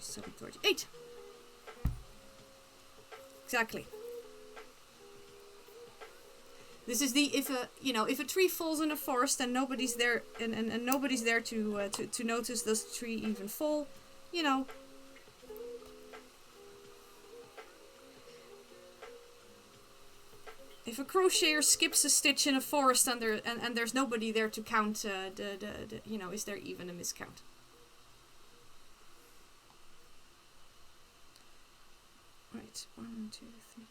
7, 38. Exactly. This is the if a tree falls in a forest and nobody's there and nobody's there to notice does the tree even fall, you know. If a crocheter skips a stitch in a forest and there's nobody there to count is there even a miscount? Right, 1, 2, 3.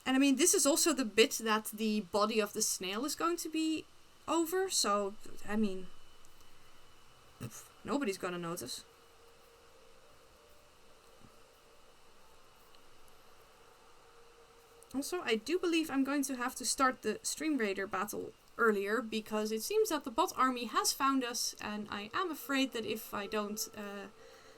And I mean, this is also the bit that the body of the snail is going to be over, so, I mean, nobody's gonna notice. Also, I do believe I'm going to have to start the Stream Raider battle earlier, because it seems that the bot army has found us, and I am afraid that if I don't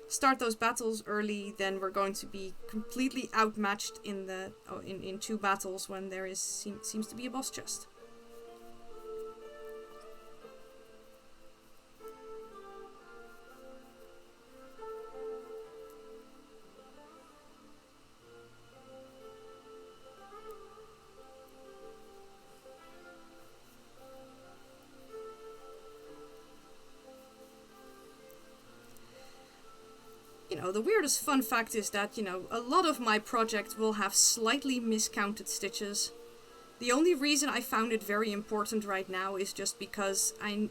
start those battles early, then we're going to be completely outmatched in the in 2 battles when there seems to be a boss chest. The weirdest fun fact is that, a lot of my project will have slightly miscounted stitches. The only reason I found it very important right now is just because I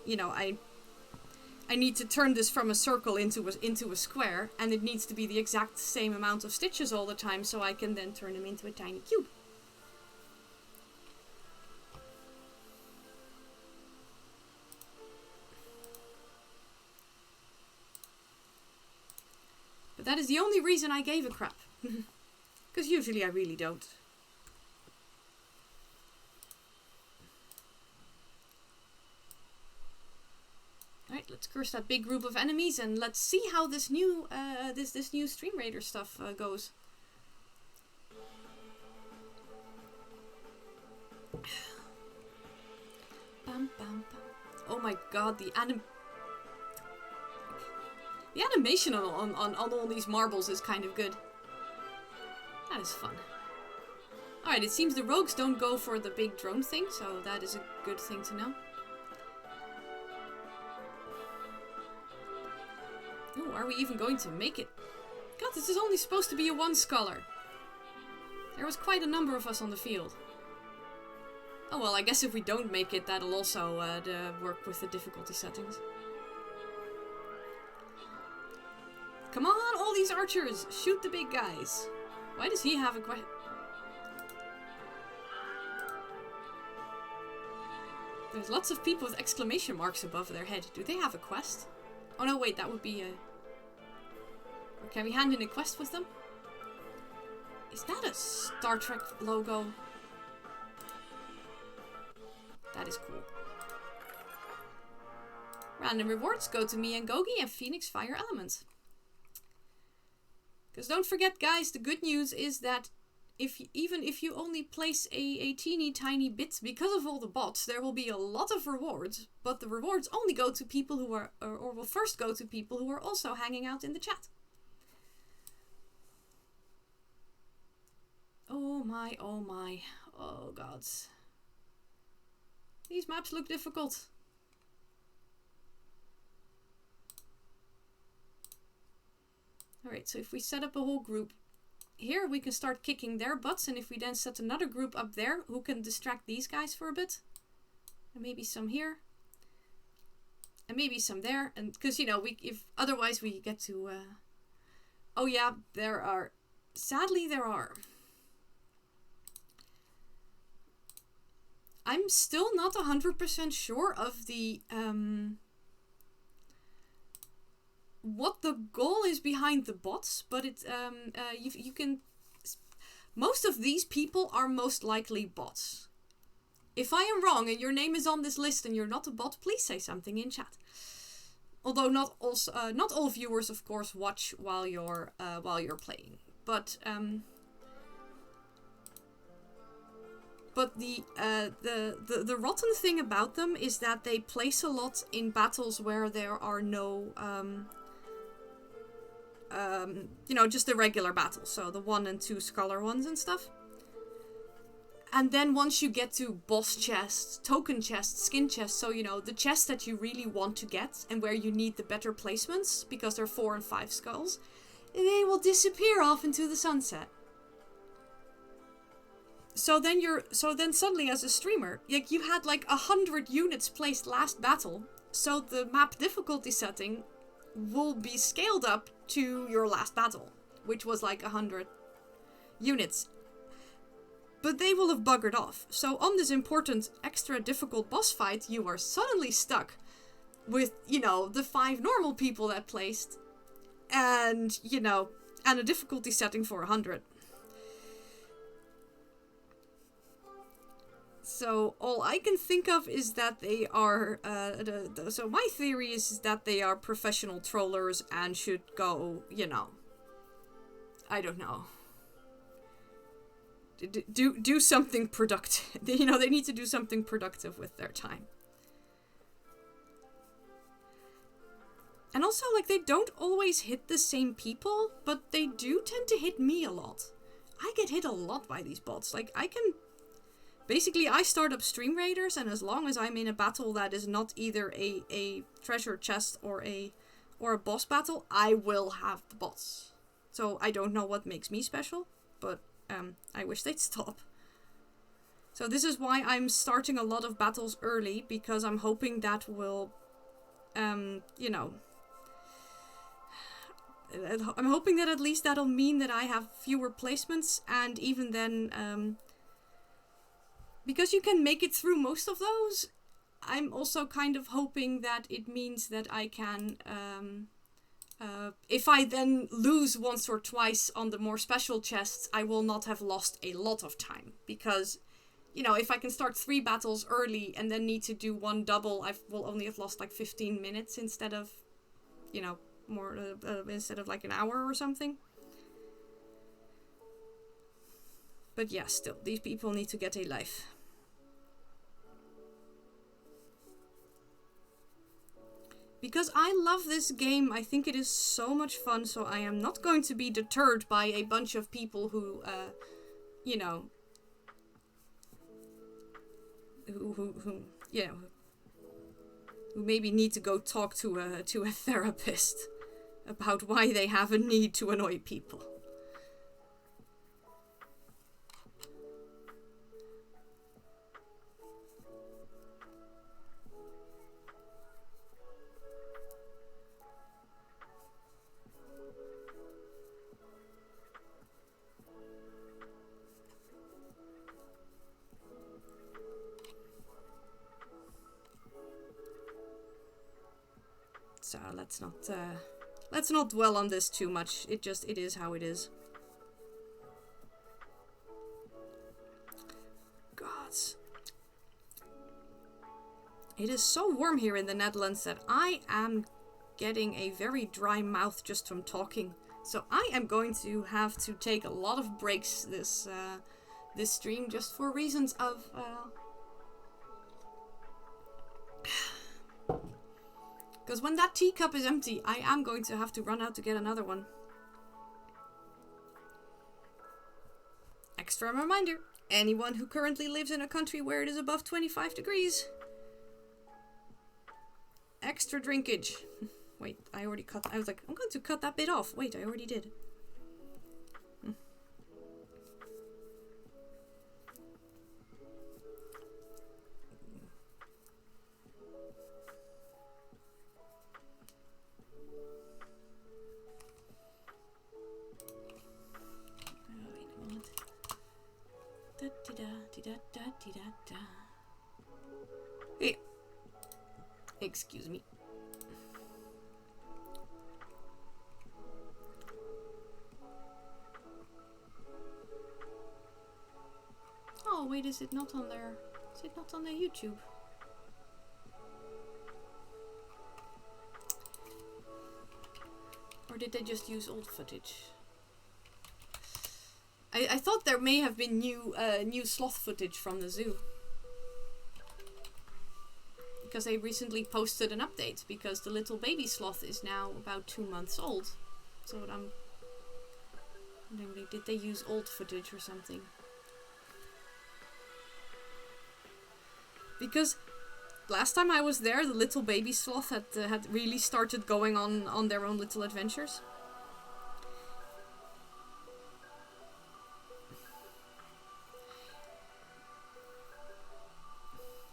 need to turn this from a circle into a square, and it needs to be the exact same amount of stitches all the time, so I can then turn them into a tiny cube. That is the only reason I gave a crap. Because usually I really don't. Alright, let's curse that big group of enemies and let's see how this new this new Stream Raider stuff goes. Bum, bum, bum. Oh my god, the animation on all these marbles is kind of good. That is fun. Alright, it seems the rogues don't go for the big drone thing, so that is a good thing to know. Ooh, are we even going to make it? God, this is only supposed to be a 1 scholar. There was quite a number of us on the field. Oh well, I guess if we don't make it, that'll also work with the difficulty settings. Come on, all these archers! Shoot the big guys! Why does he have a quest? There's lots of people with exclamation marks above their head. Do they have a quest? Oh no, wait, that would be a... Or can we hand in a quest with them? Is that a Star Trek logo? That is cool. Random rewards go to me and Gogi and Phoenix Fire Element. Because don't forget, guys, the good news is that even if you only place a teeny tiny bit because of all the bots, there will be a lot of rewards. But the rewards only go to people who are, or will first go to people who are also hanging out in the chat. Oh my, oh my, oh gods. These maps look difficult. Alright, so if we set up a whole group here, we can start kicking their butts, and if we then set another group up there who can distract these guys for a bit, and maybe some here, and maybe some there, and because otherwise we get to oh yeah, sadly there are. I'm still not 100% sure of the what the goal is behind the bots, but it's you can. Most of these people are most likely bots. If I am wrong and your name is on this list and you're not a bot, please say something in chat. Although not all viewers, of course, watch while you're playing. But But the rotten thing about them is that they place a lot in battles where there are no you know, just the regular battles, so the 1 and 2 scholar ones and stuff. And then once you get to boss chests, token chests, skin chests, so, you know, the chests that you really want to get and where you need the better placements, because they're 4 and 5 skulls, they will disappear off into the sunset. So then suddenly as a streamer, like, you had like 100 units placed last battle, so the map difficulty setting will be scaled up to your last battle, which was like 100 units. But they will have buggered off. So on this important extra difficult boss fight, you are suddenly stuck with, you know, the 5 normal people that placed, and, you know, and a difficulty setting for 100. So all I can think of is that they are, so my theory is that they are professional trollers and should go, you know, I don't know, do something productive. You know, they need to do something productive with their time. And also, like, they don't always hit the same people, but they do tend to hit me a lot. I get hit a lot by these bots. Like, basically, I start up stream raiders, and as long as I'm in a battle that is not either a treasure chest or a boss battle, I will have the bots. So I don't know what makes me special, but I wish they'd stop. So this is why I'm starting a lot of battles early, because I'm hoping that will, you know, I'm hoping that at least that'll mean that I have fewer placements, and even then, because you can make it through most of those, I'm also kind of hoping that it means that I can, if I then lose once or twice on the more special chests, I will not have lost a lot of time. Because, you know, if I can start 3 battles early and then need to do 1 double, I will only have lost like 15 minutes instead of, you know, more, instead of like an hour or something. But yeah, still, these people need to get a life. Because I love this game, I think it is so much fun, so I am not going to be deterred by a bunch of people who, you know, who maybe need to go talk to a therapist about why they have a need to annoy people. So let's not dwell on this too much. It is how it is. Gods. It is so warm here in the Netherlands that I am getting a very dry mouth just from talking. So I am going to have to take a lot of breaks this stream, just for reasons of because when that teacup is empty, I am going to have to run out to get another one. Extra reminder, anyone who currently lives in a country where it is above 25 degrees. Extra drinkage. Wait, I already cut. I was like, I'm going to cut that bit off. Wait, I already did. Hey, excuse me. Oh wait, is it not on there? Is it not on the YouTube? Or did they just use old footage? I thought there may have been new sloth footage from the zoo. Because they recently posted an update, because the little baby sloth is now about 2 months old. So I'm wondering, did they use old footage or something? Because last time I was there, the little baby sloth had really started going on their own little adventures.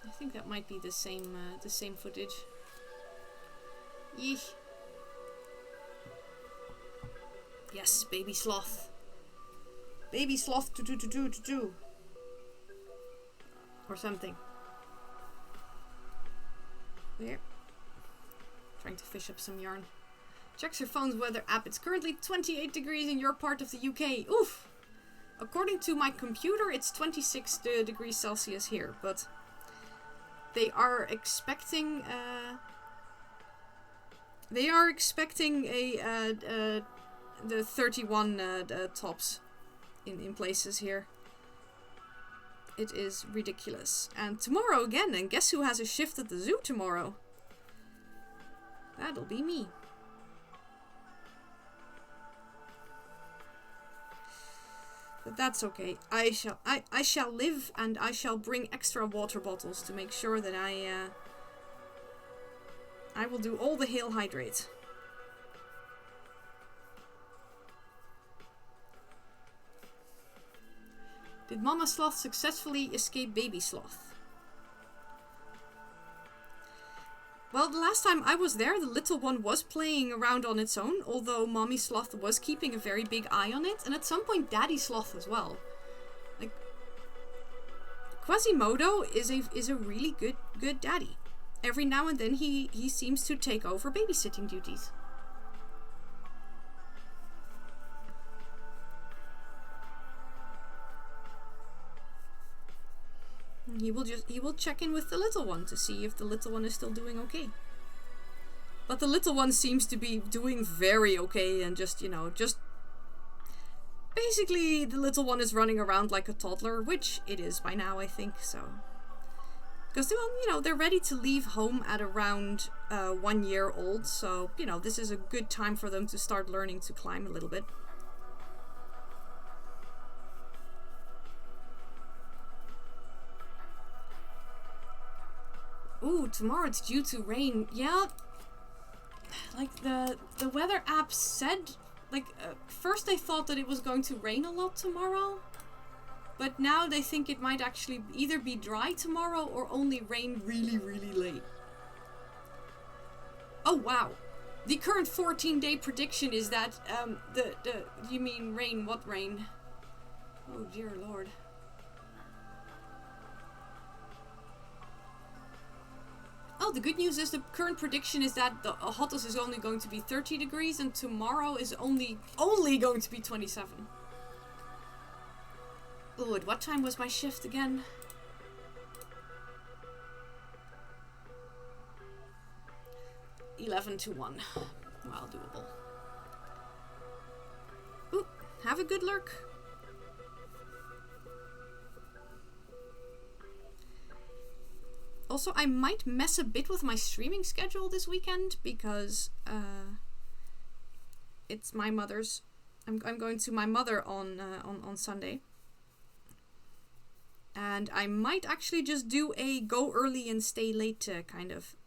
I think that might be the same footage. Yeesh. Yes, baby sloth. Baby sloth to or something. There. Trying to fish up some yarn. Checks your phone's weather app. It's currently 28 degrees in your part of the UK. Oof! According to my computer, it's 26 degrees Celsius here, but they are expecting the 31 tops in places here. It is ridiculous. And tomorrow again, and guess who has a shift at the zoo tomorrow? That'll be me. But that's okay. I shall live, and I shall bring extra water bottles to make sure that I will do all the hail hydrate. Did Mama Sloth successfully escape Baby Sloth? Well, the last time I was there, the little one was playing around on its own, although Mommy Sloth was keeping a very big eye on it, and at some point Daddy Sloth as well. Like, Quasimodo is a really good daddy. Every now and then he seems to take over babysitting duties. He will check in with the little one to see if the little one is still doing okay. But the little one seems to be doing very okay, and just basically the little one is running around like a toddler, which it is by now, I think, so. Because, they're ready to leave home at around 1 year old, so, this is a good time for them to start learning to climb a little bit. Ooh, tomorrow it's due to rain. Yeah, like the weather app said, first they thought that it was going to rain a lot tomorrow, but now they think it might actually either be dry tomorrow or only rain really, really late. Oh wow, the current 14-day prediction is that you mean rain? What rain? Oh dear Lord. Oh, the good news is the current prediction is that the hottest is only going to be 30 degrees and tomorrow is only going to be 27. Oh, at what time was my shift again? $11 to 1. Well, doable. Ooh, have a good lurk. Also, I might mess a bit with my streaming schedule this weekend because it's my mother's. I'm going to my mother on Sunday, and I might actually just do a go early and stay late kind of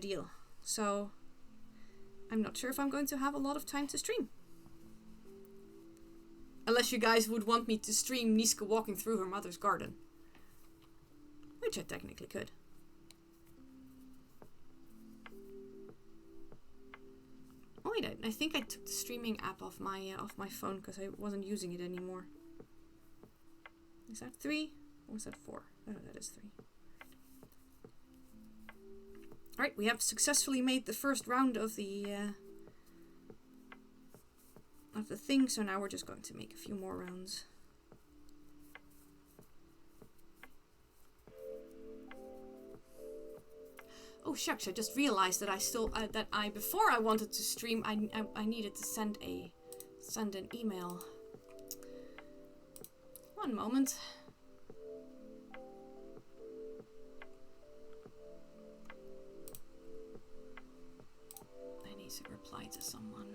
deal. So I'm not sure if I'm going to have a lot of time to stream. Unless you guys would want me to stream Niska walking through her mother's garden. Which I technically could. Oh wait, I think I took the streaming app off my phone because I wasn't using it anymore. Is that 3? Or is that 4? Oh, that is 3. Alright, we have successfully made the first round of the thing, so now we're just going to make a few more rounds. Oh shucks, I just realized that before I wanted to stream, I needed to send an email. One moment. I need to reply to someone.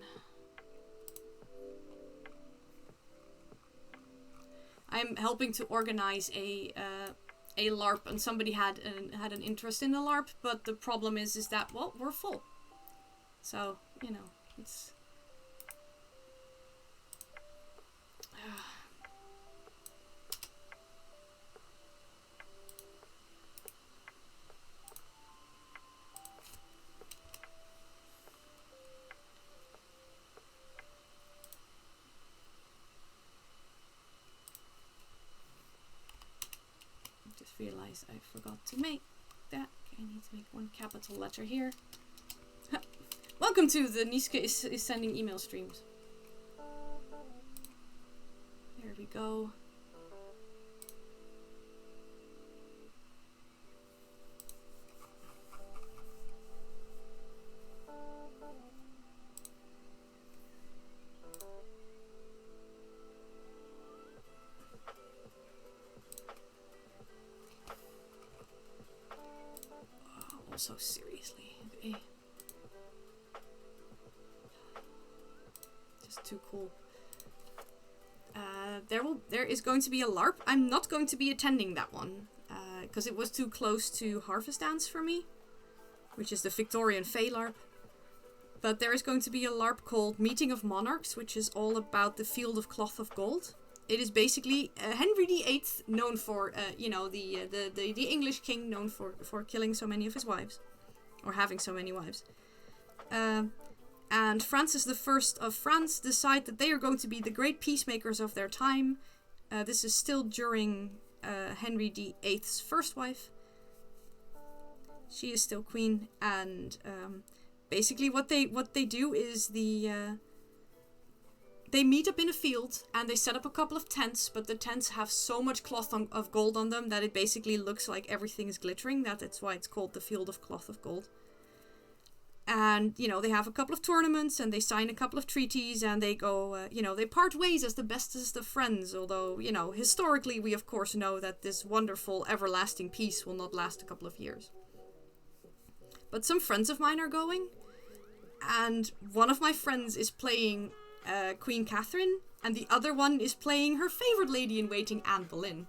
I'm helping to organize a LARP, and somebody had an interest in the LARP, but the problem is that, well, we're full. So, you know, it's... Realize I forgot to make that. Okay, I need to make one capital letter here. Welcome to the Niska is sending email streams. There we go. So seriously, okay. Just too cool. There is going to be a LARP. I'm not going to be attending that one because it was too close to Harvest Dance for me, which is the Victorian Fae LARP. But there is going to be a LARP called Meeting of Monarchs, which is all about the Field of Cloth of Gold. It is basically Henry VIII, known for, you know, the English king, known for killing so many of his wives, or having so many wives. And Francis I of France decide that they are going to be the great peacemakers of their time. This is still during Henry VIII's first wife. She is still queen, and basically what they do is they meet up in a field and they set up a couple of tents, but the tents have so much cloth of gold on them that it basically looks like everything is glittering. That's why it's called the Field of Cloth of Gold. And, you know, they have a couple of tournaments and they sign a couple of treaties and they go, you know, they part ways as the bestest of friends. Although, you know, historically we of course know that this wonderful everlasting peace will not last a couple of years. But some friends of mine are going, and one of my friends is playing Queen Catherine, and the other one is playing her favorite lady-in-waiting, Anne Boleyn.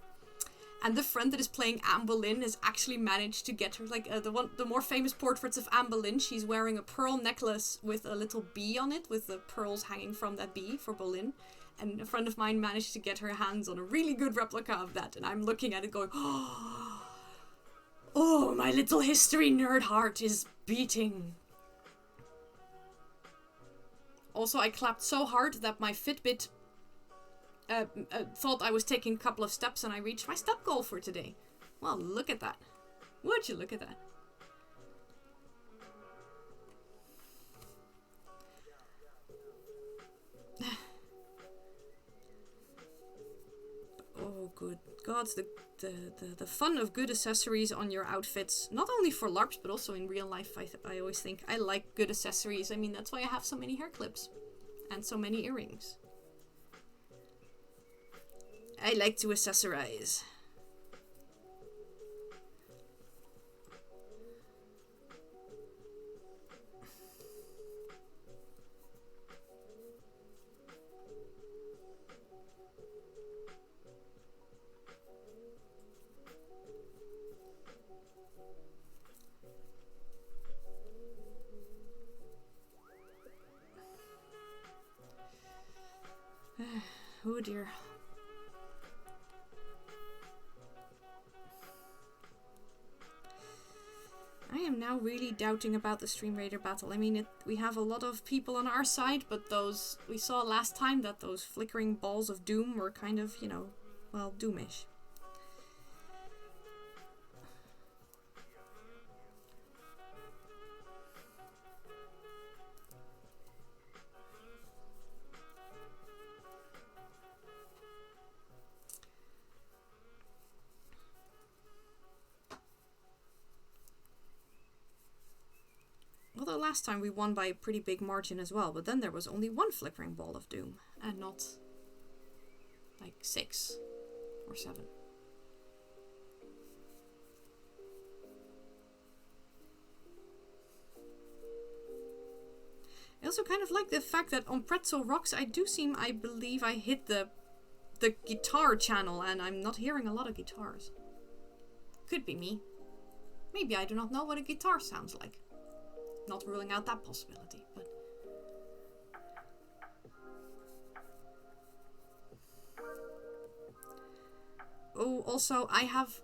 And the friend that is playing Anne Boleyn has actually managed to get her, like, the more famous portraits of Anne Boleyn. She's wearing a pearl necklace with a little bee on it, with the pearls hanging from that bee for Boleyn. And a friend of mine managed to get her hands on a really good replica of that, and I'm looking at it going, oh, my little history nerd heart is beating. Also, I clapped so hard that my Fitbit thought I was taking a couple of steps and I reached my step goal for today. Well, look at that. Would you look at that? Oh, good gods, the fun of good accessories on your outfits, not only for LARPs, but also in real life. I always think I like good accessories. I mean, that's why I have so many hair clips and so many earrings. I like to accessorize. Oh dear. I am now really doubting about the Stream Raider battle. I mean, we have a lot of people on our side, but those, we saw last time that those flickering balls of doom were kind of, you know, well, doomish. Although last time we won by a pretty big margin as well, but then there was only one flickering ball of doom, and not like 6. or 7. I also kind of like the fact that on Pretzel Rocks I believe I hit the guitar channel and I'm not hearing a lot of guitars. Could be me. Maybe I do not know what a guitar sounds like. Not ruling out that possibility, but... Oh, also, I have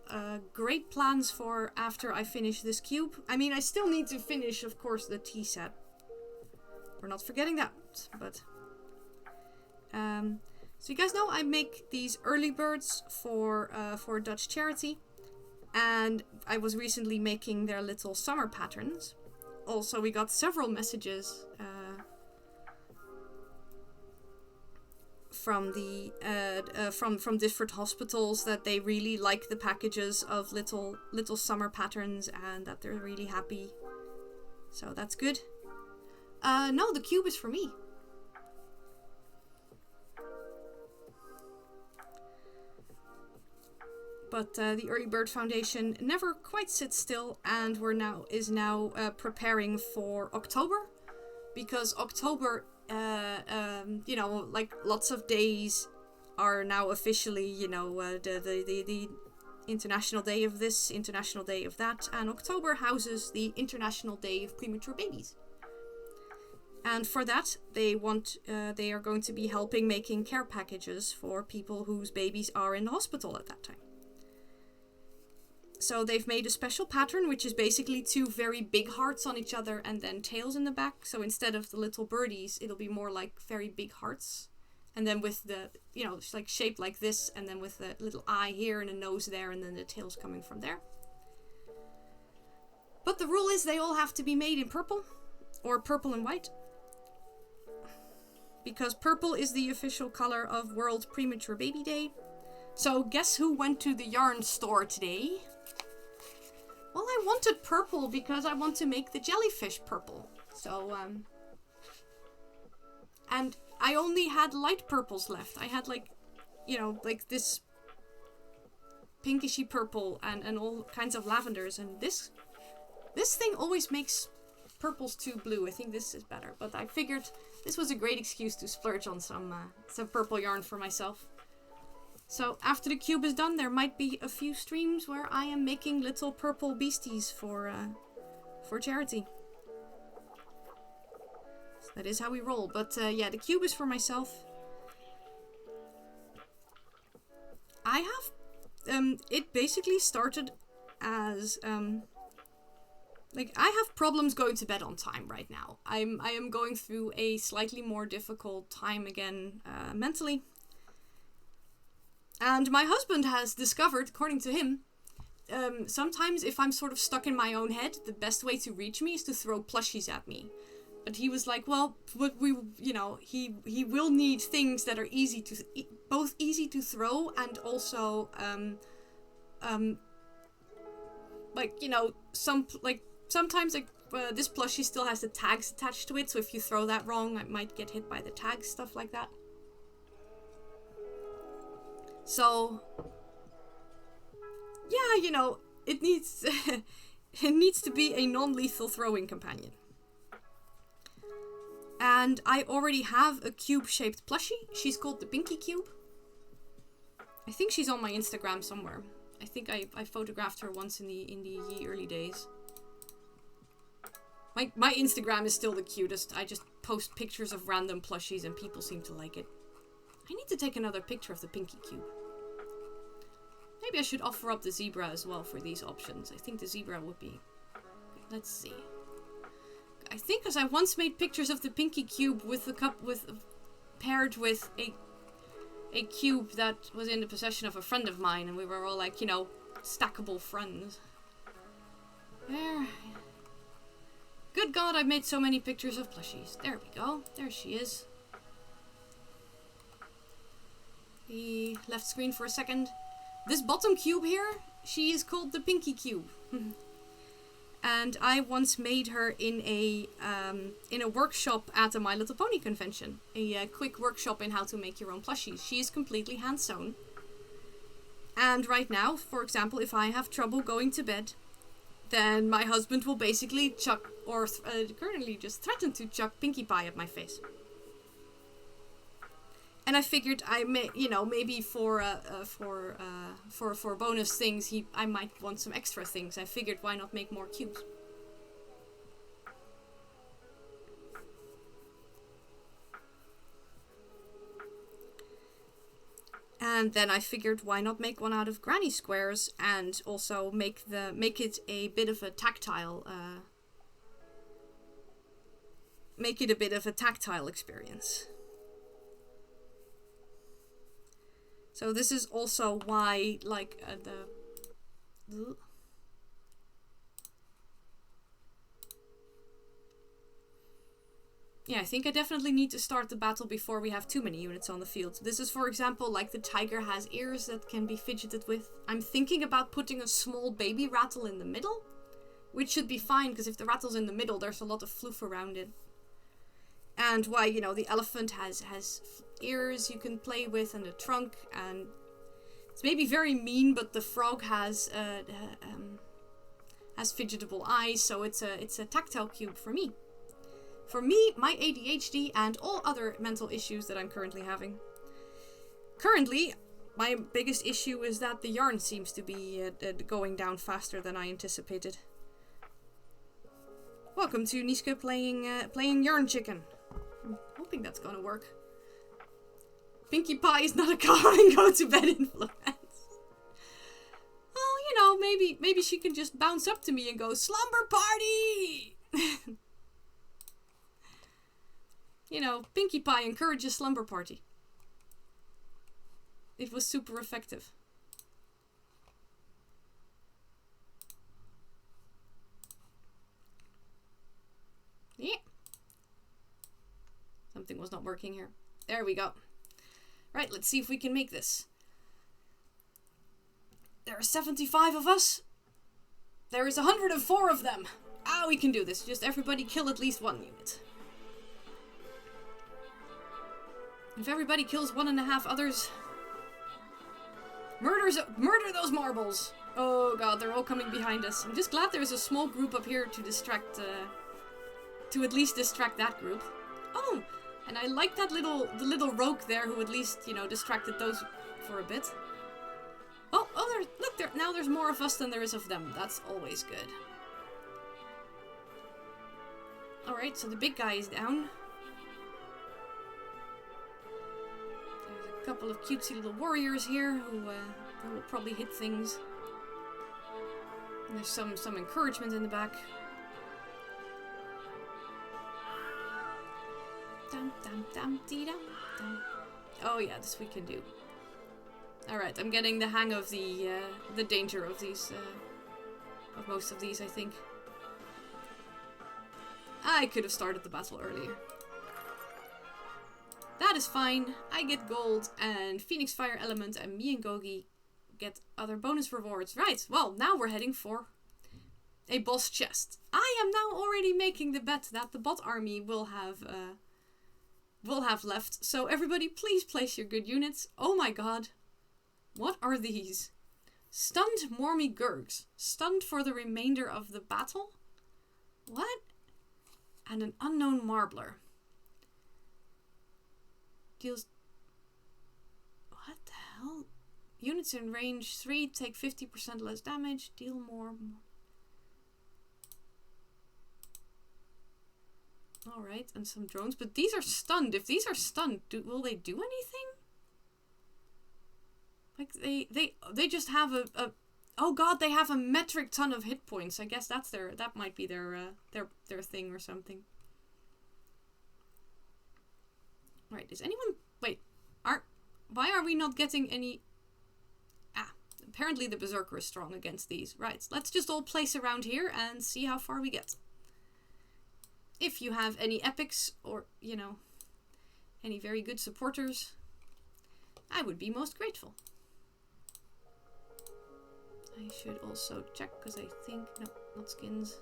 great plans for after I finish this cube. I mean, I still need to finish, of course, the tea set. We're not forgetting that, but... so you guys know I make these early birds for a Dutch charity. And I was recently making their little summer patterns. Also, we got several messages from the from different hospitals that they really like the packages of little summer patterns and that they're really happy. So that's good. No, the cube is for me. But the Early Bird Foundation never quite sits still, and is now preparing for October, because October, you know, like lots of days are now officially, you know, the International Day of this, International Day of that, and October houses the International Day of Premature Babies. And for that, they are going to be helping making care packages for people whose babies are in the hospital at that time. So they've made a special pattern, which is basically 2 very big hearts on each other and then tails in the back. So instead of the little birdies, it'll be more like very big hearts. And then with the, you know, it's like shaped like this, and then with the little eye here and a nose there, and then the tails coming from there. But the rule is they all have to be made in purple, or purple and white. Because purple is the official color of World Premature Baby Day. So guess who went to the yarn store today? Well, I wanted purple because I want to make the jellyfish purple. So, and I only had light purples left. I had like, you know, like this pinkishy purple and all kinds of lavenders. And this thing always makes purples too blue. I think this is better. But I figured this was a great excuse to splurge on some purple yarn for myself. So after the cube is done, there might be a few streams where I am making little purple beasties for charity. So that is how we roll. But yeah, the cube is for myself. I have it basically started as like I have problems going to bed on time right now. I am going through a slightly more difficult time again mentally. And my husband has discovered, according to him, sometimes if I'm sort of stuck in my own head, the best way to reach me is to throw plushies at me. But he was like, well, but he will need things that are both easy to throw and also, like, you know, sometimes like this plushie still has the tags attached to it, so if you throw that wrong, I might get hit by the tags, stuff like that. So, yeah, you know, it needs to be a non-lethal throwing companion. And I already have a cube-shaped plushie. She's called the Pinky Cube. I think she's on my Instagram somewhere. I think I photographed her once in the early days. My Instagram is still the cutest. I just post pictures of random plushies and people seem to like it. I need to take another picture of the Pinky Cube. Maybe I should offer up the zebra as well for these options. I think the zebra would be... Let's see. I think because I once made pictures of the Pinky Cube with the cup paired with a cube that was in the possession of a friend of mine, and we were all like, you know, stackable friends. There. Good God, I've made so many pictures of plushies. There we go. There she is. The left screen for a second. This bottom cube here, she is called the Pinky Cube. And I once made her in a workshop at the My Little Pony convention. A quick workshop in how to make your own plushies. She is completely hand sewn. And right now, for example, if I have trouble going to bed, then my husband will basically chuck, or currently just threaten to chuck Pinkie Pie at my face. And I figured I may, you know, maybe for bonus things, I might want some extra things. I figured why not make more cubes. And then I figured why not make one out of granny squares and also make it a bit of a tactile experience. So this is also why, like, yeah, I think I definitely need to start the battle before we have too many units on the field. This is, for example, like the tiger has ears that can be fidgeted with. I'm thinking about putting a small baby rattle in the middle, which should be fine, because if the rattle's in the middle, there's a lot of floof around it. And why, you know, the elephant has ears you can play with and a trunk, and it's maybe very mean, but the frog has fidgetable eyes, so it's a tactile cube for me. For me, my ADHD, and all other mental issues that I'm currently having. Currently, my biggest issue is that the yarn seems to be going down faster than I anticipated. Welcome to Niska playing Yarn Chicken. I'm hoping that's gonna work. Pinkie Pie is not a come and go to bed influence. Well, you know, maybe she can just bounce up to me and go, slumber party! You know, Pinkie Pie encourages slumber party. It was super effective. Yeah. Something was not working here. There we go. Right, let's see if we can make this. There are 75 of us. There is 104 of them. Ah, we can do this. Just everybody kill at least one unit. If everybody kills 1.5 others, murder those marbles. Oh god, they're all coming behind us. I'm just glad there's a small group up here to distract, to at least distract that group. Oh, and I like that the little rogue there who at least, you know, distracted those for a bit. Oh, look, now there's more of us than there is of them. That's always good. Alright, so the big guy is down. A couple of cutesy little warriors here who will probably hit things. And there's some encouragement in the back. Dum dum dum dee dum dum. Oh yeah, this we can do. All right, I'm getting the hang of the danger of these of most of these, I think. I could have started the battle earlier. That is fine. I get gold and Phoenix Fire Element, and me and Gogi get other bonus rewards. Right, well, now we're heading for a boss chest. I am now already making the bet that the bot army will have left. So everybody, please place your good units. Oh my god. What are these? Stunned Mormy Gurgs. Stunned for the remainder of the battle? What? And an unknown Marbler. Deals... What the hell? Units in range 3 take 50% less damage. Deal more. Alright, and some drones. But these are stunned. If these are stunned, will they do anything? Like, they just have a... Oh god, they have a metric ton of hit points. I guess that might be their thing or something. Right, is anyone... Wait, why are we not getting any... Ah, apparently the Berserker is strong against these. Right, let's just all place around here and see how far we get. If you have any epics or, you know, any very good supporters, I would be most grateful. I should also check, because I think... No, not skins.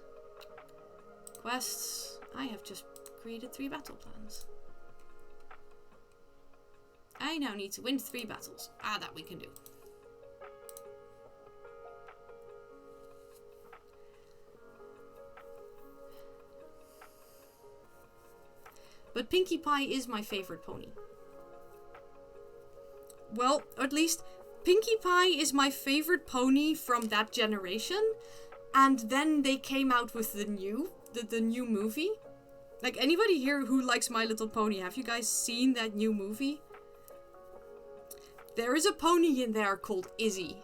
Quests. I have just created 3 battle plans. I now need to win 3 battles. Ah, that we can do. But Pinkie Pie is my favorite pony. Well, at least Pinkie Pie is my favorite pony from that generation. And then they came out with the new movie. Like, anybody here who likes My Little Pony, have you guys seen that new movie? There is a pony in there called Izzy.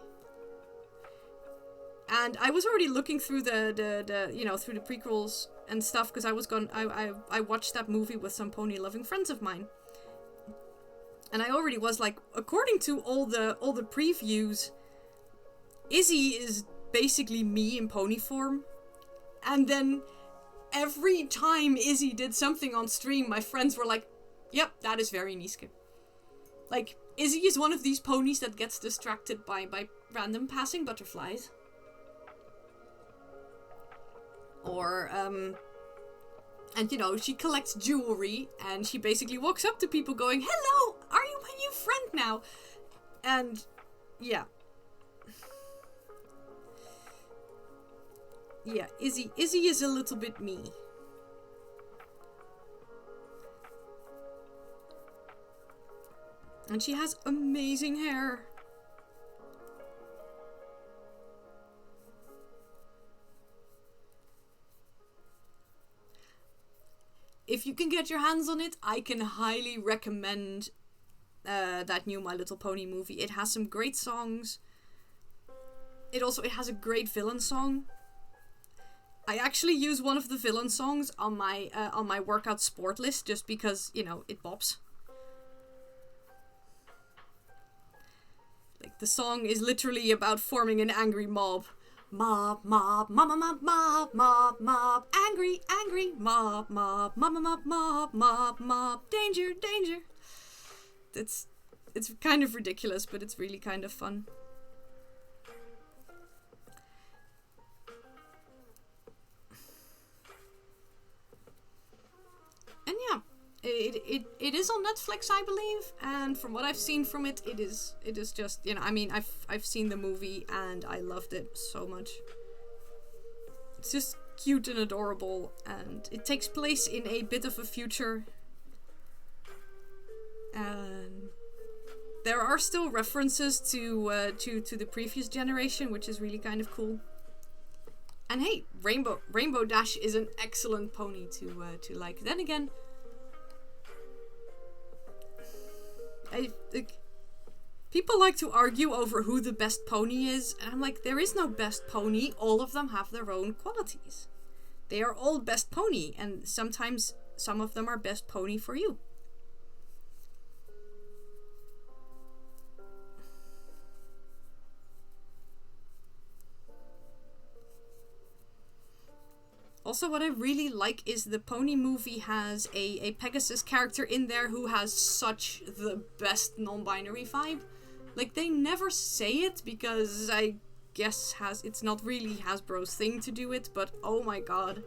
And I was already looking through the through the prequels and stuff, because I watched that movie with some pony loving friends of mine. And I already was like, according to all the previews, Izzy is basically me in pony form. And then every time Izzy did something on stream, my friends were like, yep, that is very Niske. Like, Izzy is one of these ponies that gets distracted by random passing butterflies. Or, and you know, she collects jewelry, and she basically walks up to people going, hello, are you my new friend now? And, yeah. Yeah, Izzy is a little bit me. And she has amazing hair. If you can get your hands on it, I can highly recommend that new My Little Pony movie. It has some great songs. It has a great villain song. I actually use one of the villain songs on my workout sport list just because, you know, it bops. Like, the song is literally about forming an angry mob. Mob, mob, mob, mob, mob, mob, mob, angry, angry, mob, mob, mob, mob, mob, mob, mob, danger, danger. It's kind of ridiculous, but it's really kind of fun. And yeah, it is on Netflix, I believe, and from what I've seen from it, it is just, you know, I mean, I've seen the movie and I loved it so much. It's just cute and adorable, and it takes place in a bit of a future. And there are still references to the previous generation, which is really kind of cool. And hey, Rainbow Dash is an excellent pony to like. Then again, people like to argue over who the best pony is, and I'm like, there is no best pony. All of them have their own qualities. They are all best pony, and sometimes some of them are best pony for you. Also, what I really like is the pony movie has a Pegasus character in there who has such the best non-binary vibe. Like, they never say it because I guess it's not really Hasbro's thing to do it, but oh my god.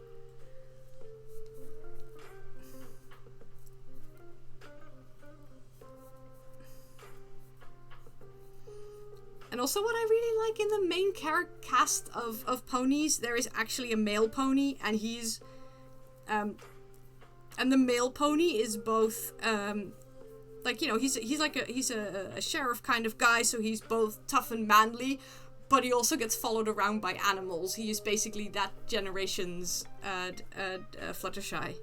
And also, what I really like in the main cast of ponies, there is actually a male pony, and he's, and the male pony is both, like, you know, he's a sheriff kind of guy, so he's both tough and manly, but he also gets followed around by animals. He is basically that generation's Fluttershy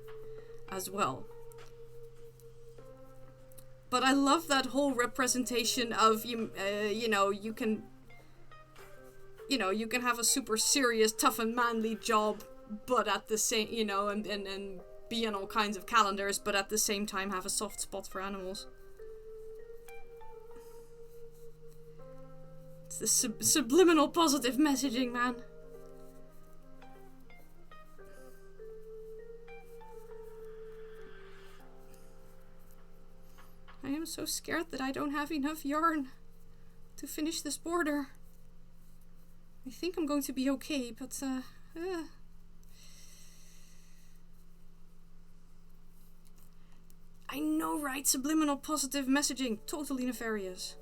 as well. But I love that whole representation of, you know, you can have a super serious, tough and manly job, but at the same, you know, and be on all kinds of calendars, but at the same time have a soft spot for animals. It's the subliminal positive messaging, man. I am so scared that I don't have enough yarn to finish this border. I think I'm going to be okay, but I know, right? Subliminal positive messaging. Totally nefarious.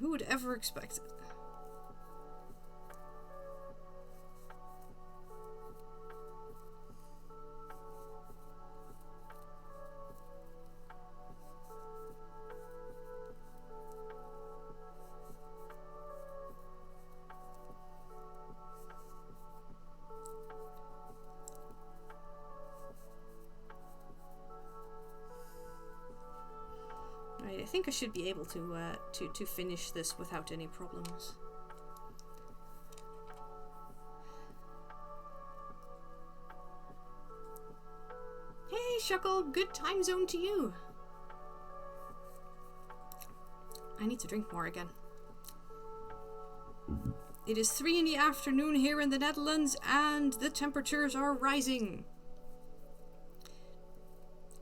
Ooh, would ever expect it? Right, I think I should be able to finish this without any problems. Hey, Shuckle, good time zone to you. I need to drink more again. It is 3 in the afternoon here in the Netherlands and the temperatures are rising.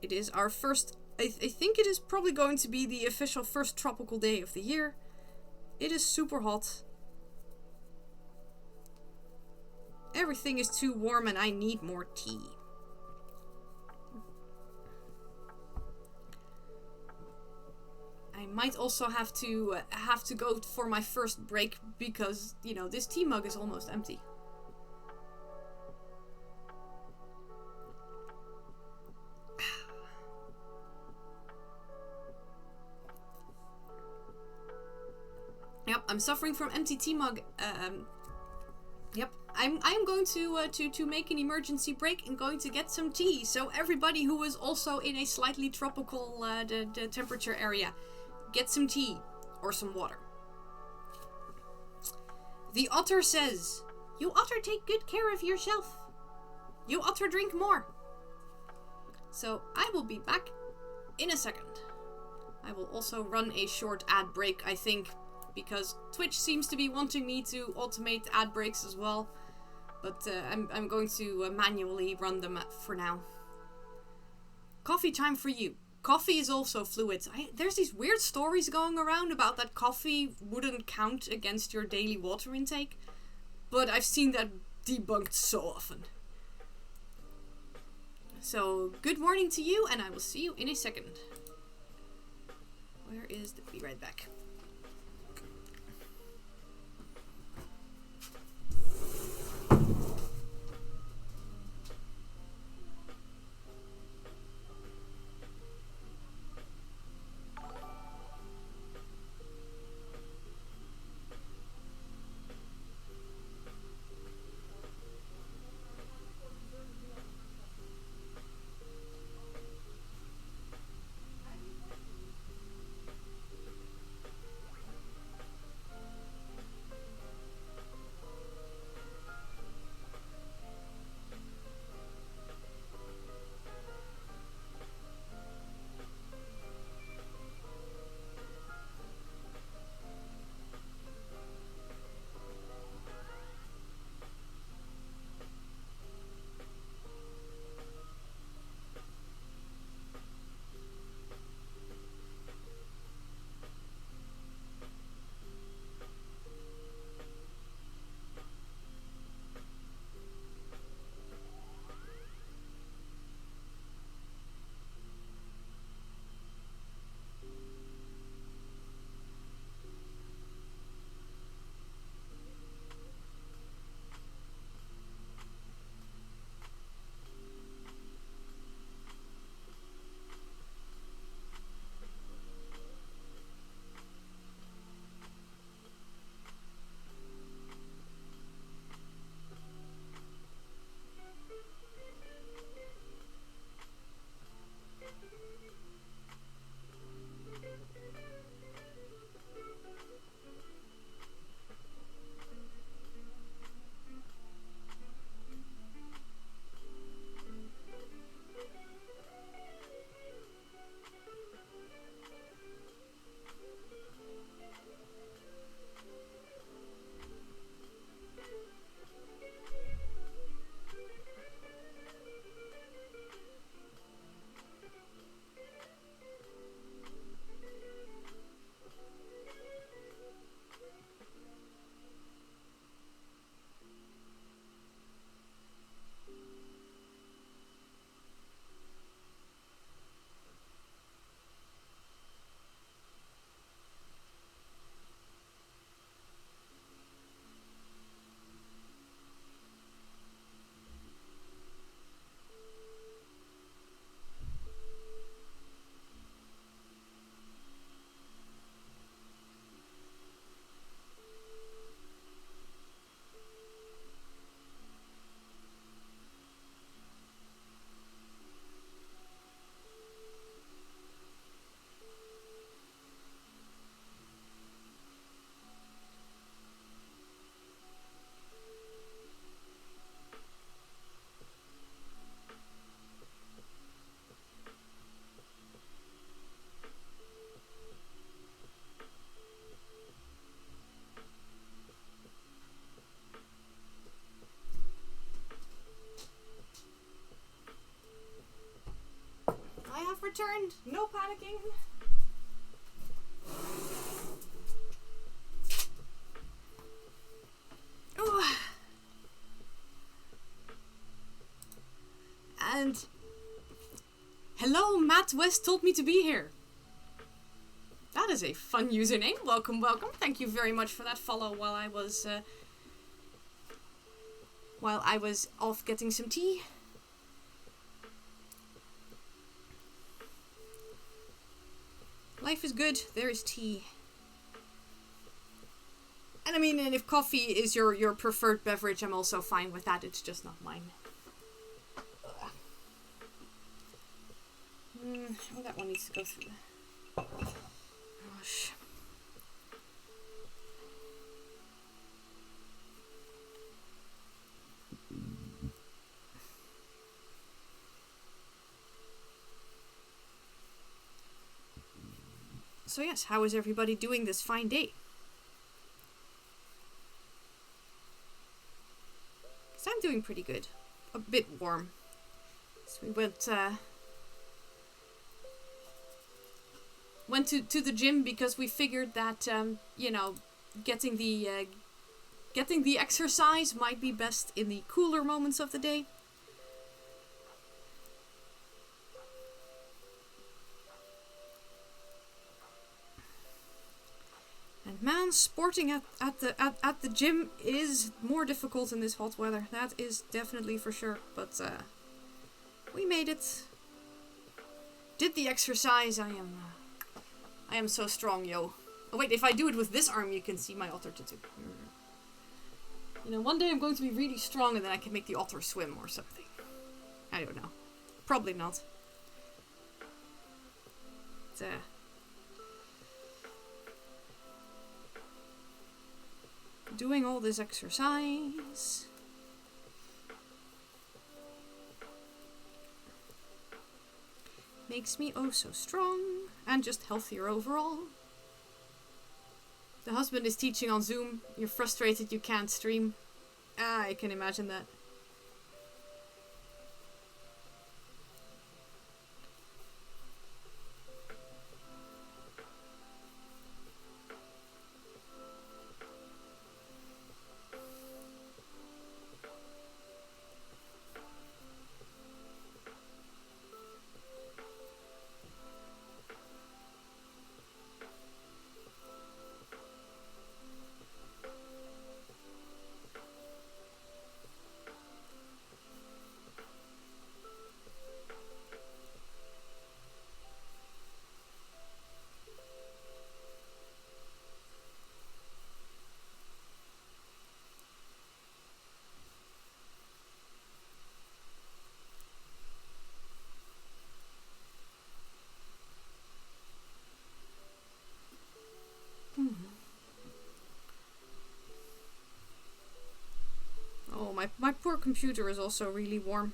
It is our first, I think it is probably going to be the official first tropical day of the year. It is super hot. Everything is too warm and I need more tea. I might also have to go for my first break because, you know, this tea mug is almost empty. Yep, I'm suffering from empty tea mug. Yep, I'm going to make an emergency break and going to get some tea. So everybody who is also in a slightly tropical the temperature area, get some tea or some water. The otter says, "You otter take good care of yourself. You otter drink more." So I will be back in a second. I will also run a short ad break, I think, because Twitch seems to be wanting me to automate ad breaks as well. But I'm going to manually run them for now. Coffee time for you. Coffee is also fluid. There's these weird stories going around about that coffee wouldn't count against your daily water intake. But I've seen that debunked so often. So, good morning to you, and I will see you in a second. Where is the... Be right back. returned. No panicking. Ooh. And hello, Matt West told me to be here. That is a fun username. Welcome, welcome. Thank you very much for that follow while I was off getting some tea. Life is good. There is tea. And I mean, and if coffee is your preferred beverage, I'm also fine with that. It's just not mine. Oh, that one needs to go through. Gosh. So yes, how is everybody doing this fine day? Because I'm doing pretty good. A bit warm. So we went to the gym because we figured that you know, getting the exercise might be best in the cooler moments of the day. And man, sporting at the gym is more difficult in this hot weather. That is definitely for sure. But we made it. Did the exercise. I am so strong, yo. Oh wait, if I do it with this arm, you can see my otter tattoo. You know, one day I'm going to be really strong, and then I can make the otter swim or something. I don't know. Probably not. But, doing all this exercise makes me oh so strong and just healthier overall. The husband is teaching on Zoom. You're frustrated you can't stream. Ah, I can imagine that. Oh, my poor computer is also really warm.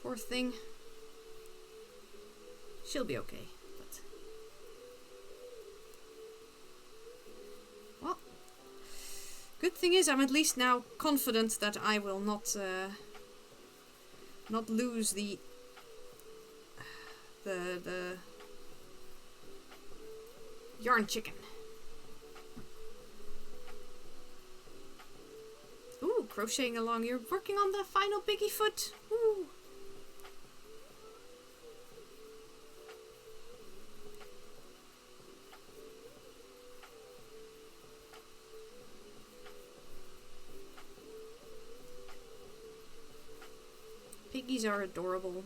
Poor thing. She'll be okay, but... Well, good thing is I'm at least now confident that I will not lose the yarn chicken. Ooh, crocheting along. You're working on the final piggy foot. Ooh. Piggies are adorable.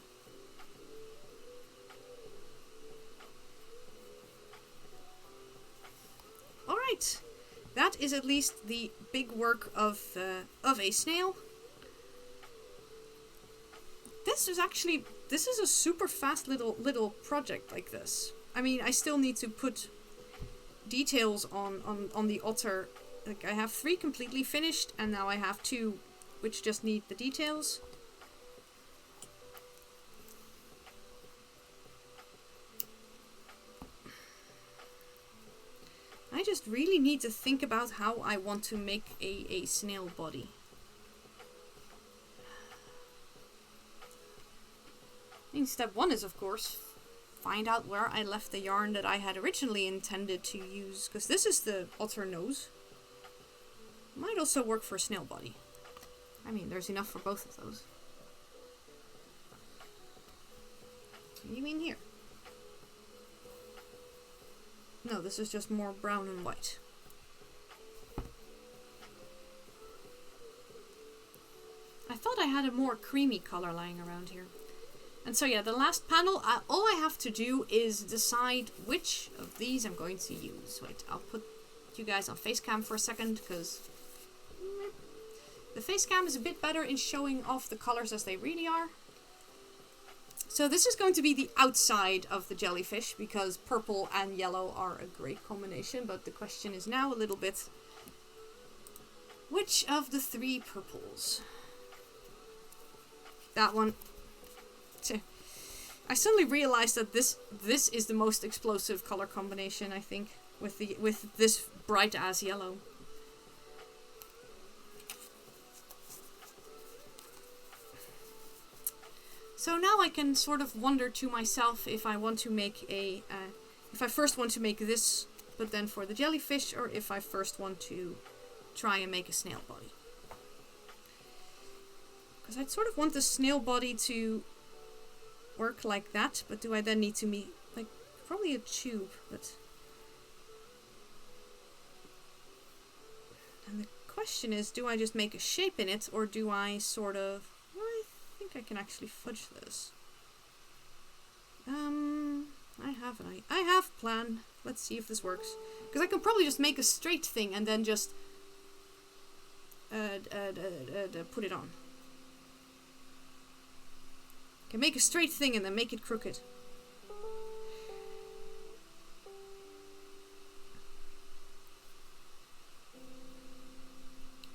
Alright. That is at least the big work of a snail. This is a super fast little project like this. I mean, I still need to put details on the otter. Like, I have 3 completely finished, and now I have 2 which just need the details. I just really need to think about how I want to make a snail body. And step 1 is, of course, find out where I left the yarn that I had originally intended to use, because this is the otter nose. Might also work for a snail body. I mean, there's enough for both of those. What do you mean here? No, this is just more brown and white. I thought I had a more creamy color lying around here. And so yeah, the last panel, all I have to do is decide which of these I'm going to use. Wait, I'll put you guys on face cam for a second, because the face cam is a bit better in showing off the colors as they really are. So this is going to be the outside of the jellyfish, because purple and yellow are a great combination, but the question is now a little bit, which of the 3 purples? That one. I suddenly realized that this is the most explosive color combination, I think, with this bright ass yellow. So now I can sort of wonder to myself if I want to make a if I first want to make this, but then for the jellyfish, or if I first want to try and make a snail body. Because I'd sort of want the snail body to work like that, but do I then need to make, like, probably a tube, but... And the question is, do I just make a shape in it, or do I sort of... Well, I think I can actually fudge this. I have a plan. Let's see if this works. Because I can probably just make a straight thing and then just put it on. Can make a straight thing and then make it crooked.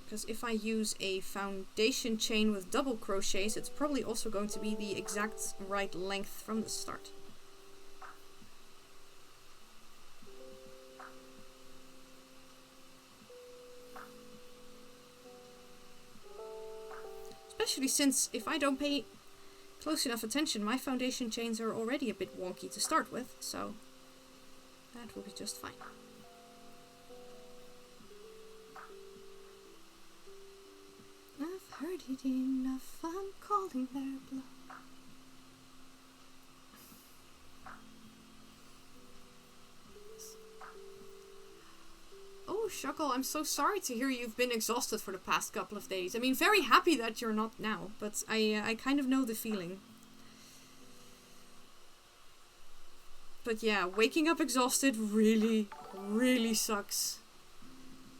Because if I use a foundation chain with double crochets, it's probably also going to be the exact right length from the start. Especially since if I don't pay close enough attention, my foundation chains are already a bit wonky to start with, so that will be just fine. I've heard it enough, I'm calling their bluff. Oh, Shuckle, I'm so sorry to hear you've been exhausted for the past couple of days. I mean, very happy that you're not now, but I kind of know the feeling. But yeah, waking up exhausted really, really sucks.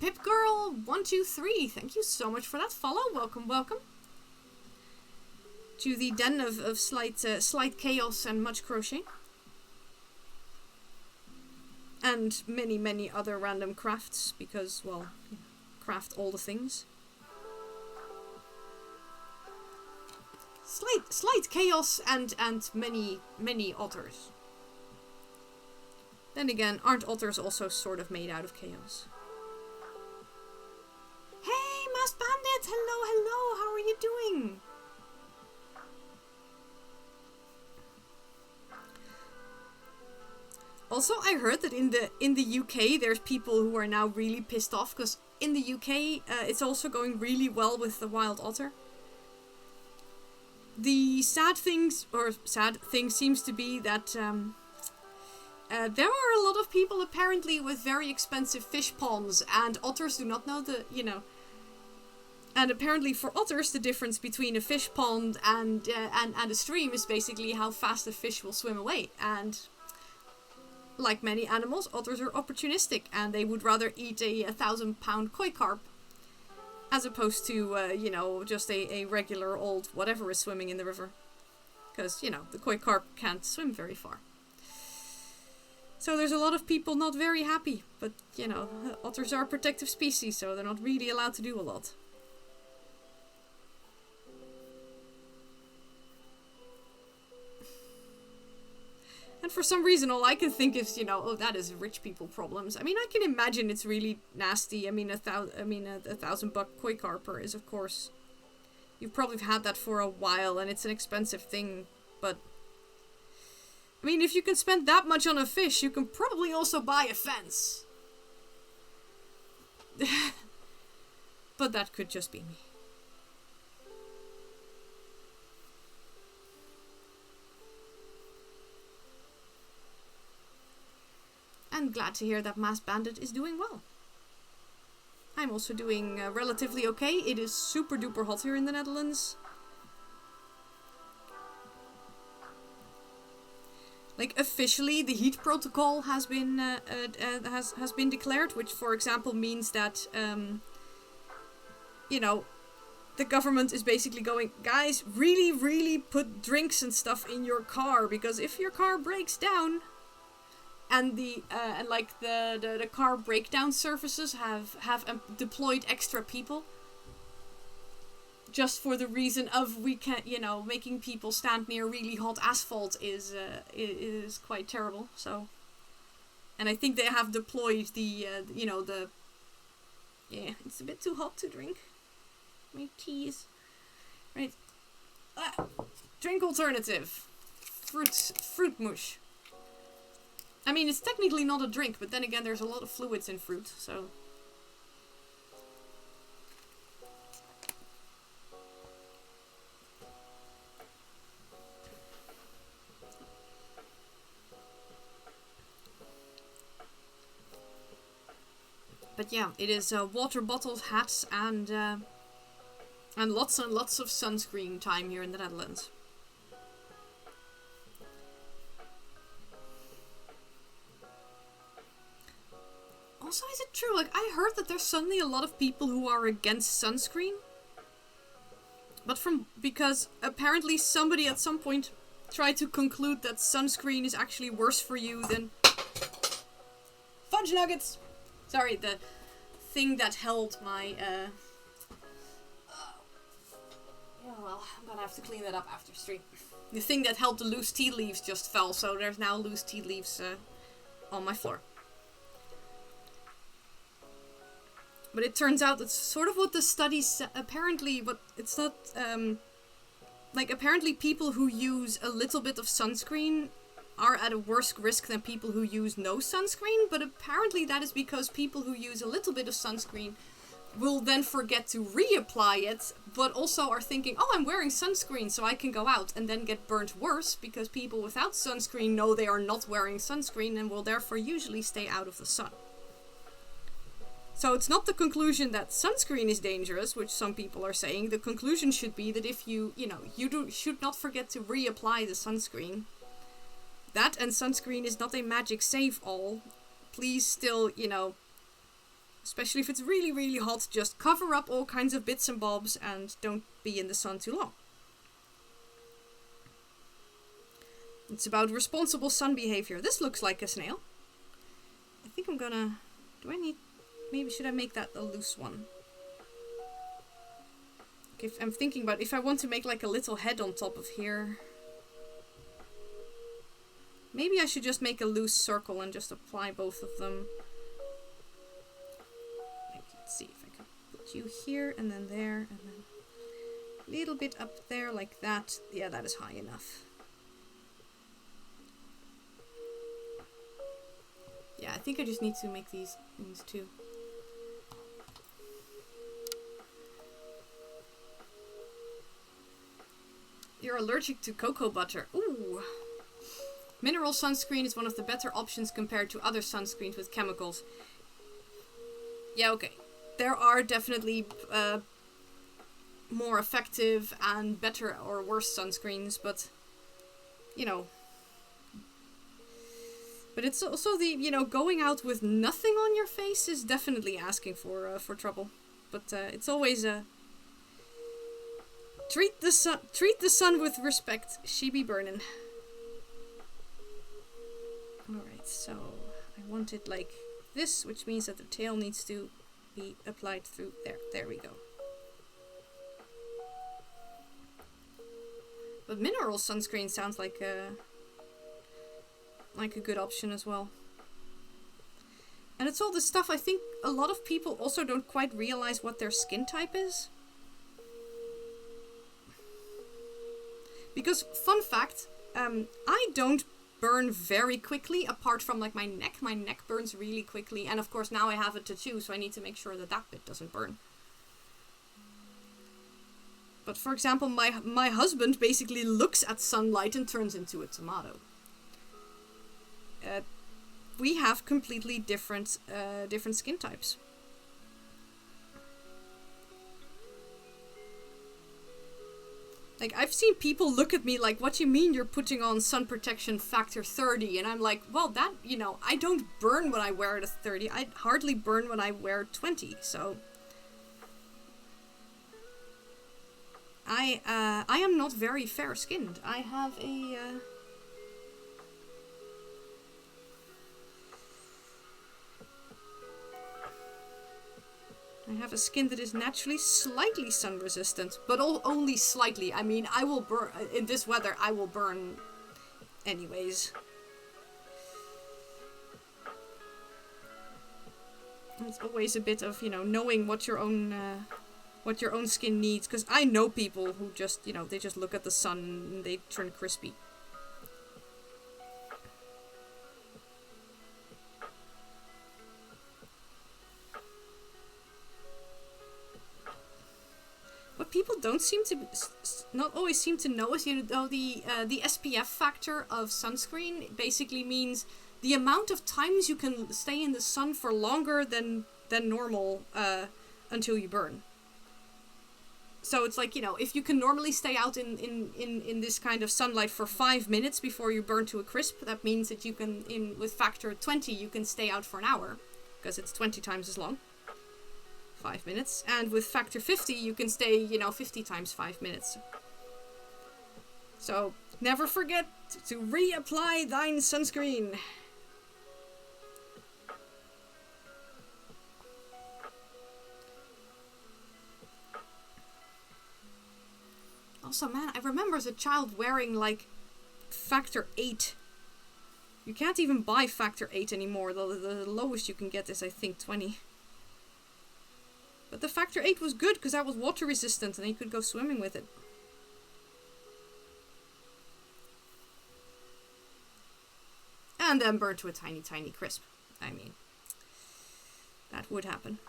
Pipgirl123, thank you so much for that follow. Welcome, welcome. To the den of slight chaos and much crochet. And many, many other random crafts, because, well, craft all the things. Slight chaos and many, many otters. Then again, aren't otters also sort of made out of chaos? Hey, Masked Bandit! Hello, hello! How are you doing? Also, I heard that in the UK, there's people who are now really pissed off, because in the UK, it's also going really well with the wild otter. The sad thing seems to be that there are a lot of people apparently with very expensive fish ponds, and otters do not know the, and apparently for otters, the difference between a fish pond and a stream is basically how fast a fish will swim away, and like many animals, otters are opportunistic, and they would rather eat a 1,000-pound koi carp as opposed to, just a regular old whatever is swimming in the river. Because, the koi carp can't swim very far. So there's a lot of people not very happy, but, otters are a protective species, so they're not really allowed to do a lot. And for some reason, all I can think is, oh, that is rich people problems. I mean, I can imagine it's really nasty. I mean, a $1,000 koi carper is, of course, you've probably had that for a while, and it's an expensive thing. But I mean, if you can spend that much on a fish, you can probably also buy a fence. But that could just be me. And glad to hear that Masked Bandit is doing well. I'm also doing relatively okay. It is super duper hot here in the Netherlands. Like, officially, the heat protocol has been has been declared, which, for example, means that you know, the government is basically going, guys, really, really put drinks and stuff in your car, because if your car breaks down, and the car breakdown services have deployed extra people, just for the reason of we can't, you know, making people stand near really hot asphalt is quite terrible. So, and I think they have deployed the it's a bit too hot to drink. My tea is right. Drink alternative, fruit mush. I mean, it's technically not a drink, but then again, there's a lot of fluids in fruit, so. But yeah, it is water bottles, hats, and lots of sunscreen time here in the Netherlands. Also, is it true? Like, I heard that there's suddenly a lot of people who are against sunscreen. But because apparently somebody at some point tried to conclude that sunscreen is actually worse for you than fudge nuggets. Sorry, the thing that held my yeah, well, I'm gonna have to clean that up after stream. The thing that held the loose tea leaves just fell, so there's now loose tea leaves on my floor. But it turns out it's sort of what the studies apparently, but it's not like, apparently people who use a little bit of sunscreen are at a worse risk than people who use no sunscreen, but apparently that is because people who use a little bit of sunscreen will then forget to reapply it, but also are thinking, oh, I'm wearing sunscreen so I can go out, and then get burnt worse because people without sunscreen know they are not wearing sunscreen and will therefore usually stay out of the sun. So it's not the conclusion that sunscreen is dangerous, which some people are saying. The conclusion should be that if you should not forget to reapply the sunscreen. That and sunscreen is not a magic save-all. Please still, especially if it's really, really hot, just cover up all kinds of bits and bobs and don't be in the sun too long. It's about responsible sun behavior. This looks like a snail. I think I'm gonna... Maybe should I make that a loose one? If I'm thinking about if I want to make like a little head on top of here. Maybe I should just make a loose circle and just apply both of them. Let's see if I can put you here and then there and then a little bit up there like that. Yeah, that is high enough. Yeah, I think I just need to make these too. You're allergic to cocoa butter. Ooh. Mineral sunscreen is one of the better options compared to other sunscreens with chemicals. Yeah, okay. There are definitely more effective and better or worse sunscreens, but, But it's also the, going out with nothing on your face is definitely asking for trouble. But it's always a... Treat the sun with respect. She be burnin'. Alright, so I want it like this, which means that the tail needs to be applied through there. There we go. But mineral sunscreen sounds like a good option as well. And it's all this stuff, I think a lot of people also don't quite realize what their skin type is. Because, fun fact, I don't burn very quickly, apart from like my neck. My neck burns really quickly, and of course now I have a tattoo, so I need to make sure that that bit doesn't burn. But for example, my husband basically looks at sunlight and turns into a tomato. We have completely different skin types. Like, I've seen people look at me like, what do you mean you're putting on sun protection factor 30? And I'm like, well, that, you know, I don't burn when I wear it at 30. I hardly burn when I wear 20, so... I am not very fair-skinned. I have a... I have a skin that is naturally slightly sun resistant, but only slightly. I mean, I will burn, in this weather, I will burn anyways. It's always a bit of, you know, knowing what your own skin needs, because I know people who just, you know, they just look at the sun and they turn crispy. What people don't seem to, not always seem to know is, you know, the SPF factor of sunscreen basically means the amount of times you can stay in the sun for longer than normal until you burn. So it's like, you know, if you can normally stay out in this kind of sunlight for 5 minutes before you burn to a crisp, that means that you can, with factor 20, you can stay out for an hour, because it's 20 times as long. 5 minutes. And with factor 50, you can stay, you know, 50 times 5 minutes. So, never forget to reapply thine sunscreen. Also, man, I remember as a child wearing, like, factor 8. You can't even buy factor 8 anymore. The lowest you can get is, I think, 20. But the factor 8 was good because I was water resistant and you could go swimming with it. And then burn to a tiny, tiny crisp. I mean, that would happen.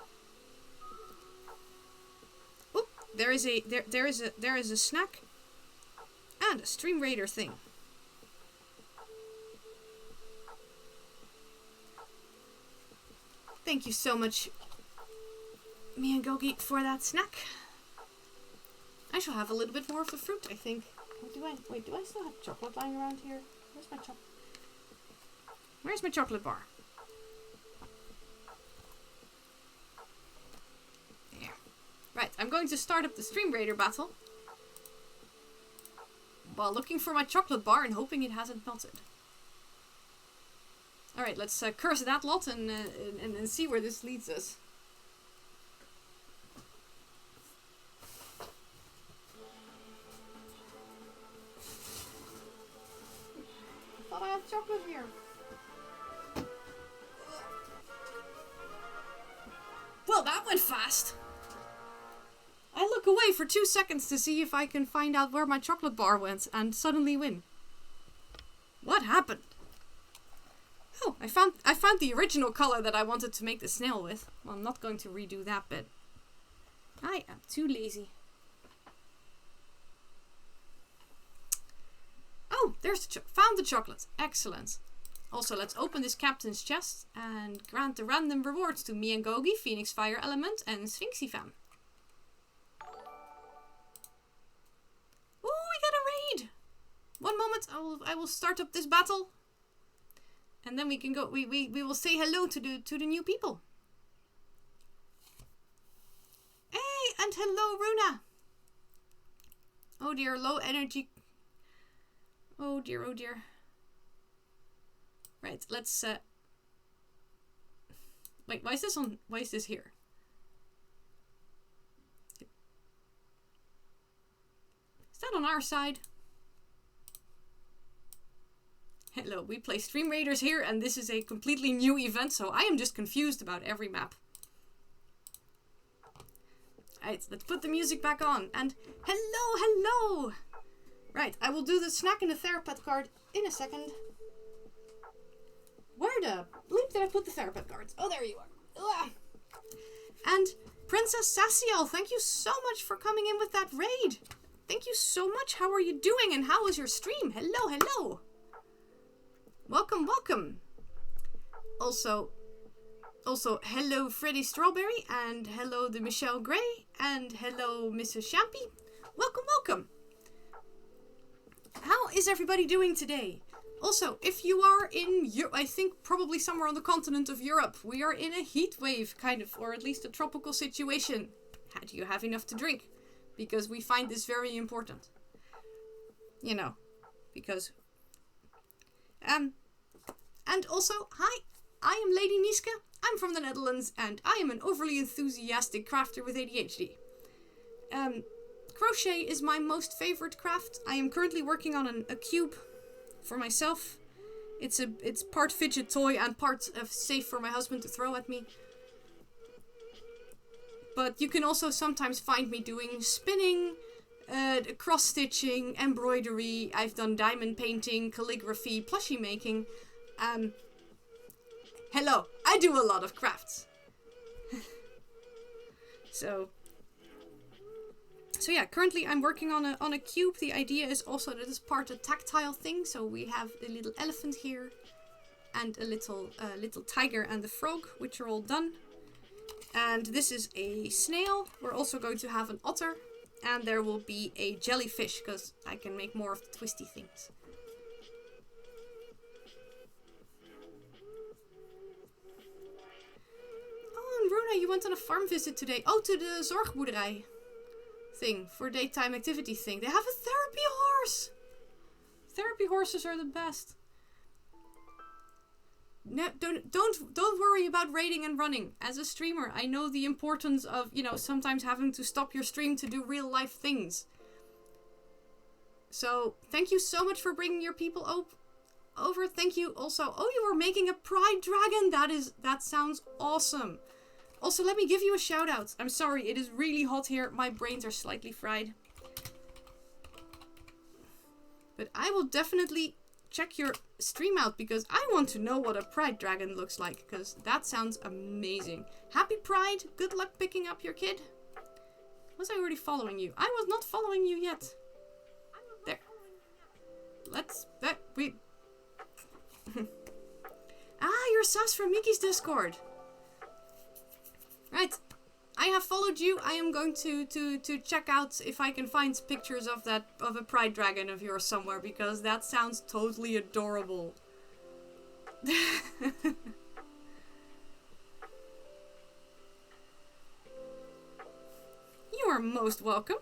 Oh, there is a snack and a Stream Raider thing. Thank you so much, me and Gogi, for that snack. I shall have a little bit more of the fruit, I think. Do I still have chocolate lying around here? Where's my chocolate? Where's my chocolate bar? There. Right, I'm going to start up the Stream Raider battle while looking for my chocolate bar and hoping it hasn't melted. Alright, let's curse that lot and see where this leads us. I thought I had chocolate here. Well, that went fast. I look away for 2 seconds to see if I can find out where my chocolate bar went and suddenly win. What happened? Oh, I found the original color that I wanted to make the snail with. Well, I'm not going to redo that bit. I am too lazy. Oh, there's found the chocolate. Excellent. Also, let's open this captain's chest and grant the random rewards to me and Gogi, Phoenix Fire Element, and Sphinxy Fam. Ooh, we got a raid! One moment, I will start up this battle. And then we can go, we will say hello to the new people. Hey, and hello, Runa. Oh dear, low energy. Oh dear, oh dear. Right, let's, wait, why is this here? Is that on our side? Hello, we play Stream Raiders here, and this is a completely new event, so I am just confused about every map. Right, let's put the music back on, and hello! Right, I will do the snack and the therapet card in a second. Where the bleep did I put the therapist cards? Oh, there you are. Ugh. And Princess Sassiel, thank you so much for coming in with that raid. Thank you so much. How are you doing and how was your stream? Hello, hello. Welcome, welcome. Also, hello Freddy Strawberry, and hello the Michelle Gray, and hello Mrs. Shampy. Welcome, welcome. How is everybody doing today? Also, if you are in Europe, I think probably somewhere on the continent of Europe, we are in a heat wave, kind of, or at least a tropical situation. Do you have enough to drink? Because we find this very important. You know, because... And also, hi, I am Lady Niska. I'm from the Netherlands, and I am an overly enthusiastic crafter with ADHD. Crochet is my most favorite craft. I am currently working on a cube for myself. It's part fidget toy and part safe for my husband to throw at me. But you can also sometimes find me doing spinning, cross-stitching, embroidery. I've done diamond painting, calligraphy, plushie making. Hello, I do a lot of crafts. So yeah, currently I'm working on a cube. The idea is also that it's part a tactile thing. So we have a little elephant here, and a little tiger and the frog, which are all done. And this is a snail. We're also going to have an otter, and there will be a jellyfish because I can make more of the twisty things. Oh, and Runa, you went on a farm visit today. Oh, to the zorgboerderij thing, for daytime activity thing. They have a therapy horse! Therapy horses are the best. No, don't worry about raiding and running. As a streamer, I know the importance of, you know, sometimes having to stop your stream to do real life things. So, thank you so much for bringing your people over. Thank you also. Oh, you were making a pride dragon. That sounds awesome. Also, let me give you a shout out. I'm sorry, it is really hot here. My brains are slightly fried. But I will definitely check your stream out because I want to know what a pride dragon looks like, because that sounds amazing. Happy Pride. Good luck picking up your kid. Was I already following you? I was not following you yet. There. You're Sass from Mickey's Discord. Right. I have followed you. I am going to check out if I can find pictures of a pride dragon of yours somewhere, because that sounds totally adorable. You are most welcome.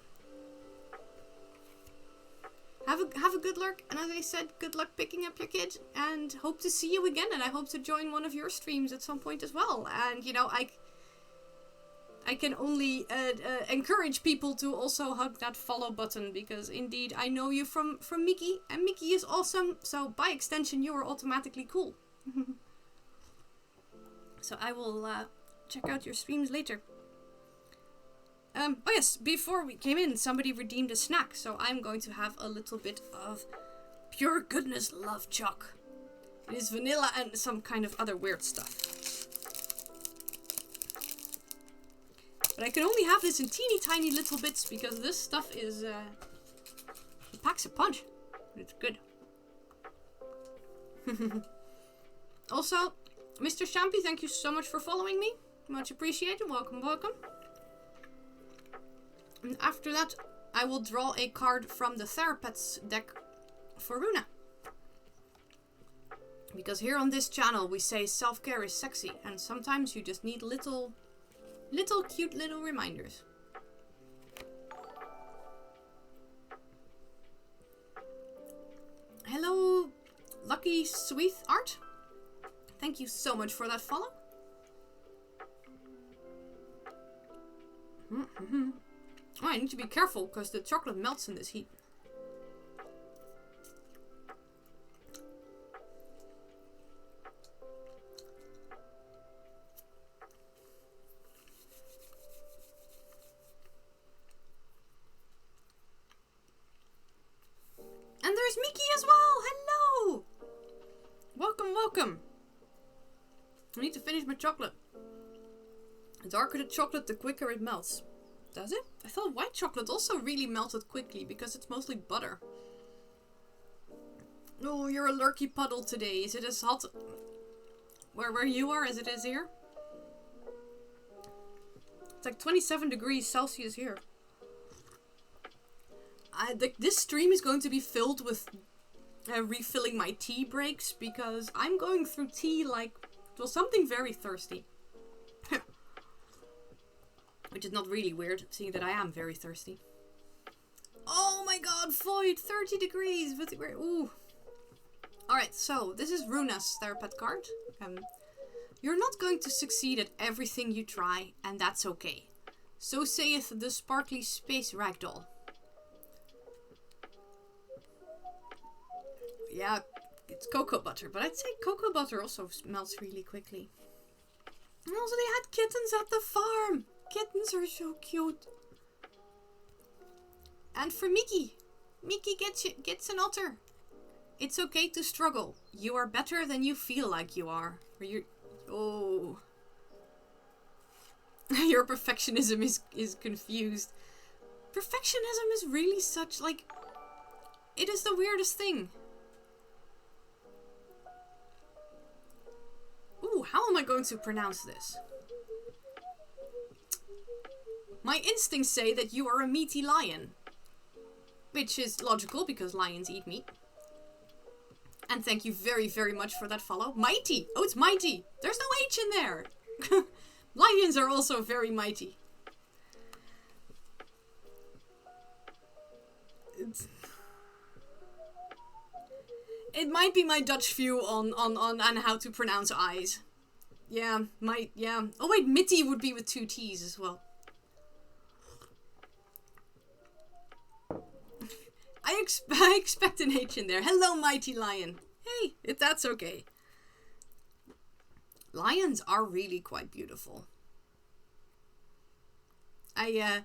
Have a good lurk, and as I said, good luck picking up your kid, and hope to see you again, and I hope to join one of your streams at some point as well. And you know, I can only encourage people to also hug that follow button, because indeed I know you from Mickey, and Mickey is awesome, so by extension you are automatically cool. So I will check out your streams later. Oh yes, before we came in, somebody redeemed a snack, so I'm going to have a little bit of pure goodness love choc. It is vanilla and some kind of other weird stuff. But I can only have this in teeny tiny little bits because this stuff is, it packs a punch. It's good. Also, Mr. Shampy, thank you so much for following me. Much appreciated. Welcome, welcome. And after that, I will draw a card from the Therapets deck for Runa. Because here on this channel, we say self-care is sexy, and sometimes you just need little cute little reminders. Hello, Lucky Sweet Art. Thank you so much for that follow. Oh, I need to be careful because the chocolate melts in this heat. And there's Mickey as well! Hello! Welcome, welcome. I need to finish my chocolate. The darker the chocolate, the quicker it melts. Does it? I thought white chocolate also really melted quickly because it's mostly butter. Oh, you're a lurky puddle today. Is it as hot where you are as it is here? It's like 27 degrees Celsius here. This stream is going to be filled with refilling my tea breaks because I'm going through tea like, well, something very thirsty. Which is not really weird, seeing that I am very thirsty. Oh my god, Void! 30 degrees! Ooh. Alright, so this is Runa's Therapet card. You're not going to succeed at everything you try, and that's okay. So saith the sparkly space ragdoll. Yeah, it's cocoa butter, but I'd say cocoa butter also melts really quickly. And also they had kittens at the farm! Kittens are so cute. And for Mickey. Mickey gets an otter. It's okay to struggle. You are better than you feel like you are. Or you're... Oh. Your perfectionism is confused. Perfectionism is really such, like... It is the weirdest thing. Ooh, how am I going to pronounce this? My instincts say that you are a meaty lion. Which is logical, because lions eat meat. And thank you very, very much for that follow. Mighty! Oh, it's mighty! There's no H in there! Lions are also very mighty. It might be my Dutch view on how to pronounce eyes. Yeah, yeah. Oh wait, Mitty would be with 2 T's as well. I expect an H in there. Hello, mighty lion. Hey, that's okay. Lions are really quite beautiful. Oh yeah,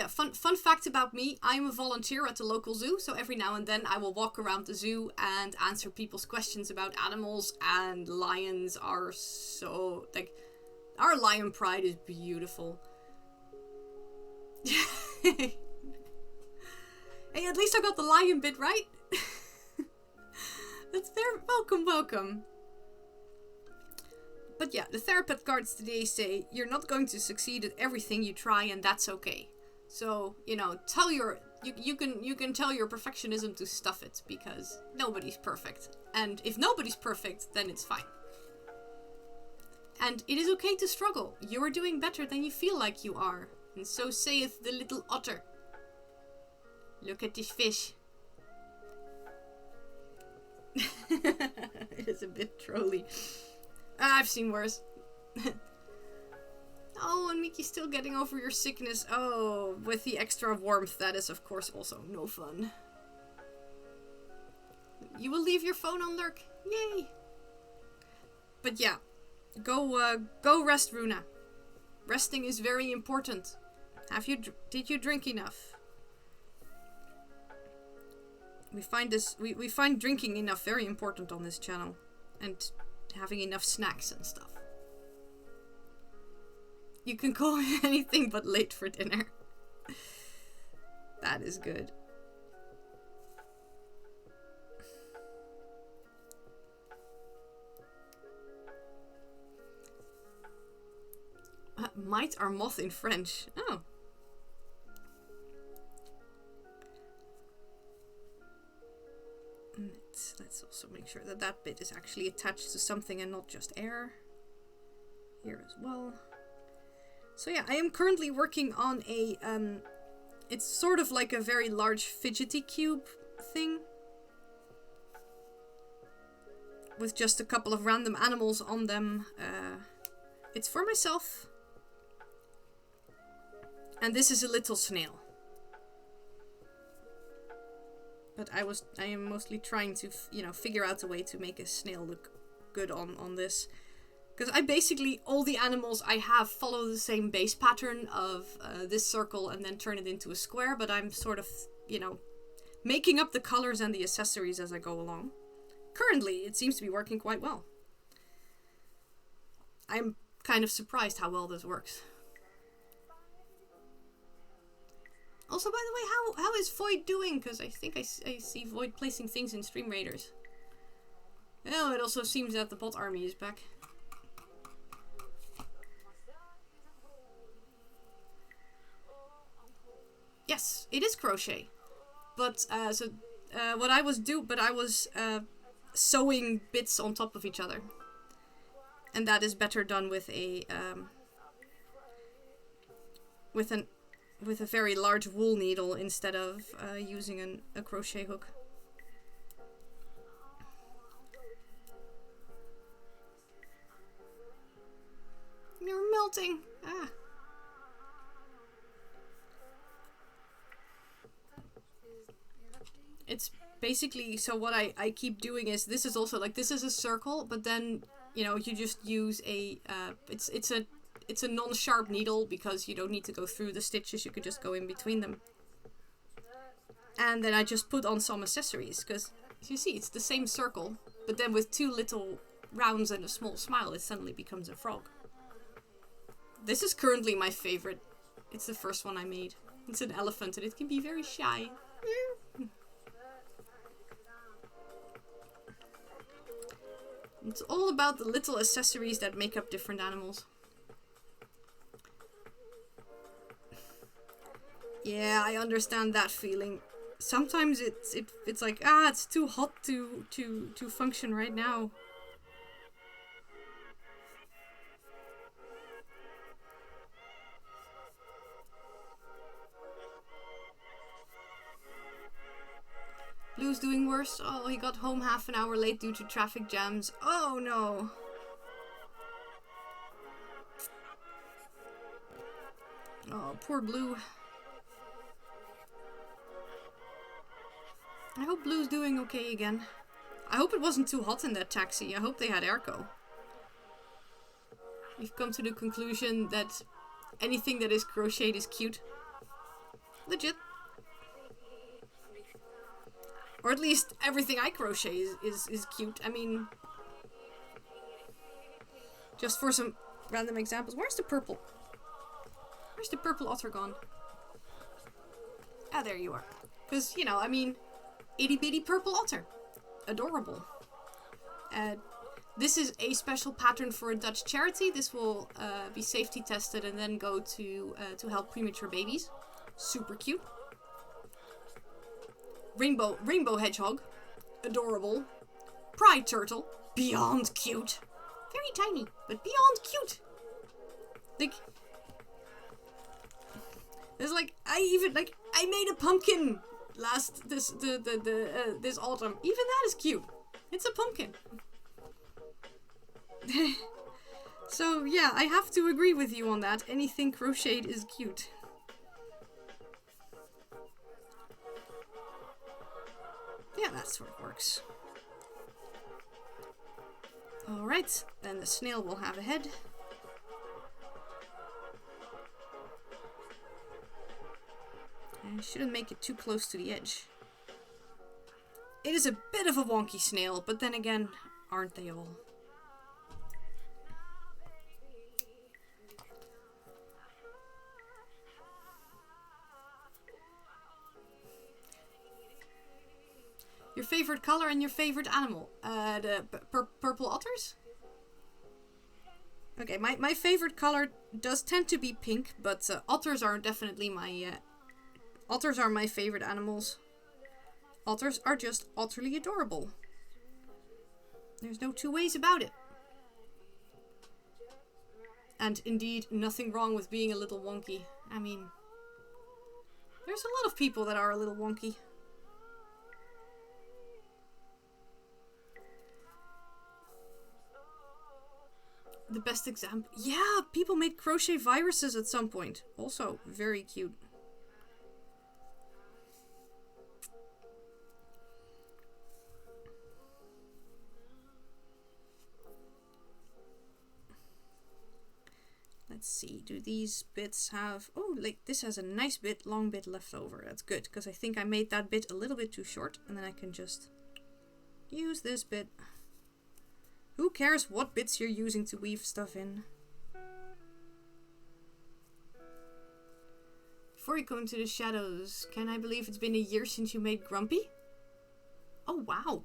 fun fact about me. I'm a volunteer at the local zoo, so every now and then I will walk around the zoo and answer people's questions about animals, and lions are so, like, our lion pride is beautiful. Hey, at least I got the lion bit right. That's very welcome. But yeah, the Therapet cards today say you're not going to succeed at everything you try, and that's okay. So, you know, you can tell your perfectionism to stuff it, because nobody's perfect. And if nobody's perfect, then it's fine. And it is okay to struggle. You are doing better than you feel like you are. And so saith the little otter. Look at this fish. It is a bit trolly. I've seen worse. Oh, and Mickey's still getting over your sickness. Oh, with the extra warmth, that is of course also no fun. You will leave your phone on lurk. Yay! But yeah, go rest, Runa. Resting is very important. Did you drink enough? We find drinking enough very important on this channel, and having enough snacks and stuff. You can call me anything but late for dinner. That is good. Mites are moth in French. Oh. Let's also make sure that that bit is actually attached to something and not just air. Here as well. So yeah, I am currently working on a, it's sort of like a very large fidgety cube thing. With just a couple of random animals on them. It's for myself. And this is a little snail. But I am mostly trying to, figure out a way to make a snail look good on this. Because I basically, all the animals I have follow the same base pattern of this circle and then turn it into a square. But I'm sort of, making up the colors and the accessories as I go along. Currently, it seems to be working quite well. I'm kind of surprised how well this works. Also, by the way, how is Void doing? Because I think I see Void placing things in Stream Raiders. Oh, it also seems that the bot army is back. Yes, it is crochet. But, what I was sewing bits on top of each other. And that is better done with a, with a very large wool needle instead of using a crochet hook. You're melting! Ah. It's basically, so what I keep doing is, this is also like, this is a circle, but then, you know, you just use a, it's a non-sharp needle because you don't need to go through the stitches, you could just go in between them. And then I just put on some accessories, because you see, it's the same circle, but then with two little rounds and a small smile, it suddenly becomes a frog. This is currently my favorite. It's the first one I made. It's an elephant and it can be very shy. It's all about the little accessories that make up different animals. Yeah, I understand that feeling. Sometimes it's like, it's too hot to function right now. Blue's doing worse. Oh, he got home half an hour late due to traffic jams. Oh no. Oh, poor Blue. I hope Blue's doing okay again. I hope it wasn't too hot in that taxi. I hope they had airco. We've come to the conclusion that anything that is crocheted is cute. Legit. Or at least everything I crochet is cute. I mean, just for some random examples. Where's the purple? Where's the purple otter gone? Ah, there you are. Because, you know, I mean, itty bitty purple otter. Adorable. This is a special pattern for a Dutch charity. This will be safety tested and then go to help premature babies. Super cute. Rainbow hedgehog, adorable. Pride turtle, beyond cute. Very tiny, but beyond cute. Like, there's like, I made a pumpkin this autumn. Even that is cute. It's a pumpkin. So yeah, I have to agree with you on that. Anything crocheted is cute. Yeah, that's where it works. Alright, then the snail will have a head. I shouldn't make it too close to the edge. It is a bit of a wonky snail, but then again, aren't they all? Your favorite color and your favorite animal? The purple otters? Okay, my favorite color does tend to be pink, but otters are definitely my... otters are my favorite animals. Otters are just utterly adorable. There's no two ways about it. And indeed, nothing wrong with being a little wonky. I mean, there's a lot of people that are a little wonky. The best example. Yeah, people made crochet viruses at some point. Also, very cute. Let's see, do these bits have... Oh, like this has a nice bit, long bit left over. That's good, because I think I made that bit a little bit too short. And then I can just use this bit. Who cares what bits you're using to weave stuff in? Before you go into the shadows, can I believe it's been a year since you made Grumpy? Oh, wow.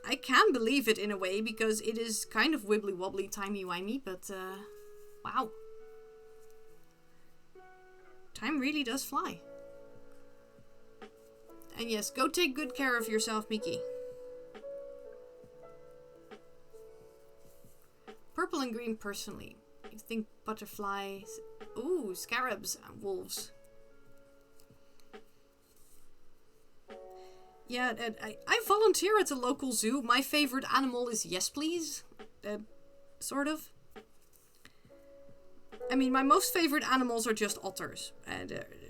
I can believe it in a way, because it is kind of wibbly wobbly, timey wimey, but wow. Time really does fly. And yes, go take good care of yourself, Miki. Purple and green personally. I think butterflies. Ooh, scarabs and wolves. Yeah, I volunteer at a local zoo. My favorite animal is yes please. Sort of. I mean, my most favorite animals are just otters.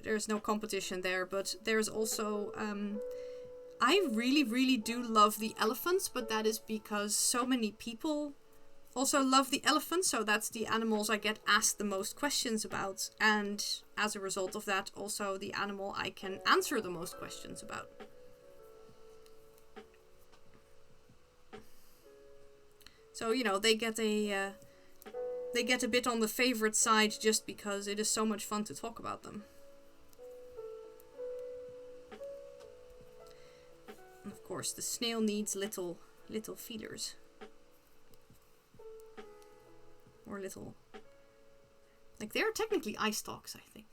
There's no competition there, but there's also... I really, really do love the elephants, but that is because so many people also love the elephants, so that's the animals I get asked the most questions about. And as a result of that, also the animal I can answer the most questions about. So, you know, they get a bit on the favorite side just because it is so much fun to talk about them. And of course, the snail needs little feelers. Or little... Like, they are technically eye stalks, I think.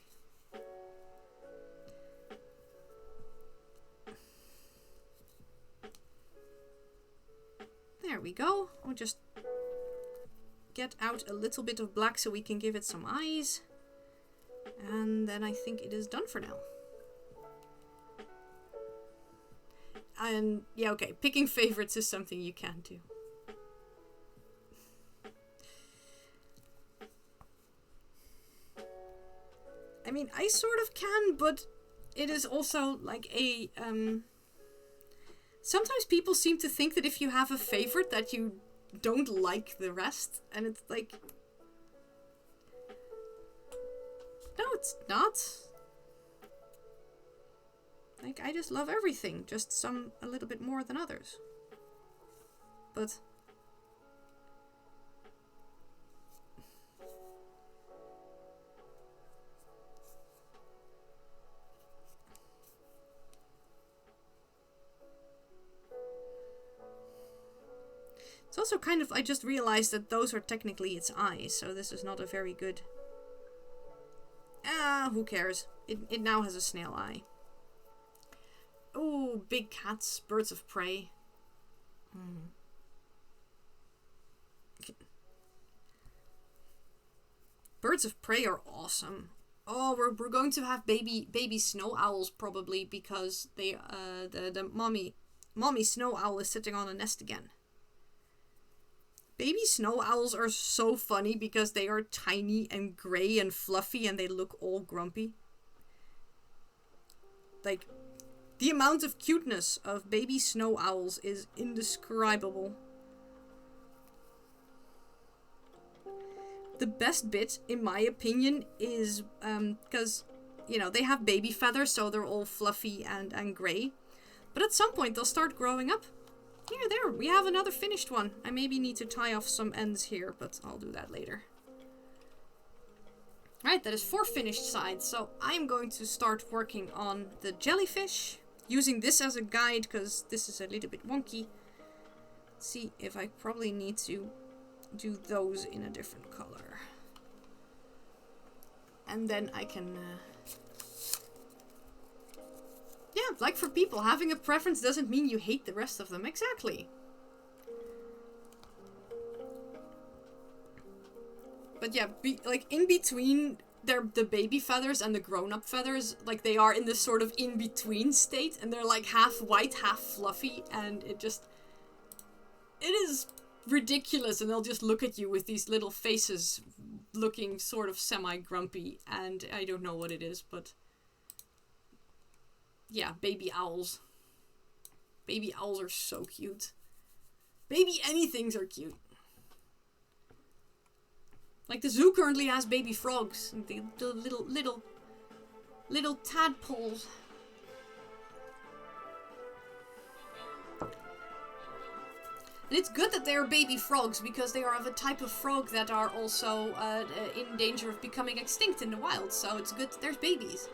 There we go. I'll just get out a little bit of black so we can give it some eyes. And then I think it is done for now. And yeah, okay, picking favorites is something you can do. I mean, I sort of can, but it is also like a... Sometimes people seem to think that if you have a favorite that you don't like the rest, and it's like... No, it's not. Like, I just love everything, just some a little bit more than others. But... It's also kind of, I just realized that those are technically its eyes, so this is not a very good... who cares? It now has a snail eye. Ooh, big cats, birds of prey. Birds of prey are awesome. Oh, we're going to have baby snow owls probably because they the mommy snow owl is sitting on a nest again. Baby snow owls are so funny because they are tiny and grey and fluffy and they look all grumpy. Like, the amount of cuteness of baby snow owls is indescribable. The best bit, in my opinion, is because, you know, they have baby feathers, so they're all fluffy and grey. But at some point, they'll start growing up. Here, there, we have another finished one. I maybe need to tie off some ends here, but I'll do that later. Right, that is 4 finished sides, so I'm going to start working on the jellyfish. Using this as a guide, because this is a little bit wonky. Let's see if I probably need to do those in a different color. And then I can... Yeah, like for people, having a preference doesn't mean you hate the rest of them. Exactly. But yeah, like in between the baby feathers and the grown-up feathers, like they are in this sort of in-between state, and they're like half white, half fluffy, and it is ridiculous, and they'll just look at you with these little faces looking sort of semi-grumpy, and I don't know what it is, but... Yeah, baby owls. Baby owls are so cute. Baby anythings are cute. Like the zoo currently has baby frogs. And the little tadpoles. And it's good that they are baby frogs, because they are of a type of frog that are also in danger of becoming extinct in the wild. So it's good that there's babies.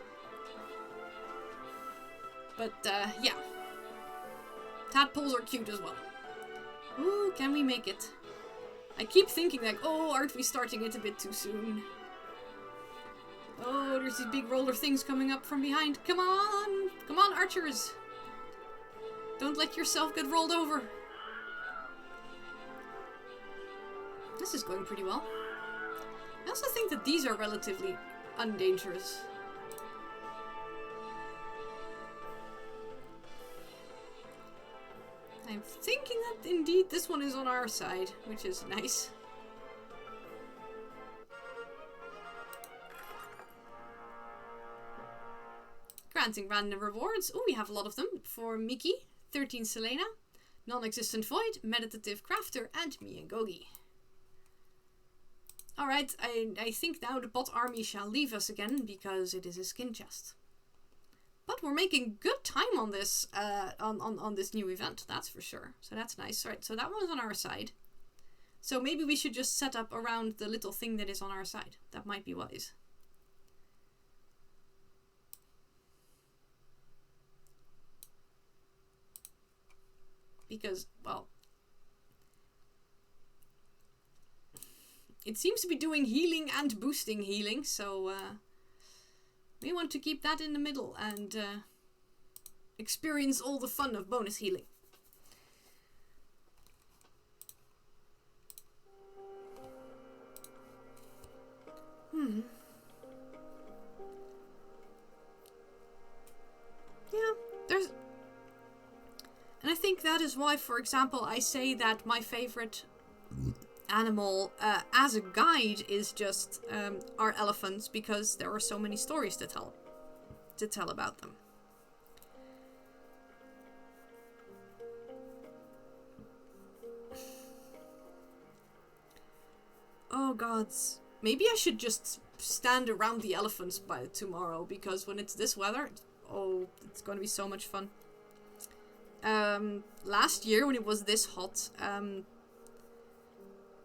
But, yeah. Tadpoles are cute as well. Ooh, can we make it? I keep thinking like, oh, aren't we starting it a bit too soon? Oh, there's these big roller things coming up from behind. Come on! Come on, archers! Don't let yourself get rolled over. This is going pretty well. I also think that these are relatively undangerous. I'm thinking that indeed this one is on our side, which is nice. Granting random rewards. Oh, we have a lot of them. For Miki, 13 Selena, Non-Existent Void, Meditative Crafter, and me and Gogi. Alright, I think now the bot army shall leave us again, because it is a skin chest. But we're making good time on this on this new event, that's for sure. So that's nice. Right, so that one's on our side. So maybe we should just set up around the little thing that is on our side. That might be wise. Because, well, it seems to be doing healing and boosting healing, so we want to keep that in the middle and experience all the fun of bonus healing. Yeah, there's... And I think that is why, for example, I say that my favorite animal as a guide is just our elephants, because there are so many stories to tell about them. Oh gods, maybe I should just stand around the elephants by tomorrow, because when it's this weather, oh, it's going to be so much fun. Last year when it was this hot,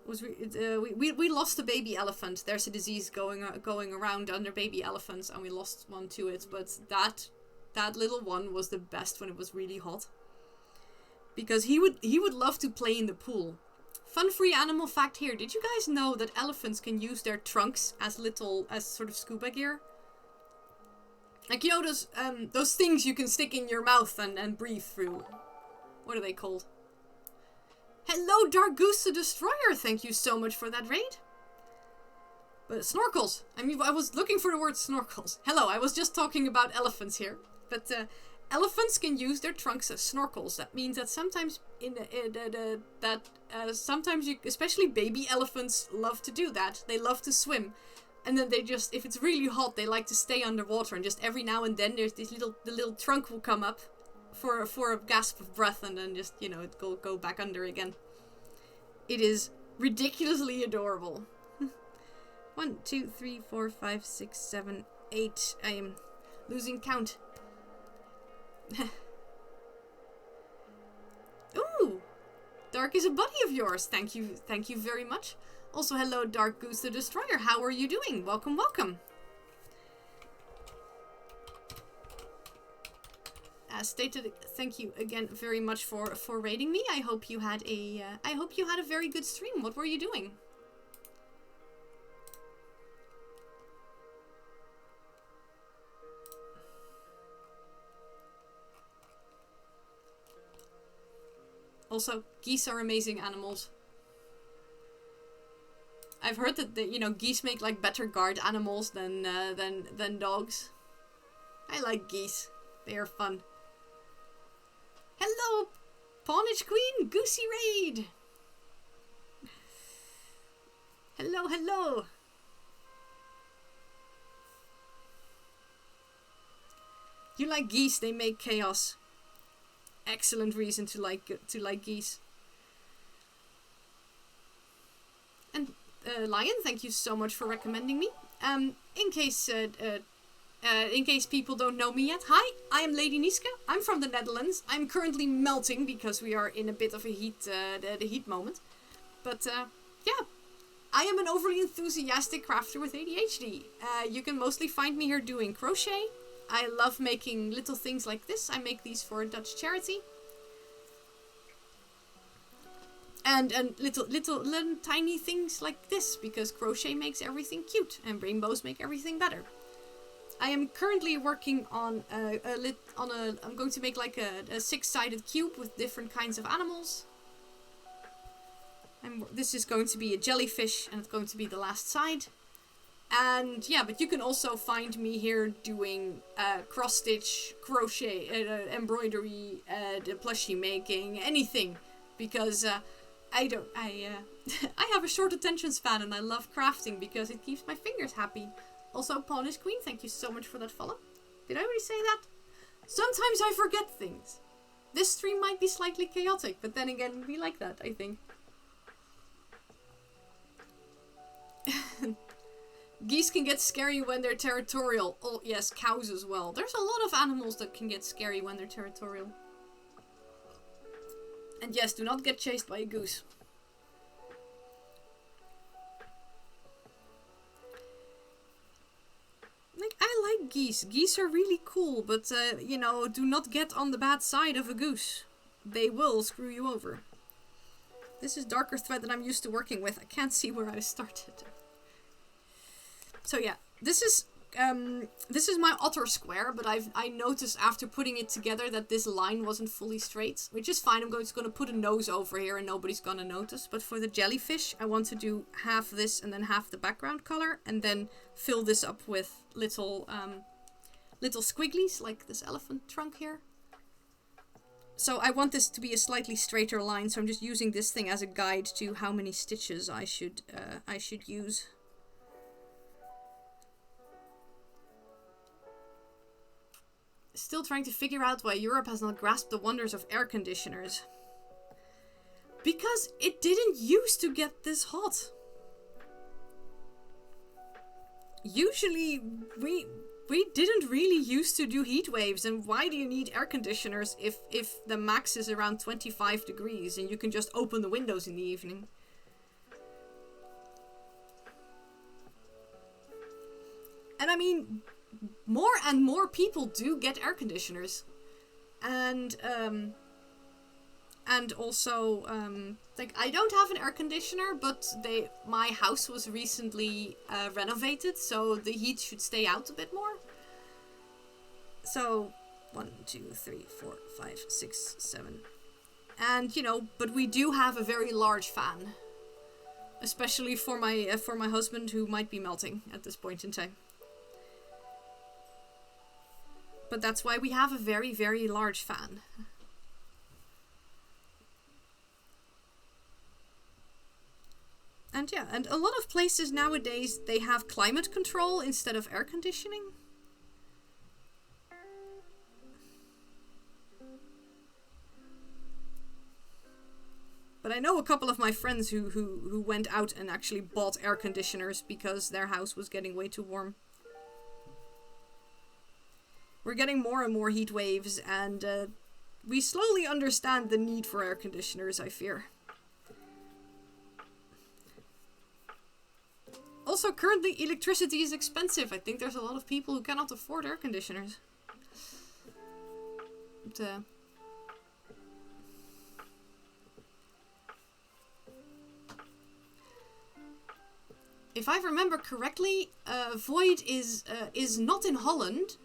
we lost a baby elephant. There's a disease going around under baby elephants, and we lost one to it. But that little one was the best when it was really hot, because he would love to play in the pool. Fun free animal fact here: did you guys know that elephants can use their trunks as sort of scuba gear? Like, you know those things you can stick in your mouth and breathe through. What are they called? Hello, Dark Goose the Destroyer! Thank you so much for that raid. But snorkels! I mean, I was looking for the word snorkels. Hello, I was just talking about elephants here. But elephants can use their trunks as snorkels. That means that sometimes sometimes you, especially baby elephants, love to do that. They love to swim. And then they just, if it's really hot, they like to stay underwater, and just every now and then there's this the little trunk will come up for a gasp of breath, and then just, you know, go back under again. It is ridiculously adorable. 1, 2, 3, 4, 5, 6, 7, 8. I am losing count. Ooh! Dark is a buddy of yours. Thank you very much. Also, hello, Dark Goose the Destroyer. How are you doing? Welcome, welcome. As stated, thank you again very much for raiding me. I hope you had a very good stream. What were you doing? Also, geese are amazing animals. I've heard that you know, geese make like better guard animals than dogs. I like geese. They are fun. Hello, Pawnage Queen, Goosey Raid. Hello, hello. You like geese? They make chaos. Excellent reason to like geese. And Lion, thank you so much for recommending me. In case in case people don't know me yet, hi, I am Lady Niska. I'm from the Netherlands. I'm currently melting because we are in a bit of a heat, the heat moment. But yeah, I am an overly enthusiastic crafter with ADHD. You can mostly find me here doing crochet. I love making little things like this. I make these for a Dutch charity. And little tiny things like this, because crochet makes everything cute and rainbows make everything better. I am currently working on I'm going to make like a 6-sided cube with different kinds of animals. This is going to be a jellyfish, and it's going to be the last side. And yeah, but you can also find me here doing cross stitch, crochet, embroidery, plushie making, anything, because I have a short attention span and I love crafting because it keeps my fingers happy. Also, Polish Queen, thank you so much for that follow. Did I already say that? Sometimes I forget things. This stream might be slightly chaotic, but then again, we like that, I think. Geese can get scary when they're territorial. Oh, yes, cows as well. There's a lot of animals that can get scary when they're territorial. And yes, do not get chased by a goose. Like, I like geese. Geese are really cool, but, you know, do not get on the bad side of a goose. They will screw you over. This is darker thread that I'm used to working with. I can't see where I started. So yeah, this is my otter square, but I noticed after putting it together that this line wasn't fully straight, which is fine. I'm just going to put a nose over here and nobody's going to notice. But for the jellyfish, I want to do half this and then half the background color, and then fill this up with little squigglies like this elephant trunk here. So I want this to be a slightly straighter line, so I'm just using this thing as a guide to how many stitches I should use. Still trying to figure out why Europe has not grasped the wonders of air conditioners. Because it didn't used to get this hot. Usually, we didn't really used to do heat waves, and why do you need air conditioners if the max is around 25 degrees and you can just open the windows in the evening? And I mean, more and more people do get air conditioners, and also like, I don't have an air conditioner, but my house was recently renovated, so the heat should stay out a bit more. So 1, 2, 3, 4, 5, 6, 7, and you know, but we do have a very large fan, especially for my husband, who might be melting at this point in time. But that's why we have a very, very large fan. And yeah, and a lot of places nowadays, they have climate control instead of air conditioning. But I know a couple of my friends who went out and actually bought air conditioners because their house was getting way too warm. We're getting more and more heat waves, and we slowly understand the need for air conditioners, I fear. Also, currently, electricity is expensive. I think there's a lot of people who cannot afford air conditioners. But, if I remember correctly, Void is not in Holland,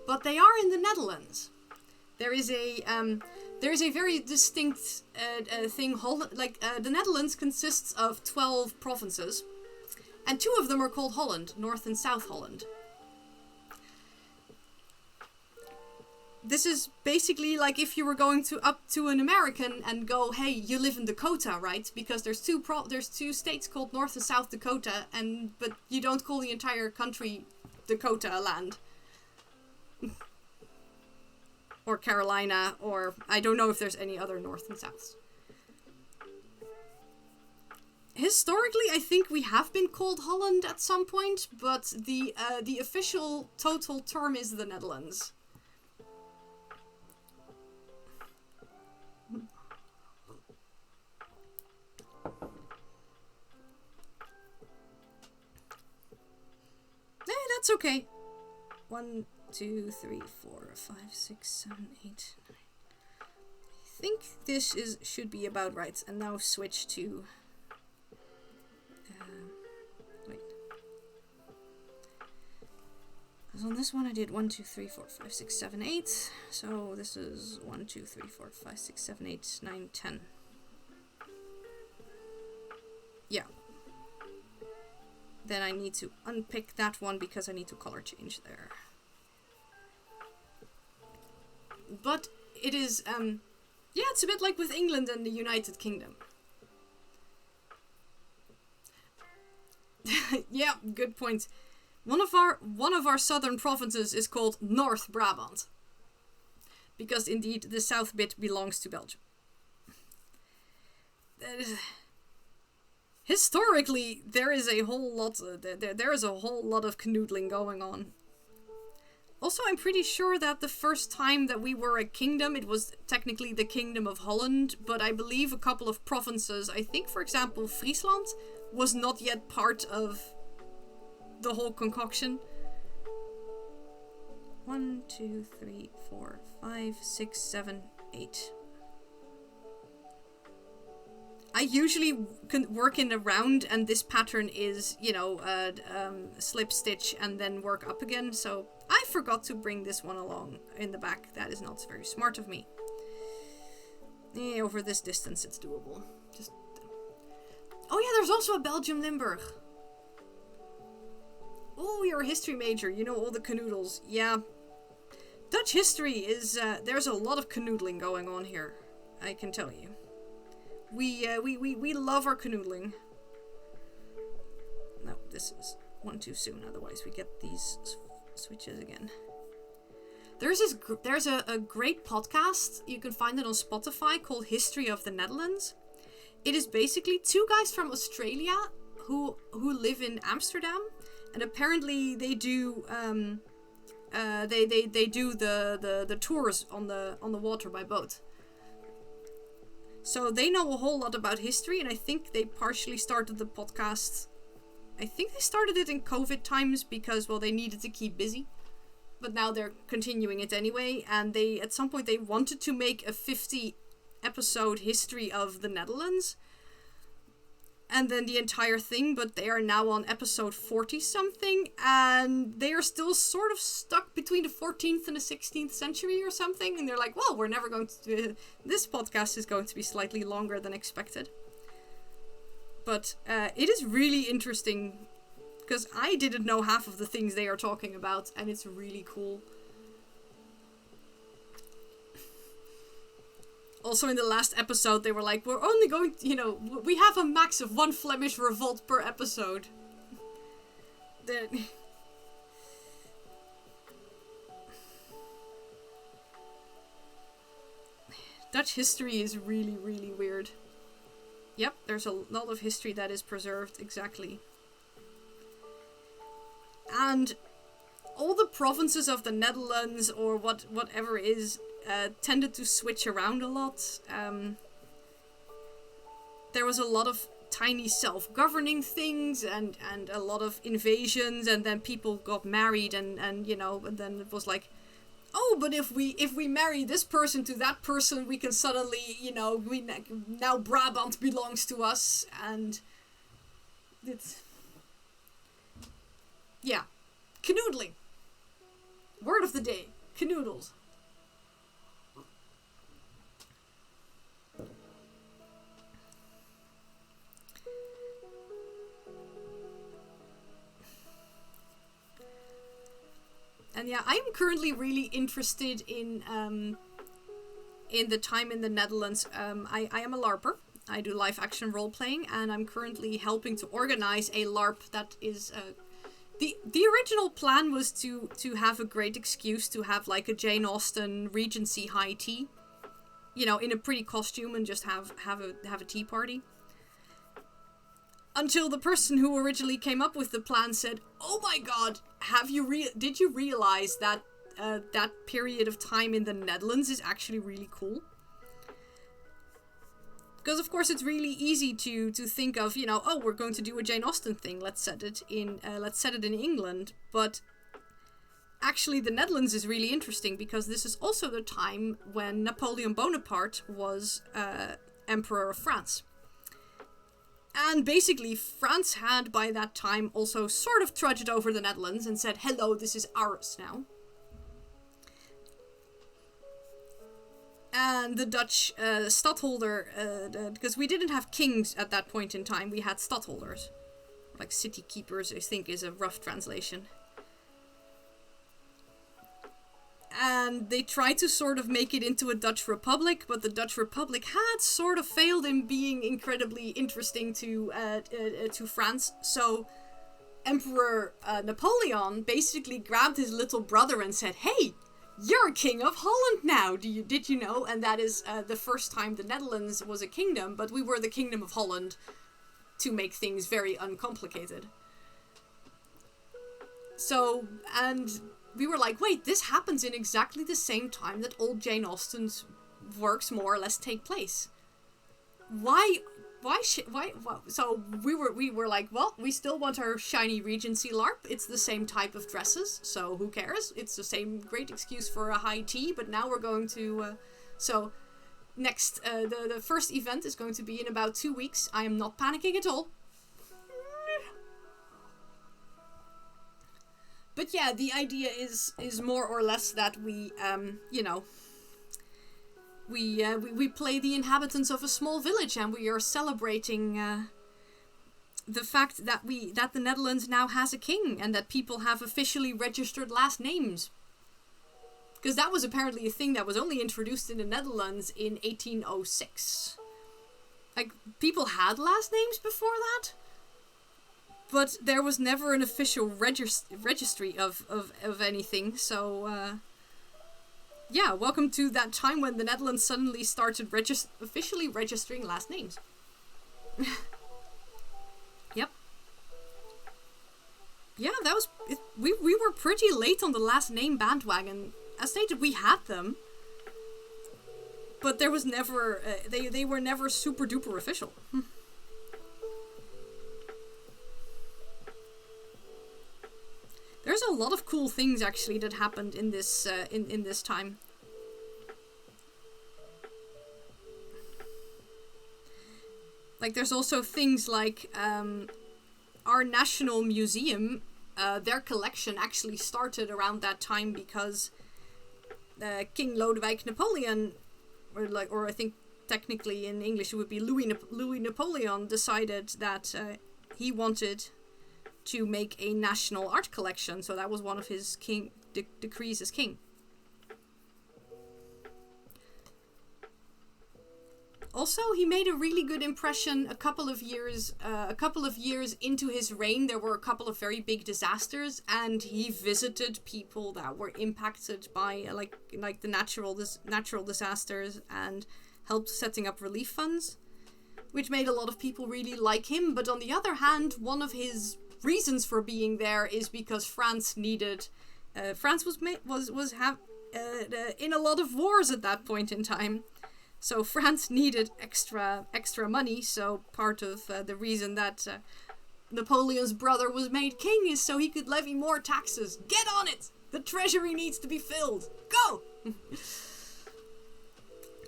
but they are in the Netherlands. There is a very distinct thing. The Netherlands consists of 12 provinces, and 2 of them are called Holland, North and South Holland. This is basically like if you were going up to an American and go, "Hey, you live in Dakota, right?" Because there's two states called North and South Dakota, but you don't call the entire country Dakota land. Or Carolina, or I don't know if there's any other North and Souths. Historically, I think we have been called Holland at some point, but the official total term is the Netherlands. That's okay. 1, 2, 3, 4, 5, 6, 7, 8, 9. I think this should be about right. And now switch to... wait. Because on this one I did 1, 2, 3, 4, 5, 6, 7, 8. So this is 1, 2, 3, 4, 5, 6, 7, 8, 9, 10. Yeah. Then I need to unpick that one because I need to color change there. But it is, yeah, it's a bit like with England and the United Kingdom. Yeah, good point. One of our southern provinces is called North Brabant. Because indeed the south bit belongs to Belgium. Historically, there is a whole lot. There is a whole lot of canoodling going on. Also, I'm pretty sure that the first time that we were a kingdom, it was technically the Kingdom of Holland, but I believe a couple of provinces, I think, for example, Friesland, was not yet part of the whole concoction. 1, 2, 3, 4, 5, 6, 7, 8. I usually can work in a round, and this pattern is, you know, slip stitch and then work up again. So I forgot to bring this one along in the back. That is not very smart of me. Over this distance, it's doable. Just. Oh yeah, there's also a Belgium Limburg. Oh, you're a history major. You know all the canoodles. Yeah. Dutch history is. There's a lot of canoodling going on here. I can tell you. We love our canoodling. No, this is one too soon. Otherwise, we get these switches again. There's a great podcast. You can find it on Spotify called History of the Netherlands. It is basically two guys from Australia who live in Amsterdam, and apparently they do they do the tours on the water by boat. So they know a whole lot about history, and I think they partially started the podcast. I think they started it in COVID times because, well, they needed to keep busy. But now they're continuing it anyway, and they, at some point, they wanted to make a 50-episode history of the Netherlands. And then the entire thing, but they are now on episode 40-something, and they are still sort of stuck between the 14th and the 16th century or something, and they're like, well, we're never going to... this podcast is going to be slightly longer than expected. But it is really interesting, because I didn't know half of the things they are talking about, and it's really cool. Also, in the last episode, they were like, we're only going to, you know, we have a max of 1 Flemish revolt per episode. Dutch history is really, really weird. Yep, there's a lot of history that is preserved, exactly. And all the provinces of the Netherlands, or whatever is... tended to switch around a lot. There was a lot of tiny self-governing things and a lot of invasions, and then people got married and you know, and then it was like, oh, but if we marry this person to that person, we can suddenly, you know, now Brabant belongs to us, and it's... yeah. Canoodling. Word of the day. Canoodles. And yeah, I'm currently really interested in the time in the Netherlands. I am a LARPer. I do live action role playing, and I'm currently helping to organize a LARP that is the original plan was to have a great excuse to have like a Jane Austen Regency high tea, you know, in a pretty costume, and just have a tea party. Until the person who originally came up with the plan said, "Oh my God, did you realize that that period of time in the Netherlands is actually really cool?" Because of course it's really easy to think of, oh, we're going to do a Jane Austen thing. Let's set it in England. But actually, the Netherlands is really interesting because this is also the time when Napoleon Bonaparte was Emperor of France. And basically, France had by that time also sort of trudged over the Netherlands and said, "Hello, this is ours now." And the Dutch stadholder, because we didn't have kings at that point in time, we had stadholders. Like city keepers, I think, is a rough translation. And they tried to sort of make it into a Dutch republic, but the Dutch republic had sort of failed in being incredibly interesting to France. So Emperor Napoleon basically grabbed his little brother and said, "Hey, you're King of Holland now, did you know?" And that is the first time the Netherlands was a kingdom, but we were the Kingdom of Holland to make things very uncomplicated. So, and we were like, wait, this happens in exactly the same time that old Jane Austen's works more or less take place. Why? So we were like, well, we still want our shiny Regency LARP. It's the same type of dresses, so who cares? It's the same great excuse for a high tea, but now we're going to... So, next, the first event is going to be in about 2 weeks. I am not panicking at all. But yeah, the idea is more or less that we, we play the inhabitants of a small village, and we are celebrating the fact that the Netherlands now has a king, and that people have officially registered last names. Because that was apparently a thing that was only introduced in the Netherlands in 1806. Like, people had last names before that, but there was never an official registry of anything, so... Yeah, welcome to that time when the Netherlands suddenly started officially registering last names. Yep. Yeah, that was... We were pretty late on the last name bandwagon. As stated, we had them. But there was never... They were never super duper official. There's a lot of cool things actually that happened in this in this time. Like, there's also things like our National Museum. Their collection actually started around that time because King Lodewijk Napoleon, or I think technically in English it would be Louis Napoleon, decided that he wanted to make a national art collection, so that was one of his decrees as king. Also, he made a really good impression a couple of years into his reign. There were a couple of very big disasters, and he visited people that were impacted by like the natural disasters, and helped setting up relief funds, which made a lot of people really like him. But on the other hand, one of his reasons for being there is because France needed... France was in a lot of wars at that point in time. So France needed extra money, so part of the reason that Napoleon's brother was made king is so he could levy more taxes. Get on it! The treasury needs to be filled! Go!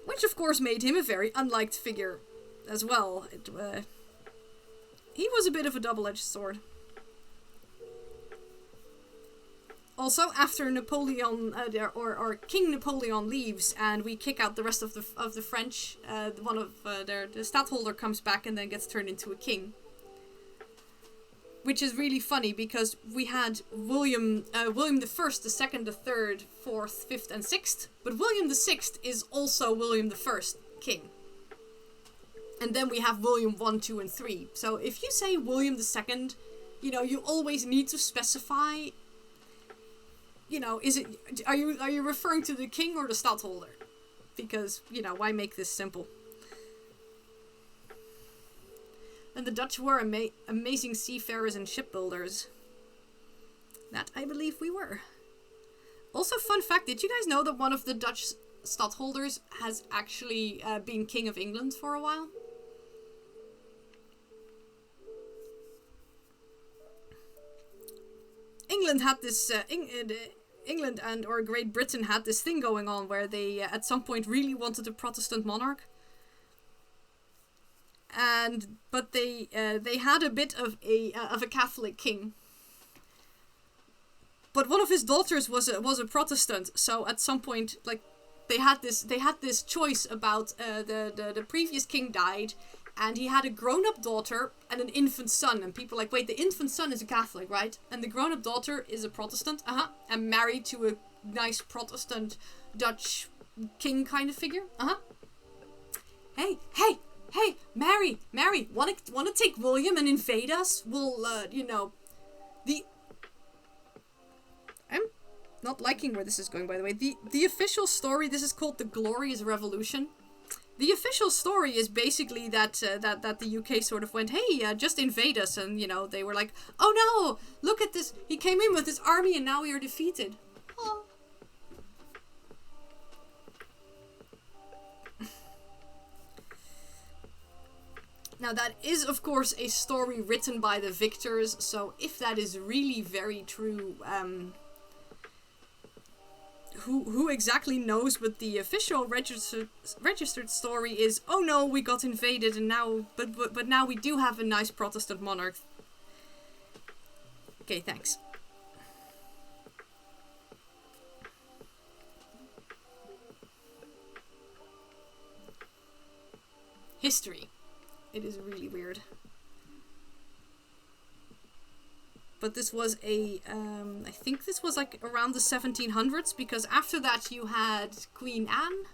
Which of course made him a very unliked figure as well. He was a bit of a double-edged sword. Also, after Napoleon, or King Napoleon leaves, and we kick out the rest of the French, one of the stadtholder comes back and then gets turned into a king. Which is really funny because we had William the First, the Second, the Third, Fourth, Fifth, and Sixth, but William the Sixth is also William the First king. And then we have William 1, 2, and 3. So if you say William the Second, you always need to specify. Are you referring to the king or the stadtholder? Because, why make this simple? And the Dutch were amazing seafarers and shipbuilders. That I believe we were. Also, fun fact, did you guys know that one of the Dutch stadholders has actually been King of England for a while? England had this, England and or Great Britain had this thing going on where they at some point really wanted a Protestant monarch. But they had a bit of a Catholic king. But one of his daughters was a Protestant, so at some point, like, they had this choice about the previous king died, and he had a grown-up daughter and an infant son, and people were like, wait, the infant son is a Catholic, right? And the grown-up daughter is a Protestant, and married to a nice Protestant Dutch king kind of figure, Hey, Mary, wanna take William and invade us? We'll, I'm not liking where this is going, by the way. The official story, this is called the Glorious Revolution. The official story is basically that the UK sort of went, hey, just invade us, and, they were like, oh no, look at this, he came in with his army and now we are defeated. Oh. Now that is, of course, a story written by the victors, so if that is really very true, who exactly knows, but the official registered story is, oh no, we got invaded and now, but now we do have a nice Protestant monarch. Okay, thanks. History. It is really weird. But this was I think this was like around the 1700s, because after that you had Queen Anne,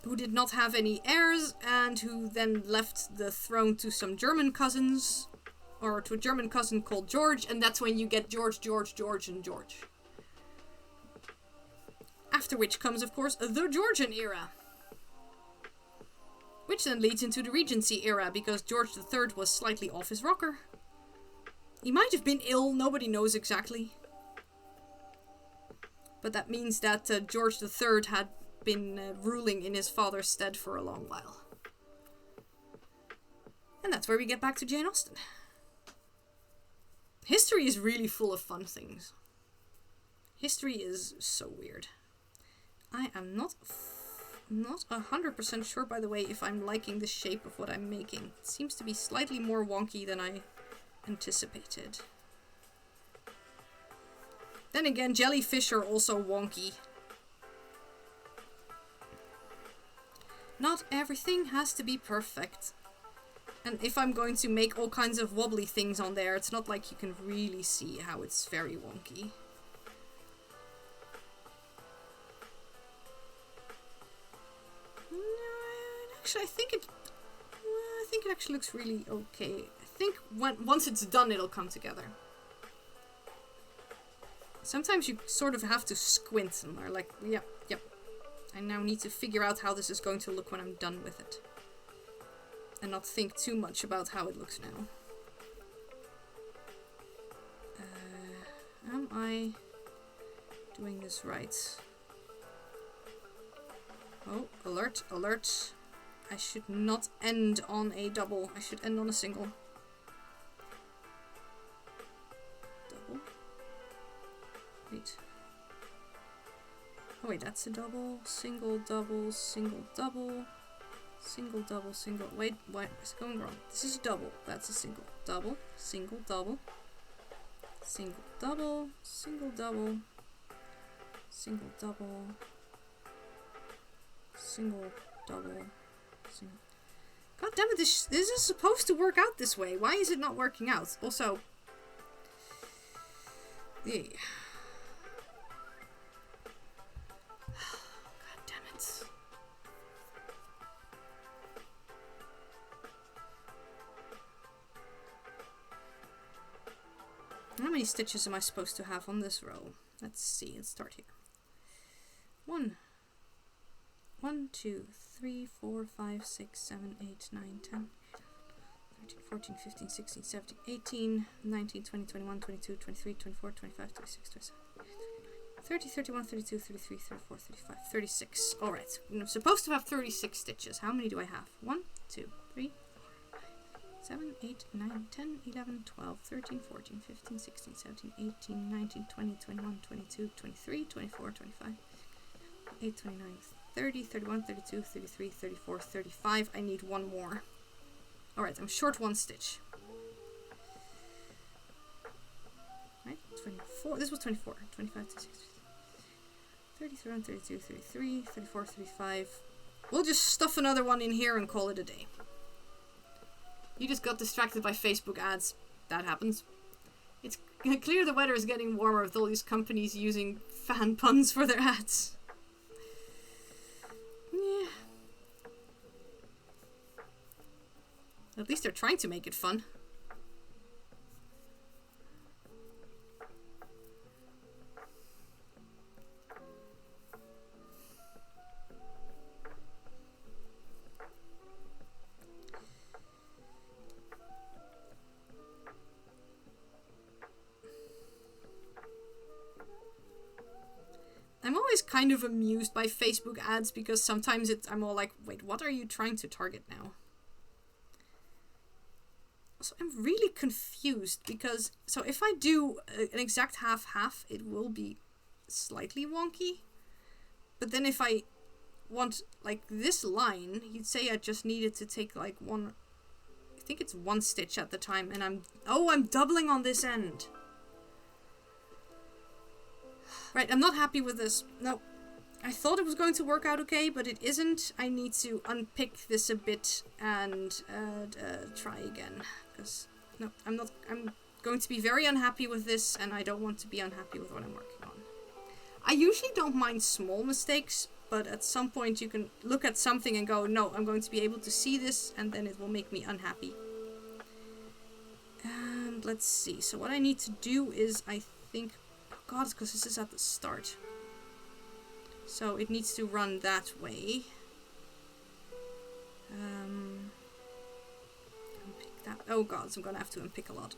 who did not have any heirs, and who then left the throne to some German cousins, or to a German cousin called George, and that's when you get George, and George. After which comes, of course, the Georgian era. Which then leads into the Regency era, because George III was slightly off his rocker. He might have been ill, nobody knows exactly. But that means that George III had been ruling in his father's stead for a long while. And that's where we get back to Jane Austen. History is really full of fun things. History is so weird. I am not 100% sure, by the way, if I'm liking the shape of what I'm making. It seems to be slightly more wonky than I anticipated. Then again, jellyfish are also wonky. Not everything has to be perfect. And if I'm going to make all kinds of wobbly things on there, it's not like you can really see how it's very wonky. Actually, I think it actually looks really okay. I think once it's done, it'll come together. Sometimes you sort of have to squint and are like, yep. I now need to figure out how this is going to look when I'm done with it. And not think too much about how it looks now. Am I doing this right? Oh, alert. I should not end on a double. I should end on a single. Double. Wait. Oh wait, that's a double. Single, double, single, double. Single, double, single. Wait, what is going wrong? This is a double. That's a single. Double, single, double. Single, double, single, double. Single, double. Single, double. Single. God damn it, this is supposed to work out this way. Why is it not working out? Also, God damn it. How many stitches am I supposed to have on this row? Let's see, let's start here. 1, 2, 3, 4, 5, 6, 7, 8, 9, 10, 13, 14, 15, 16, 17, 18, 19, 20, 21, 22, 23, 24, 25, 26, 27, 30, 31, 32, 33, 34, 35, 36. Alright, I'm supposed to have 36 stitches. How many do I have? 1, 2, 3, 7, 8, 9, 10, 11, 12, 13, 14, 15, 16, 17, 18, 19, 20, 21, 22, 23, 24, 25, 8, 29, 30, 31, 32, 33, 34, 35. I need one more. Alright, I'm short one stitch. Right, 24. This was 24. 25, 26, 30, 31, 32, 33, 34, 35. We'll just stuff another one in here and call it a day. You just got distracted by Facebook ads. That happens. It's clear the weather is getting warmer with all these companies using fan puns for their ads. Yeah. At least they're trying to make it fun. I'm always kind of amused by Facebook ads because sometimes I'm all like, wait, what are you trying to target now? So I'm really confused because, so if I do an exact half-half, it will be slightly wonky. But then if I want, like, this line, you'd say I just needed to take, like, one, I think it's one stitch at the time, and I'm doubling on this end. Right, I'm not happy with this. No, I thought it was going to work out okay, but it isn't. I need to unpick this a bit and try again. Because, no, I'm going to be very unhappy with this, and I don't want to be unhappy with what I'm working on. I usually don't mind small mistakes, but at some point you can look at something and go, no, I'm going to be able to see this, and then it will make me unhappy. And let's see. So what I need to do is, I think... God, because this is at the start. So it needs to run that way. Unpick that. Oh God, so I'm gonna have to unpick a lot.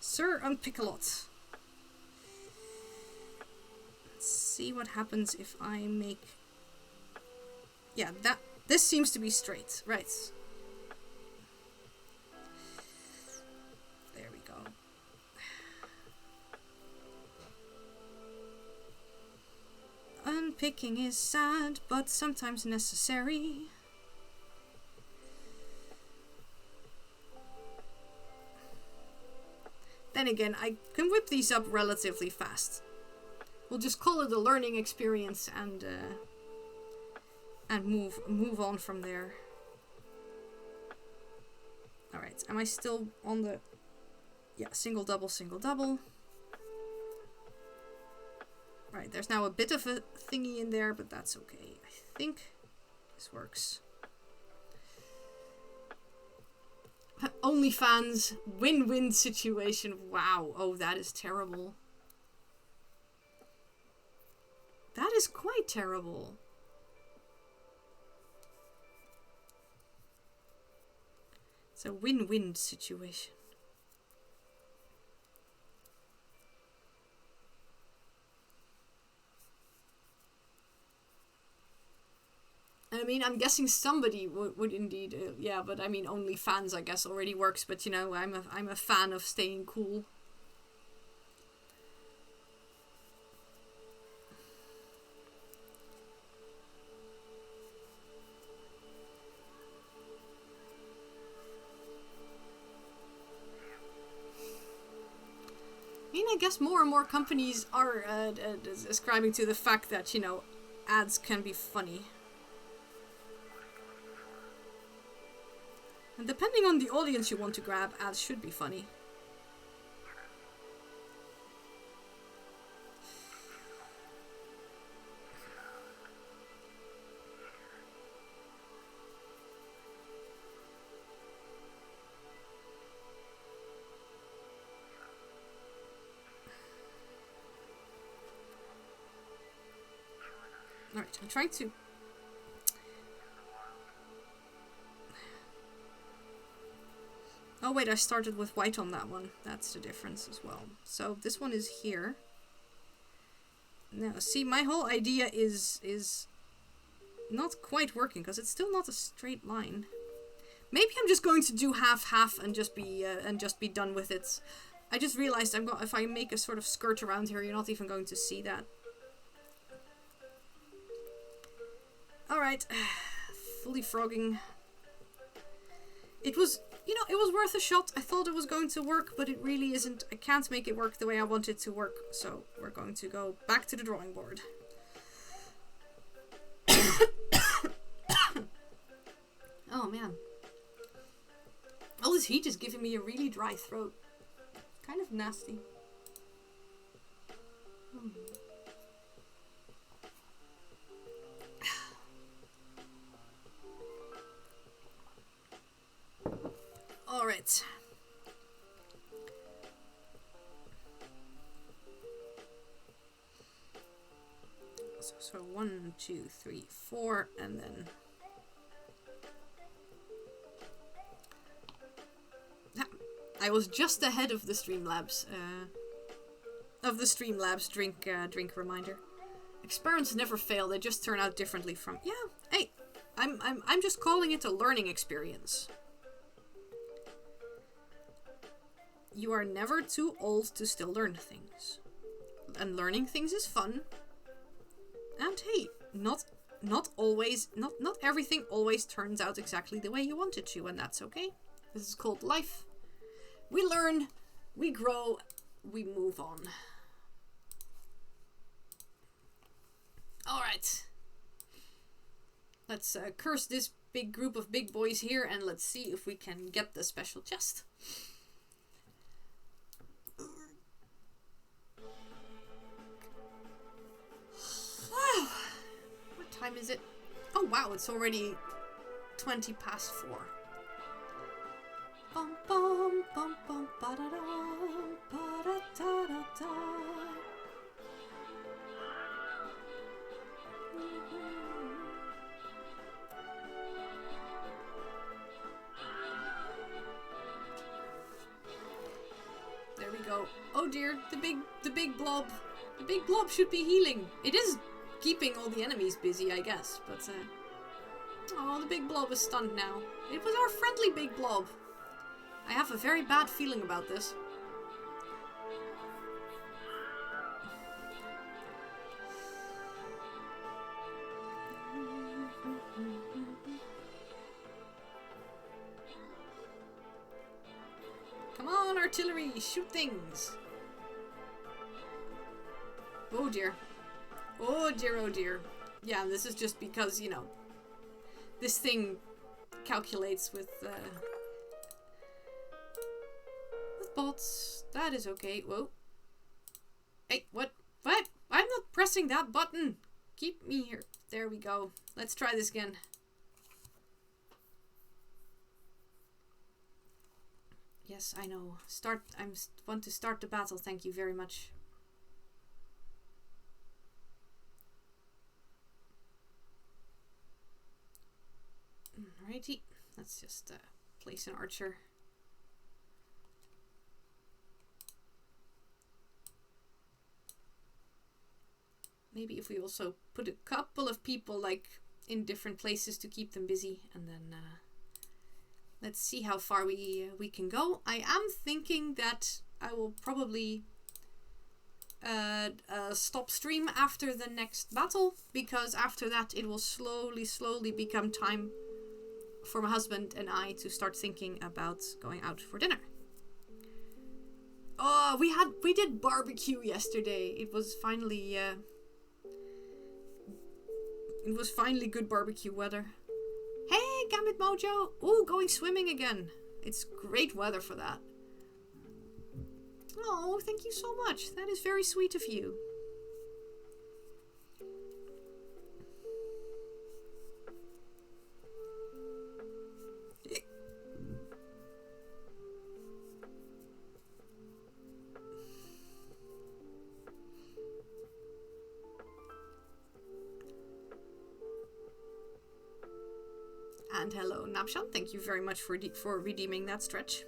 Sir, unpick a lot. Let's see what happens if I make... Yeah, this seems to be straight. Right. Unpicking is sad, but sometimes necessary. Then again, I can whip these up relatively fast. We'll just call it a learning experience and move on from there. Alright, am I still on the... Yeah, single, double, single, double. Right, there's now a bit of a thingy in there, but that's okay. I think this works. OnlyFans win-win situation. Wow. Oh, that is terrible. That is quite terrible. It's a win-win situation. I mean, I'm guessing somebody would indeed, yeah, but I mean, OnlyFans, I guess, already works, but you know, I'm a fan of staying cool. I mean, I guess more and more companies are ascribing to the fact that, you know, ads can be funny. And depending on the audience you want to grab, ads should be funny. Alright, I'm trying to... wait, I started with white on that one. That's the difference as well. So this one is here. Now, see, my whole idea is not quite working because it's still not a straight line. Maybe I'm just going to do half and just be done with it. I just realized if I make a sort of skirt around here, you're not even going to see that. All right, fully frogging. It was, you know, it was worth a shot. I thought it was going to work, but it really isn't. I can't make it work the way I want it to work, so we're going to go back to the drawing board. Oh man. All this heat is giving me a really dry throat. Kind of nasty. All right. So 1, 2, 3, 4, and then I was just ahead of the Streamlabs drink reminder. Experiments never fail; they just turn out differently from. Yeah, hey, I'm just calling it a learning experience. You are never too old to still learn things, and learning things is fun. And hey, not everything always turns out exactly the way you want it to, and that's okay. This is called life. We learn, we grow, we move on. Alright. Let's curse this big group of big boys here and let's see if we can get the special chest. What time is it? Oh wow, it's already 20 past 4. Bum bum bum bum ba da da ba da da da da. There we go. Oh dear, the big blob. The big blob should be healing. It is keeping all the enemies busy, I guess, but oh, the big blob is stunned now. It was our friendly big blob. I have a very bad feeling about this. Come on, artillery, shoot things. Oh dear. Oh dear, oh dear. Yeah, this is just because, you know, this thing calculates with bots. That is okay. Whoa. Hey, what? What? I'm not pressing that button. Keep me here. There we go. Let's try this again. Yes, I know. I want to start the battle. Thank you very much. Alrighty. Let's just place an archer. Maybe if we also put a couple of people like in different places to keep them busy, and then let's see how far we can go. I am thinking that I will probably stop stream after the next battle, because after that it will slowly become time for my husband and I to start thinking about going out for dinner. Oh, we did barbecue yesterday. It was finally good barbecue weather. Hey, Gambit Mojo! Ooh, going swimming again. It's great weather for that. Oh, thank you so much. That is very sweet of you. And hello, Napshan. Thank you very much for redeeming that stretch.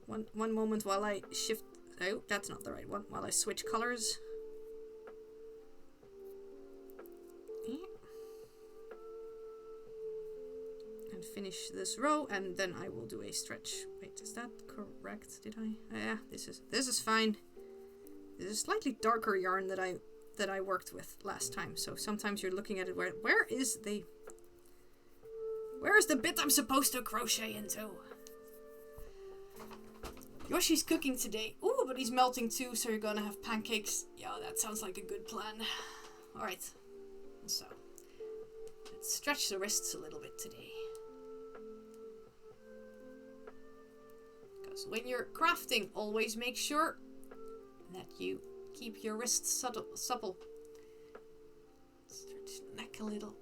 One moment while I shift. Oh, that's not the right one. While I switch colors. And finish this row, and then I will do a stretch. Wait, is that correct? Did I? Yeah, this is fine. This is slightly darker yarn that I worked with last time. So sometimes you're looking at it where is the bit I'm supposed to crochet into? Yoshi's cooking today. Ooh, but he's melting too, so you're gonna have pancakes. Yeah, that sounds like a good plan. Alright. So let's stretch the wrists a little bit today. Because when you're crafting, always make sure that you keep your wrists supple. Stretch the neck a little.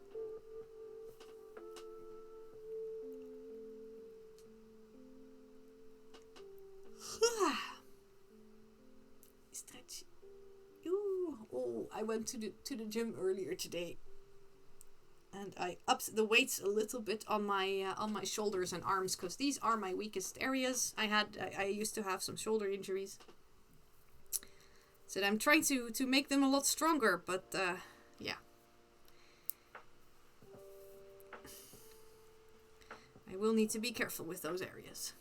Stretch. Ooh. Oh, I went to the gym earlier today, and I upped the weights a little bit on my shoulders and arms, because these are my weakest areas. I used to have some shoulder injuries, so I'm trying to make them a lot stronger. But yeah, I will need to be careful with those areas.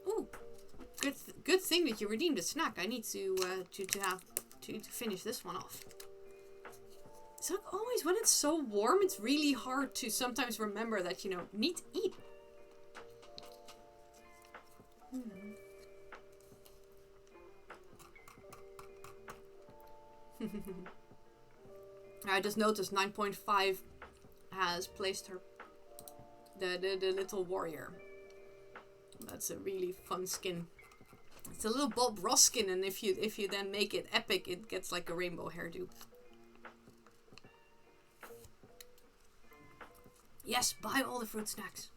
Ooh, good thing that you redeemed a snack. I need to finish this one off. So always when it's so warm, it's really hard to sometimes remember that, you know, need to eat. I just noticed 9.5 has placed her the little warrior. That's a really fun skin. It's a little Bob Ross skin, and if you then make it epic, it gets like a rainbow hairdo. Yes, buy all the fruit snacks.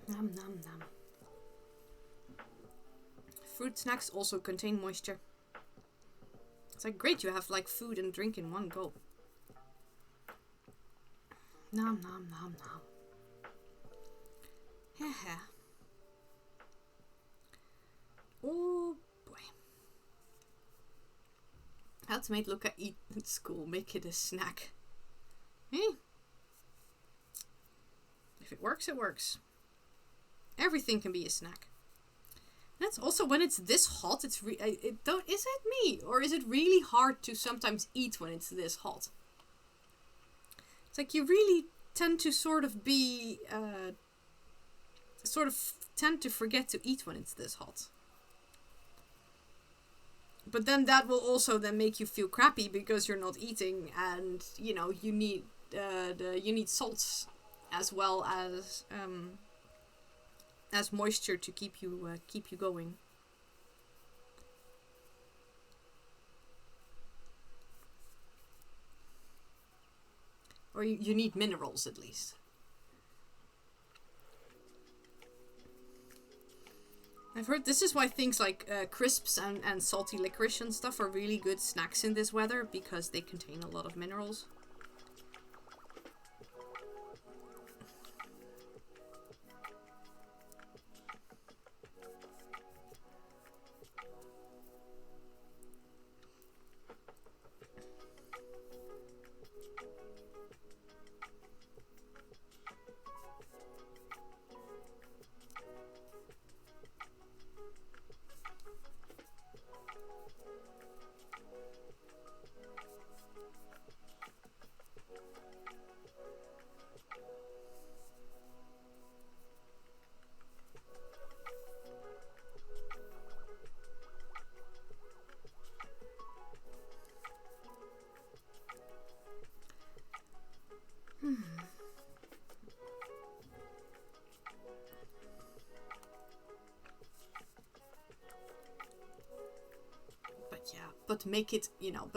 Nom nom nom. Fruit snacks also contain moisture. It's like great, you have like food and drink in one go. Nom nom nom nom. Haha. Oh boy. How to make Luca eat at school, make it a snack. Hey. If it works, it works. Everything can be a snack. That's also when it's this hot. Is it me, or is it really hard to sometimes eat when it's this hot? It's like you really tend to sort of tend to forget to eat when it's this hot. But then that will also then make you feel crappy because you're not eating, and you know you need salts as well as moisture to keep you going. Or you need minerals at least. I've heard this is why things like crisps and salty licorice and stuff are really good snacks in this weather, because they contain a lot of minerals. but make it,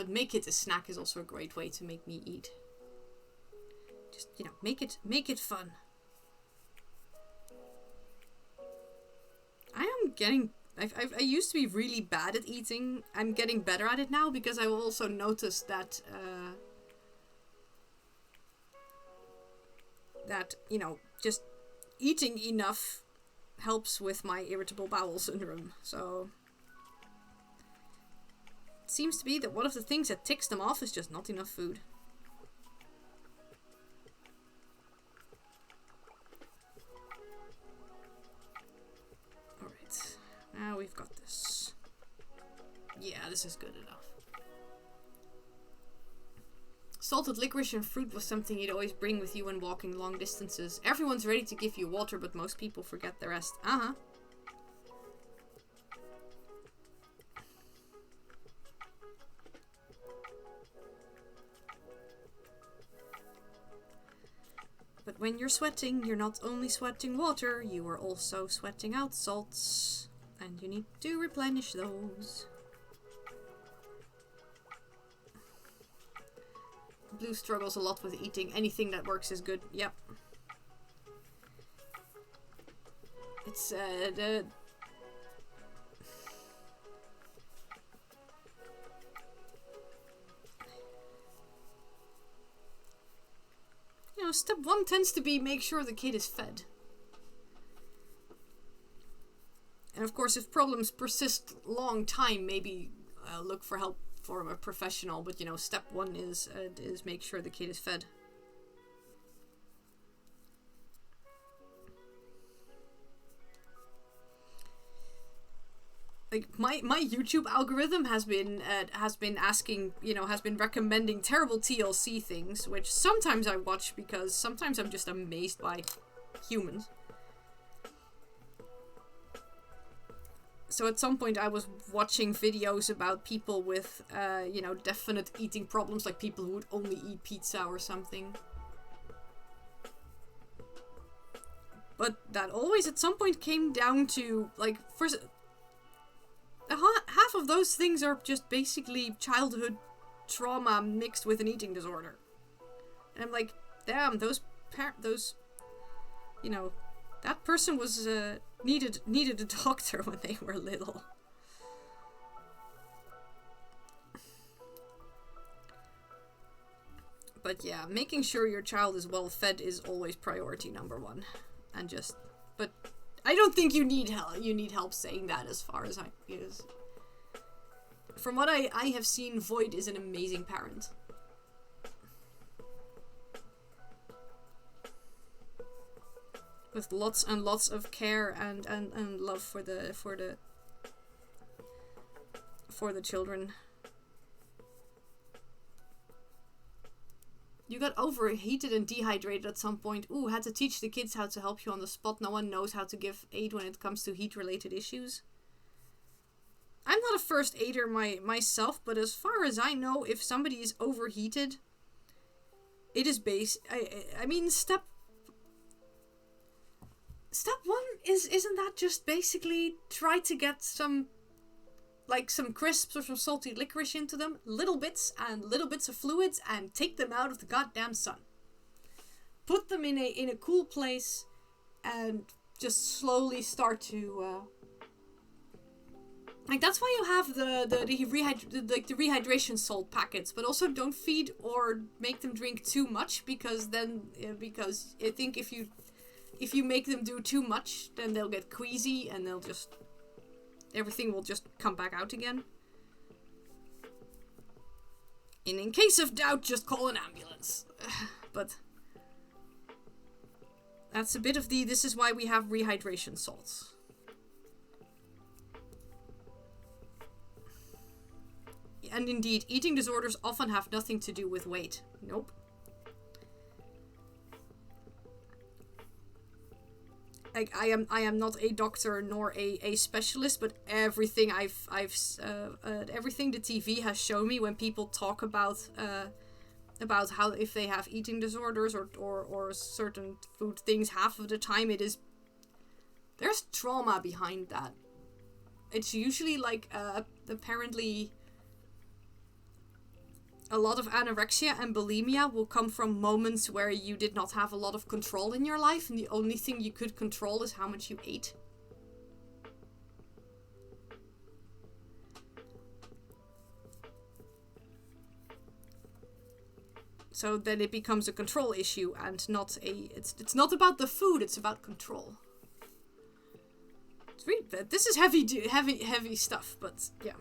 make it a snack is also a great way to make me eat. Just, make it fun. I used to be really bad at eating. I'm getting better at it now because I've also noticed that, just eating enough helps with my irritable bowel syndrome. So it seems to be that one of the things that ticks them off is just not enough food. Alright, now we've got this. Yeah, this is good enough. Salted licorice and fruit was something you'd always bring with you when walking long distances. Everyone's ready to give you water, but most people forget the rest. Uh-huh. But when you're sweating, you're not only sweating water, you are also sweating out salts. And you need to replenish those. Blue struggles a lot with eating. Anything that works is good. Yep. It's step one tends to be make sure the kid is fed. And of course, if problems persist long time, maybe look for help from a professional. But step one is make sure the kid is fed. Like my YouTube algorithm has been asking, has been recommending terrible TLC things, which sometimes I watch because sometimes I'm just amazed by humans. So at some point I was watching videos about people with, definite eating problems, like people who would only eat pizza or something. But that always at some point came down to, like, first, half of those things are just basically childhood trauma mixed with an eating disorder. And I'm like, damn, that person was, needed a doctor when they were little. But yeah, making sure your child is well fed is always priority number one. And but I don't think you need help saying that as far as from what I have seen, Void is an amazing parent. With lots and lots of care and love for the children. You got overheated and dehydrated at some point. Ooh, had to teach the kids how to help you on the spot. No one knows how to give aid when it comes to heat-related issues. I'm not a first aider myself, but as far as I know, if somebody is overheated, it is I mean, step one isn't that just basically try to get some crisps or some salty licorice into them, little bits of fluids, and take them out of the goddamn sun. Put them in a cool place, and just slowly start to that's why you have the rehydration salt packets, but also don't feed or make them drink too much, because I think if you make them do too much, then they'll get queasy and everything will just come back out again. And in case of doubt, just call an ambulance. But that's a bit of this is why we have rehydration salts. And indeed, eating disorders often have nothing to do with weight. Nope. Like, I am not a doctor nor a specialist, but everything everything the TV has shown me when people talk about how if they have eating disorders or certain food things, half of the time there's trauma behind that. It's usually apparently A lot of anorexia and bulimia will come from moments where you did not have a lot of control in your life, and the only thing you could control is how much you ate. So then it becomes a control issue and not a... It's not about the food, it's about control. It's really, this is heavy stuff, but yeah.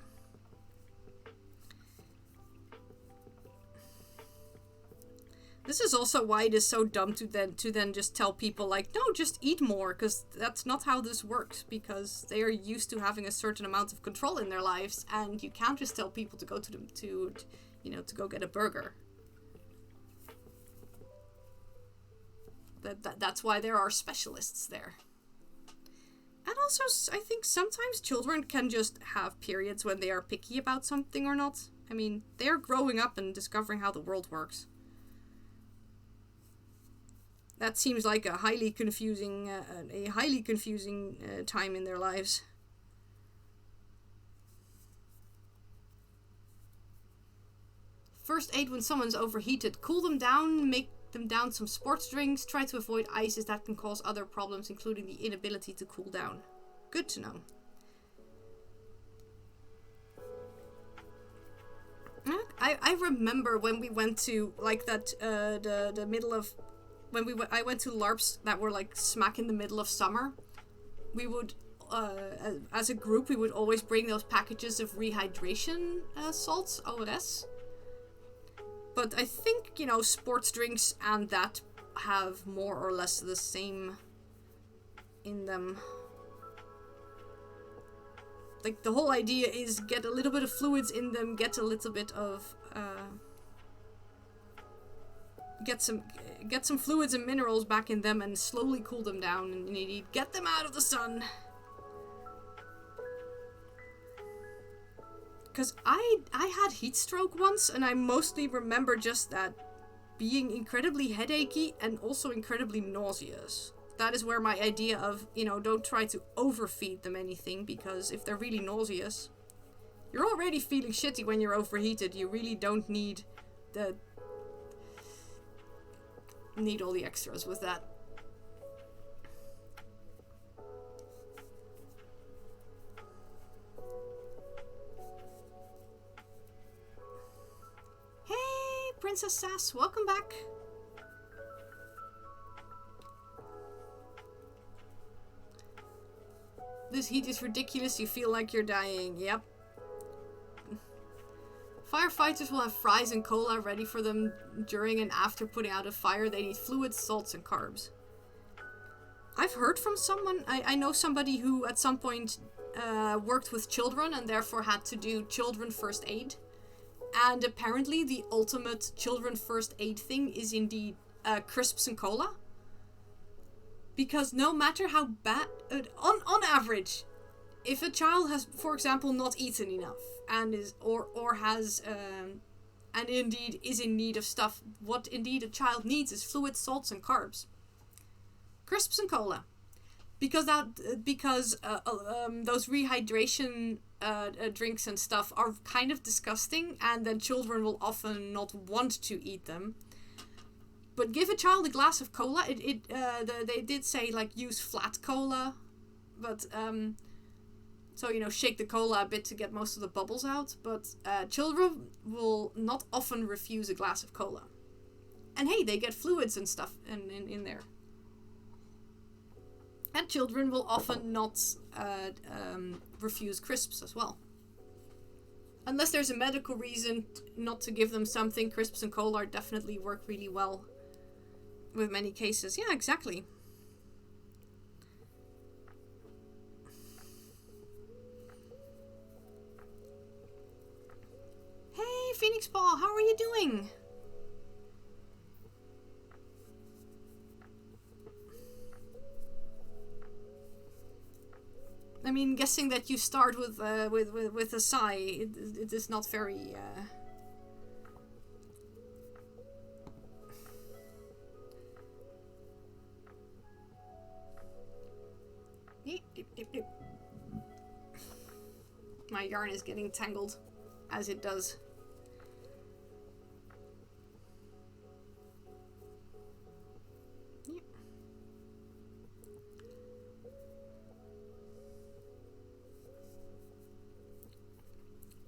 This is also why it is so dumb to then just tell people like, no, just eat more, because that's not how this works, because they are used to having a certain amount of control in their lives, and you can't just tell people to go to go get a burger. That's why there are specialists there. And also, I think sometimes children can just have periods when they are picky about something or not. I mean, they are growing up and discovering how the world works. That seems like a highly confusing time in their lives. First aid when someone's overheated. Cool them down, make them down some sports drinks, try to avoid ices that can cause other problems, including the inability to cool down. Good to know. I remember when we went to like that the middle of when I went to LARPs that were like smack in the middle of summer. We would as a group we would always bring those packages of rehydration salts, OS. But I think, sports drinks and that have more or less the same in them. Like, the whole idea is get a little bit of fluids in them, get a little bit of, get some fluids and minerals back in them and slowly cool them down, and you need to get them out of the sun. Because I had heat stroke once, and I mostly remember just that being incredibly headachy and also incredibly nauseous. That is where my idea of, don't try to overfeed them anything, because if they're really nauseous, you're already feeling shitty when you're overheated. You really don't need all the extras with that. Princess Sass, welcome back. This heat is ridiculous, you feel like you're dying. Yep. Firefighters will have fries and cola ready for them during and after putting out a fire. They need fluids, salts, and carbs. I've heard from someone, I know somebody who at some point worked with children and therefore had to do children first aid. And apparently the ultimate children first aid thing is indeed crisps and cola. Because no matter how bad, on average, if a child has, for example, not eaten enough and and indeed is in need of stuff, what indeed a child needs is fluids, salts, and carbs. Crisps and cola. Because those rehydration drinks and stuff are kind of disgusting, and then children will often not want to eat them. But give a child a glass of cola. They did say like use flat cola, but so shake the cola a bit to get most of the bubbles out. But children will not often refuse a glass of cola, and hey, they get fluids and stuff in there. And children will often not refuse crisps as well. Unless there's a medical reason not to give them something, crisps and cola definitely work really well with many cases. Yeah, exactly. Hey, Phoenix Ball, how are you doing? I mean, guessing that you start with a sigh, it is not very. My yarn is getting tangled, as it does.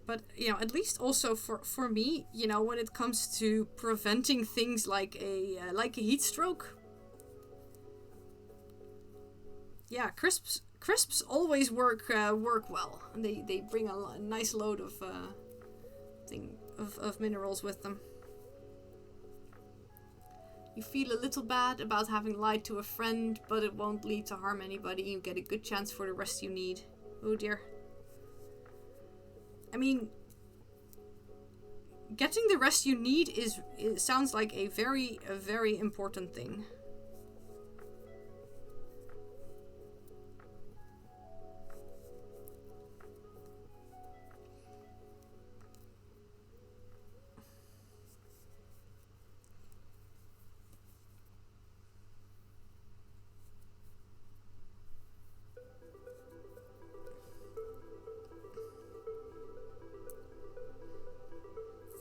But, you know, at least also for me, you know, when it comes to preventing things like a heat stroke. Yeah, crisps always work well. And they bring a nice load of of minerals with them. You feel a little bad about having lied to a friend, but it won't lead to harm anybody. You get a good chance for the rest you need. Oh dear. I mean, getting the rest you need sounds like a very important thing.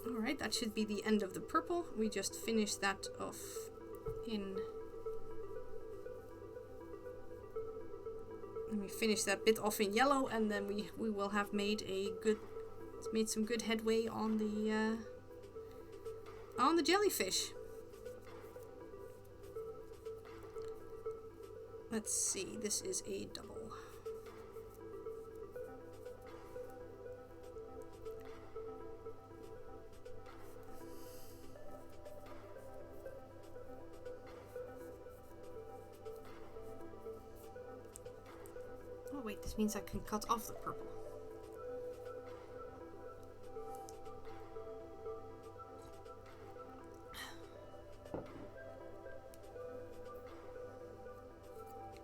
Alright, that should be the end of the purple. We just finished that off in... Let me finish that bit off in yellow, and then we will have made some good headway on the jellyfish. Let's see, this is a double. Oh wait, this means I can cut off the purple.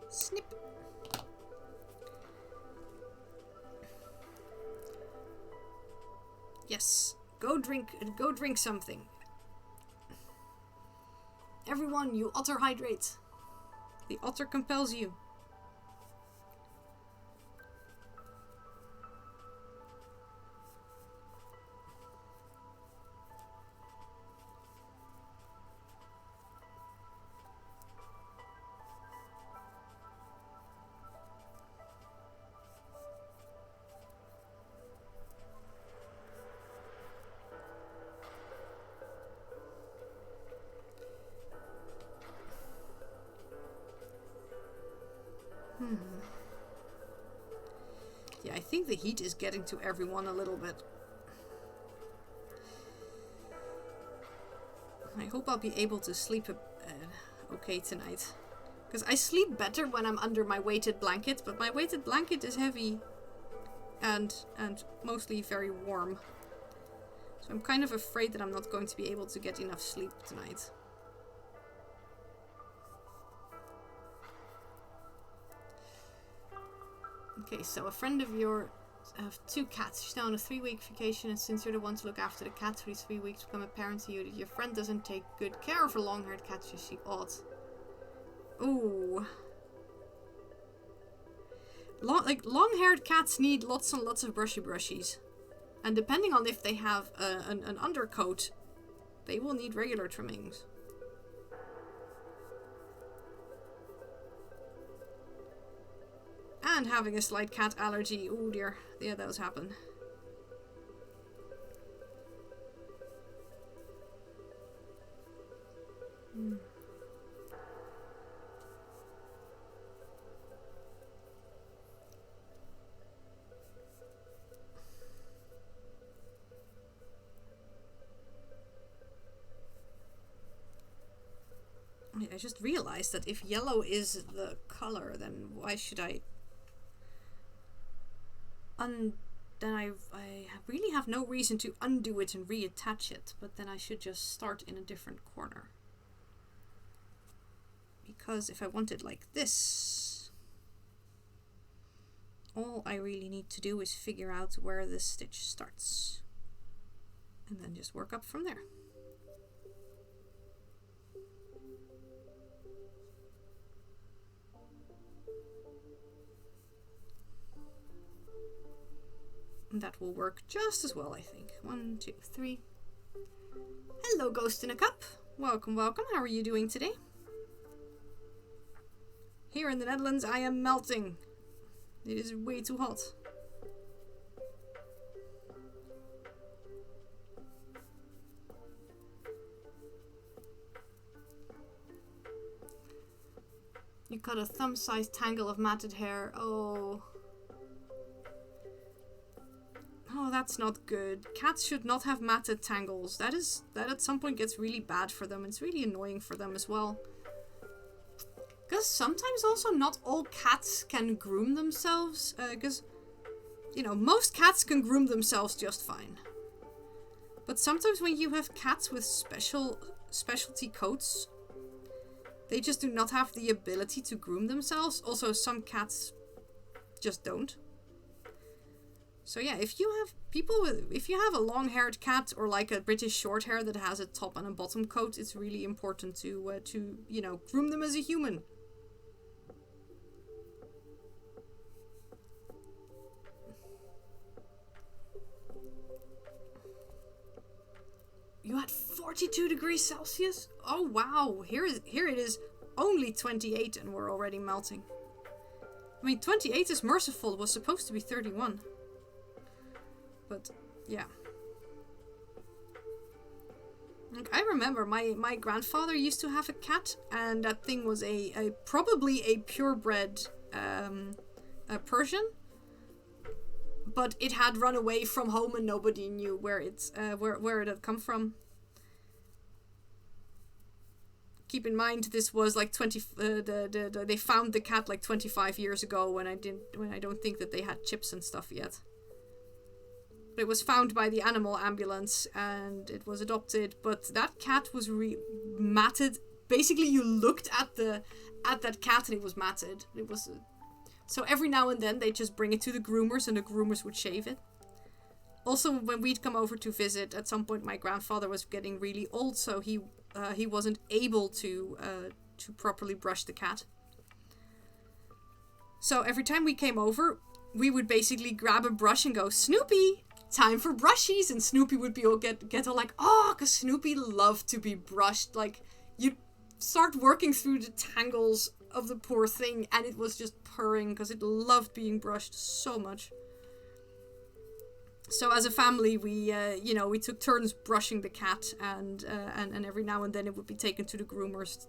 Snip. Yes, go drink something. Everyone, you otter hydrate. The otter compels you. Yeah, I think the heat is getting to everyone a little bit. I hope I'll be able to sleep okay tonight. Because I sleep better when I'm under my weighted blanket, but my weighted blanket is heavy and mostly very warm. So I'm kind of afraid that I'm not going to be able to get enough sleep tonight. Okay, so a friend of yours have 2 cats. She's now on a 3-week vacation, and since you're the one to look after the cats for these 3 weeks, become apparent to you that your friend doesn't take good care of her long-haired cats. Is she odd? Ooh. Long-haired cats need lots and lots of brushies. And depending on if they have an undercoat, they will need regular trimmings. And having a slight cat allergy. Oh dear. Yeah, those happen. I just realized that if yellow is the color, then why should I... then I really have no reason to undo it and reattach it, but then I should just start in a different corner. Because if I want it like this, all I really need to do is figure out where this stitch starts. And then just work up from there. That will work just as well, I think. 1, 2, 3. Hello, Ghost in a Cup. Welcome, welcome. How are you doing today? Here in the Netherlands, I am melting. It is way too hot. You got a thumb-sized tangle of matted hair. Oh. Oh, that's not good. Cats should not have matted tangles. That at some point gets really bad for them. It's really annoying for them as well. Because sometimes also not all cats can groom themselves. Because, you know, most cats can groom themselves just fine. But sometimes when you have cats with specialty coats, they just do not have the ability to groom themselves. Also, some cats just don't. So yeah, if you have a long-haired cat or like a British Shorthair that has a top and a bottom coat, it's really important to you know, groom them as a human. You had 42 degrees Celsius? Oh wow, here it is only 28 and we're already melting. I mean, 28 is merciful, it was supposed to be 31. But, yeah. Like, I remember my grandfather used to have a cat, and that thing was probably a purebred Persian. But it had run away from home and nobody knew where it had come from. Keep in mind, this was like they found the cat like 25 years ago when I don't think that they had chips and stuff yet. But it was found by the animal ambulance and it was adopted. But that cat was matted. Basically, you looked at that cat and it was matted. It was so every now and then they just bring it to the groomers and the groomers would shave it. Also, when we'd come over to visit, at some point my grandfather was getting really old, so he wasn't able to properly brush the cat. So every time we came over, we would basically grab a brush and go, Snoopy, time for brushies. And Snoopy would be all get all like, oh, because Snoopy loved to be brushed. Like, you'd start working through the tangles of the poor thing and it was just purring because it loved being brushed so much. So as a family, we took turns brushing the cat, and every now and then it would be taken to the groomers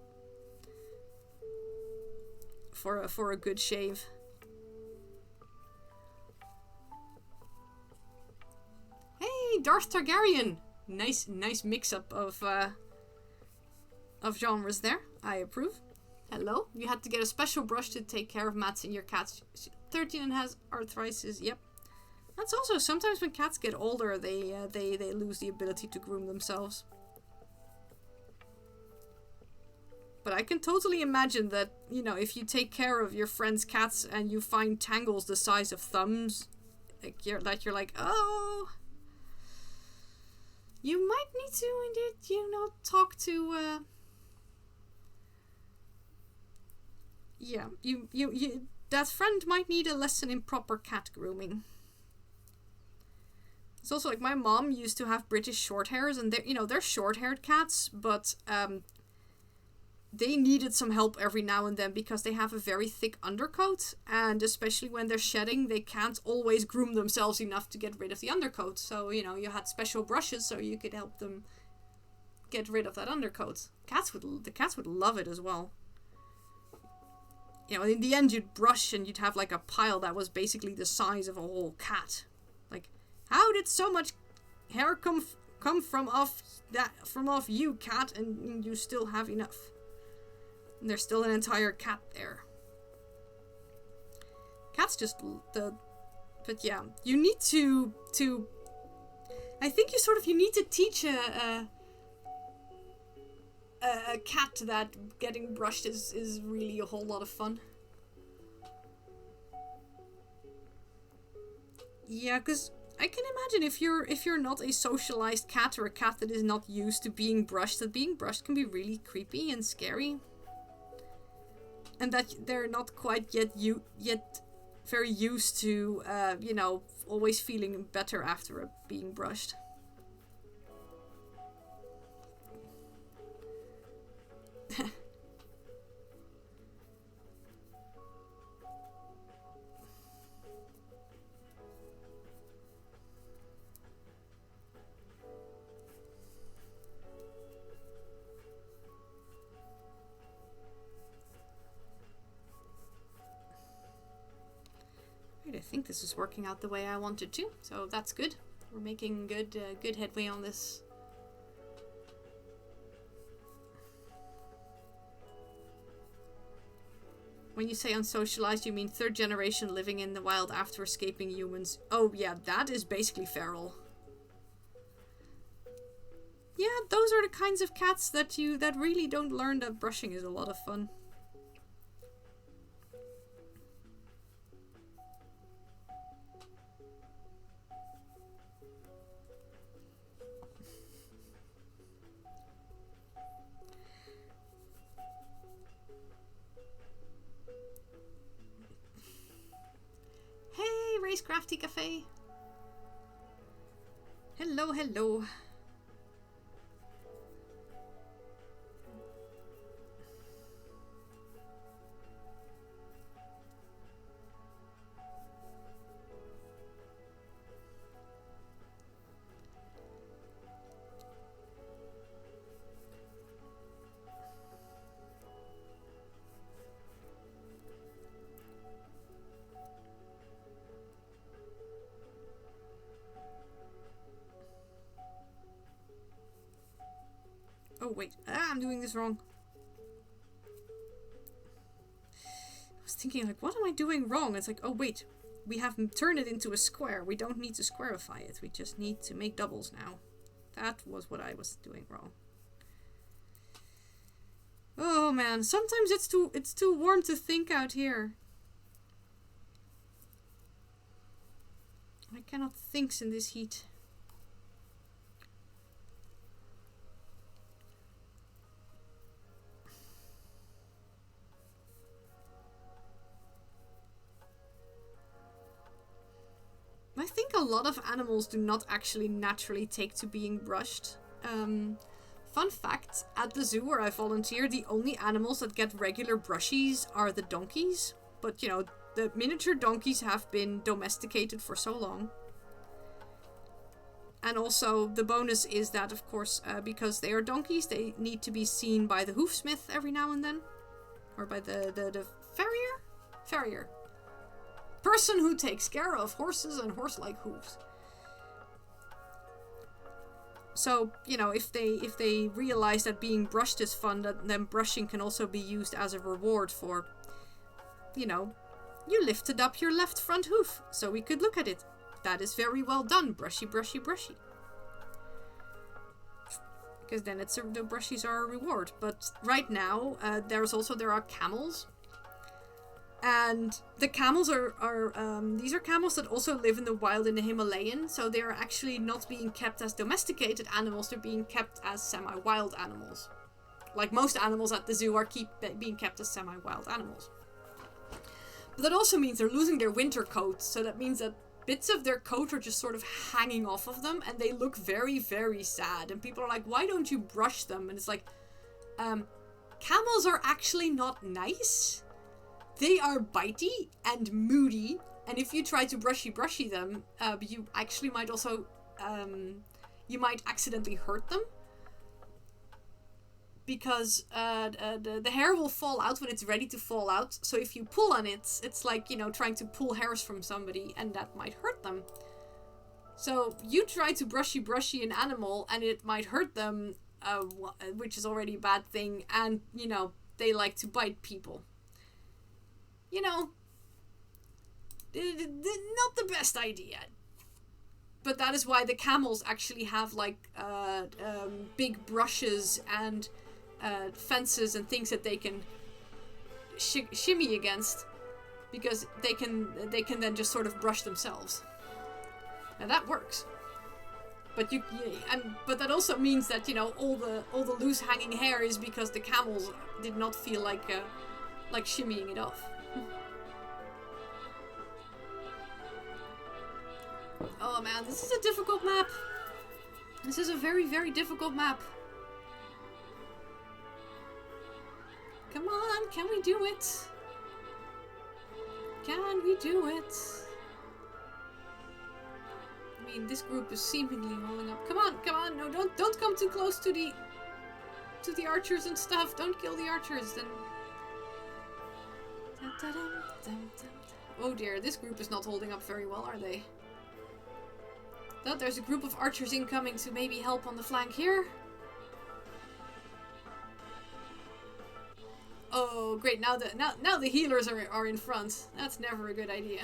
for a good shave. Hey, Darth Targaryen! Nice mix-up of genres there. I approve. Hello. You had to get a special brush to take care of Mats and your cat. 13 and has arthritis. Yep. That's also sometimes when cats get older, they lose the ability to groom themselves. But I can totally imagine that, you know, if you take care of your friend's cats and you find tangles the size of thumbs, you're like, oh, you might need to indeed, you know, talk to. Yeah, you that friend might need a lesson in proper cat grooming. It's also like my mom used to have British Shorthairs, and they're short-haired cats, but they needed some help every now and then because they have a very thick undercoat, and especially when they're shedding, they can't always groom themselves enough to get rid of the undercoat. So, you know, you had special brushes so you could help them get rid of that undercoat. The cats would love it as well. You know, in the end, you'd brush and you'd have like a pile that was basically the size of a whole cat. Like, how did so much hair come from off you, cat, and you still have enough? And there's still an entire cat there. Cats just but yeah, you need to. I think you need to teach a cat that getting brushed is really a whole lot of fun. Yeah, because I can imagine if you're not a socialized cat or a cat that is not used to being brushed, that being brushed can be really creepy and scary. And that they're not quite yet very used to, always feeling better after being brushed. I think this is working out the way I wanted to, so that's good. We're making good headway on this. When you say unsocialized, you mean third generation living in the wild after escaping humans. Oh yeah, that is basically feral. Yeah, those are the kinds of cats that really don't learn that brushing is a lot of fun. Hey, Racecrafty Cafe. Hello, hello. Oh wait, I'm doing this wrong. I was thinking like, what am I doing wrong? It's like, oh wait, we have turned it into a square. We don't need to squarify it. We just need to make doubles now. That was what I was doing wrong. Oh man, sometimes it's too warm to think out here. I cannot think in this heat. I think a lot of animals do not actually naturally take to being brushed. Fun fact, at the zoo where I volunteer, the only animals that get regular brushies are the donkeys. But, you know, the miniature donkeys have been domesticated for so long. And also, the bonus is that, of course, because they are donkeys, they need to be seen by the hoofsmith every now and then. Or by the farrier? Farrier. Person who takes care of horses and horse-like hooves. So, you know, if they realize that being brushed is fun, then brushing can also be used as a reward for, you know, you lifted up your left front hoof, so we could look at it. That is very well done, brushy, brushy, brushy. Because then the brushies are a reward. But right now, there are camels. And the camels these are camels that also live in the wild in the Himalayan, so they are actually not being kept as domesticated animals, they're being kept as semi-wild animals. Like most animals at the zoo are being kept as semi-wild animals. But that also means they're losing their winter coats, so that means that bits of their coat are just sort of hanging off of them, and they look very, very sad. And people are like, why don't you brush them? And it's like, camels are actually not nice. They are bitey and moody, and if you try to brushy them, you actually might also, you might accidentally hurt them. Because the hair will fall out when it's ready to fall out, so if you pull on it, it's like, you know, trying to pull hairs from somebody, and that might hurt them. So you try to brushy an animal, and it might hurt them, which is already a bad thing, and, you know, they like to bite people. You know, not the best idea. But that is why the camels actually have, like, big brushes and fences and things that they can shimmy against. Because they can then just sort of brush themselves. And that works. But but that also means that, you know, all the loose hanging hair is because the camels did not feel like shimmying it off. Oh man, this is a difficult map. This is a very, very difficult map. Come on, can we do it? Can we do it? I mean, this group is seemingly holding up. Come on, no, don't come too close to the archers and stuff. Don't kill the archers, then. Oh dear, this group is not holding up very well, are they? Thought there's a group of archers incoming to maybe help on the flank here. Oh great, now the healers are in front. That's never a good idea.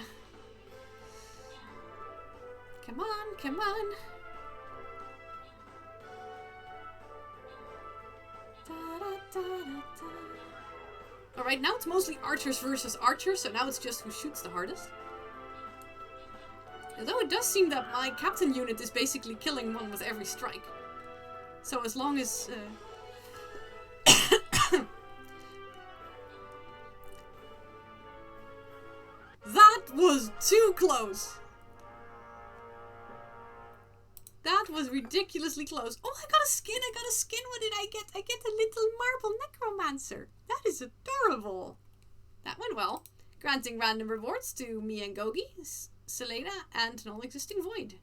Come on, come on. Alright, now it's mostly archers versus archers, so now it's just who shoots the hardest. Although it does seem that my captain unit is basically killing one with every strike. So as long as... That was too close! That was ridiculously close. Oh, I got a skin! I got a skin! What did I get? I get a little marble necromancer. That is adorable. That went well. Granting random rewards to me and Gogi, Selena, and non-existing void.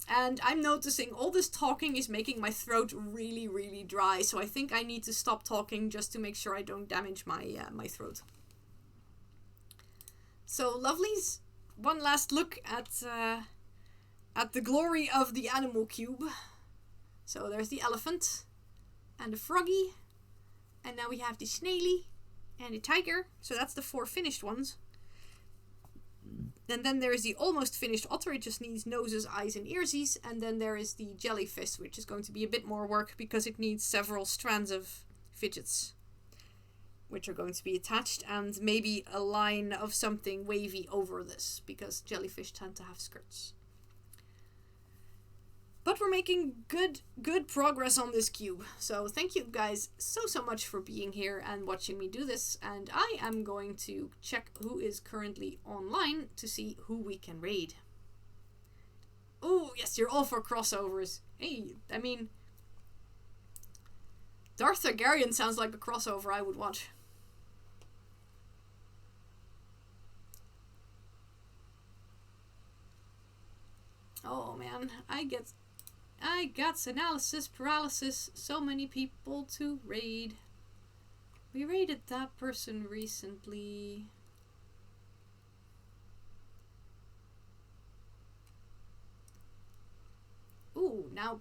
And I'm noticing all this talking is making my throat really, really dry. So I think I need to stop talking just to make sure I don't damage my my throat. So lovelies, one last look at the glory of the animal cube. So there's the elephant and the froggy, and now we have the snaily and the tiger. So that's the 4 finished ones. And then there is the almost finished otter. It just needs noses, eyes, and earsies. And then there is the jellyfish, which is going to be a bit more work because it needs several strands of fidgets, which are going to be attached, and maybe a line of something wavy over this, because jellyfish tend to have skirts. But we're making good progress on this cube. So thank you guys so much for being here and watching me do this. And I am going to check who is currently online to see who we can raid. Oh, yes, you're all for crossovers. Hey, I mean, Darth Targaryen sounds like a crossover I would watch. Oh man, I got analysis paralysis. So many people to raid. We raided that person recently. Ooh, now.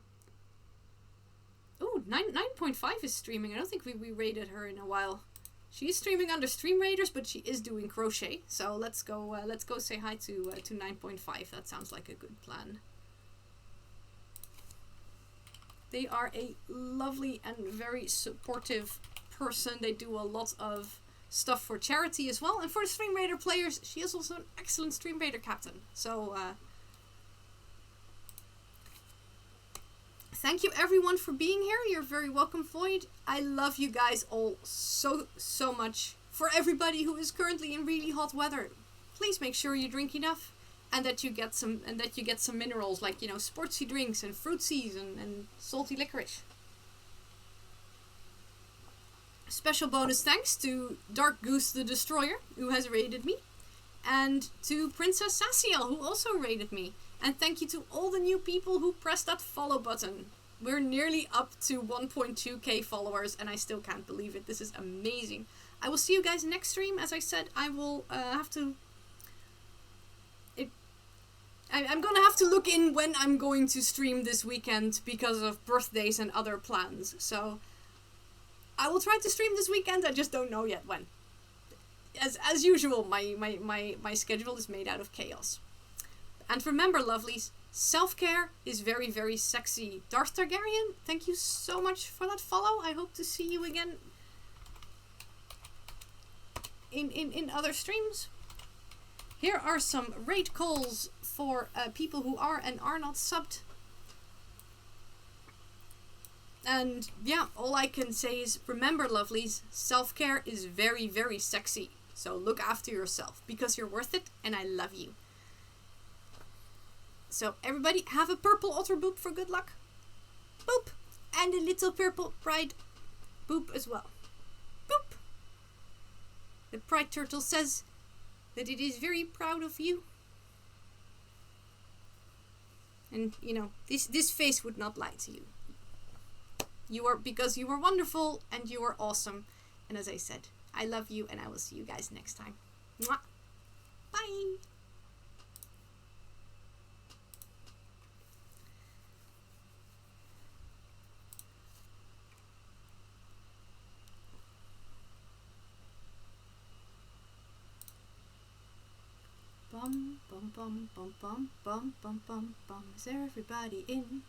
Ooh, 9.5 is streaming. I don't think we raided her in a while. She is streaming under Stream Raiders, but she is doing crochet. So let's go say hi to 9.5. That sounds like a good plan. They are a lovely and very supportive person. They do a lot of stuff for charity as well. And for the Stream Raider players, she is also an excellent Stream Raider captain. So thank you everyone for being here. You're very welcome, Void. I love you guys all so much. For everybody who is currently in really hot weather, please make sure you drink enough, and that you get some minerals, like, you know, sportsy drinks and fruitsies and salty licorice. Special bonus thanks to Dark Goose the Destroyer, who has raided me, and to Princess Sassiel, who also raided me. And thank you to all the new people who pressed that follow button. We're nearly up to 1.2k followers, and I still can't believe it. This is amazing. I will see you guys next stream. As I said, I will have to... I'm gonna have to look in when I'm going to stream this weekend because of birthdays and other plans. So I will try to stream this weekend. I just don't know yet when. As usual, my schedule is made out of chaos. And remember, lovelies, self-care is very, very sexy. Darth Targaryen, thank you so much for that follow. I hope to see you again in other streams. Here are some raid calls for people who are and are not subbed. And yeah, all I can say is, remember, lovelies, self-care is very, very sexy. So look after yourself, because you're worth it, and I love you. So everybody, have a purple otter boop for good luck. Boop! And a little purple pride boop as well. Boop! The pride turtle says that it is very proud of you. And, you know, this face would not lie to you. Because you are wonderful and you are awesome. And as I said, I love you, and I will see you guys next time. Mwah! Bye! Bum, bum, bum, bum, bum, bum, bum, bum, bum. Is everybody in?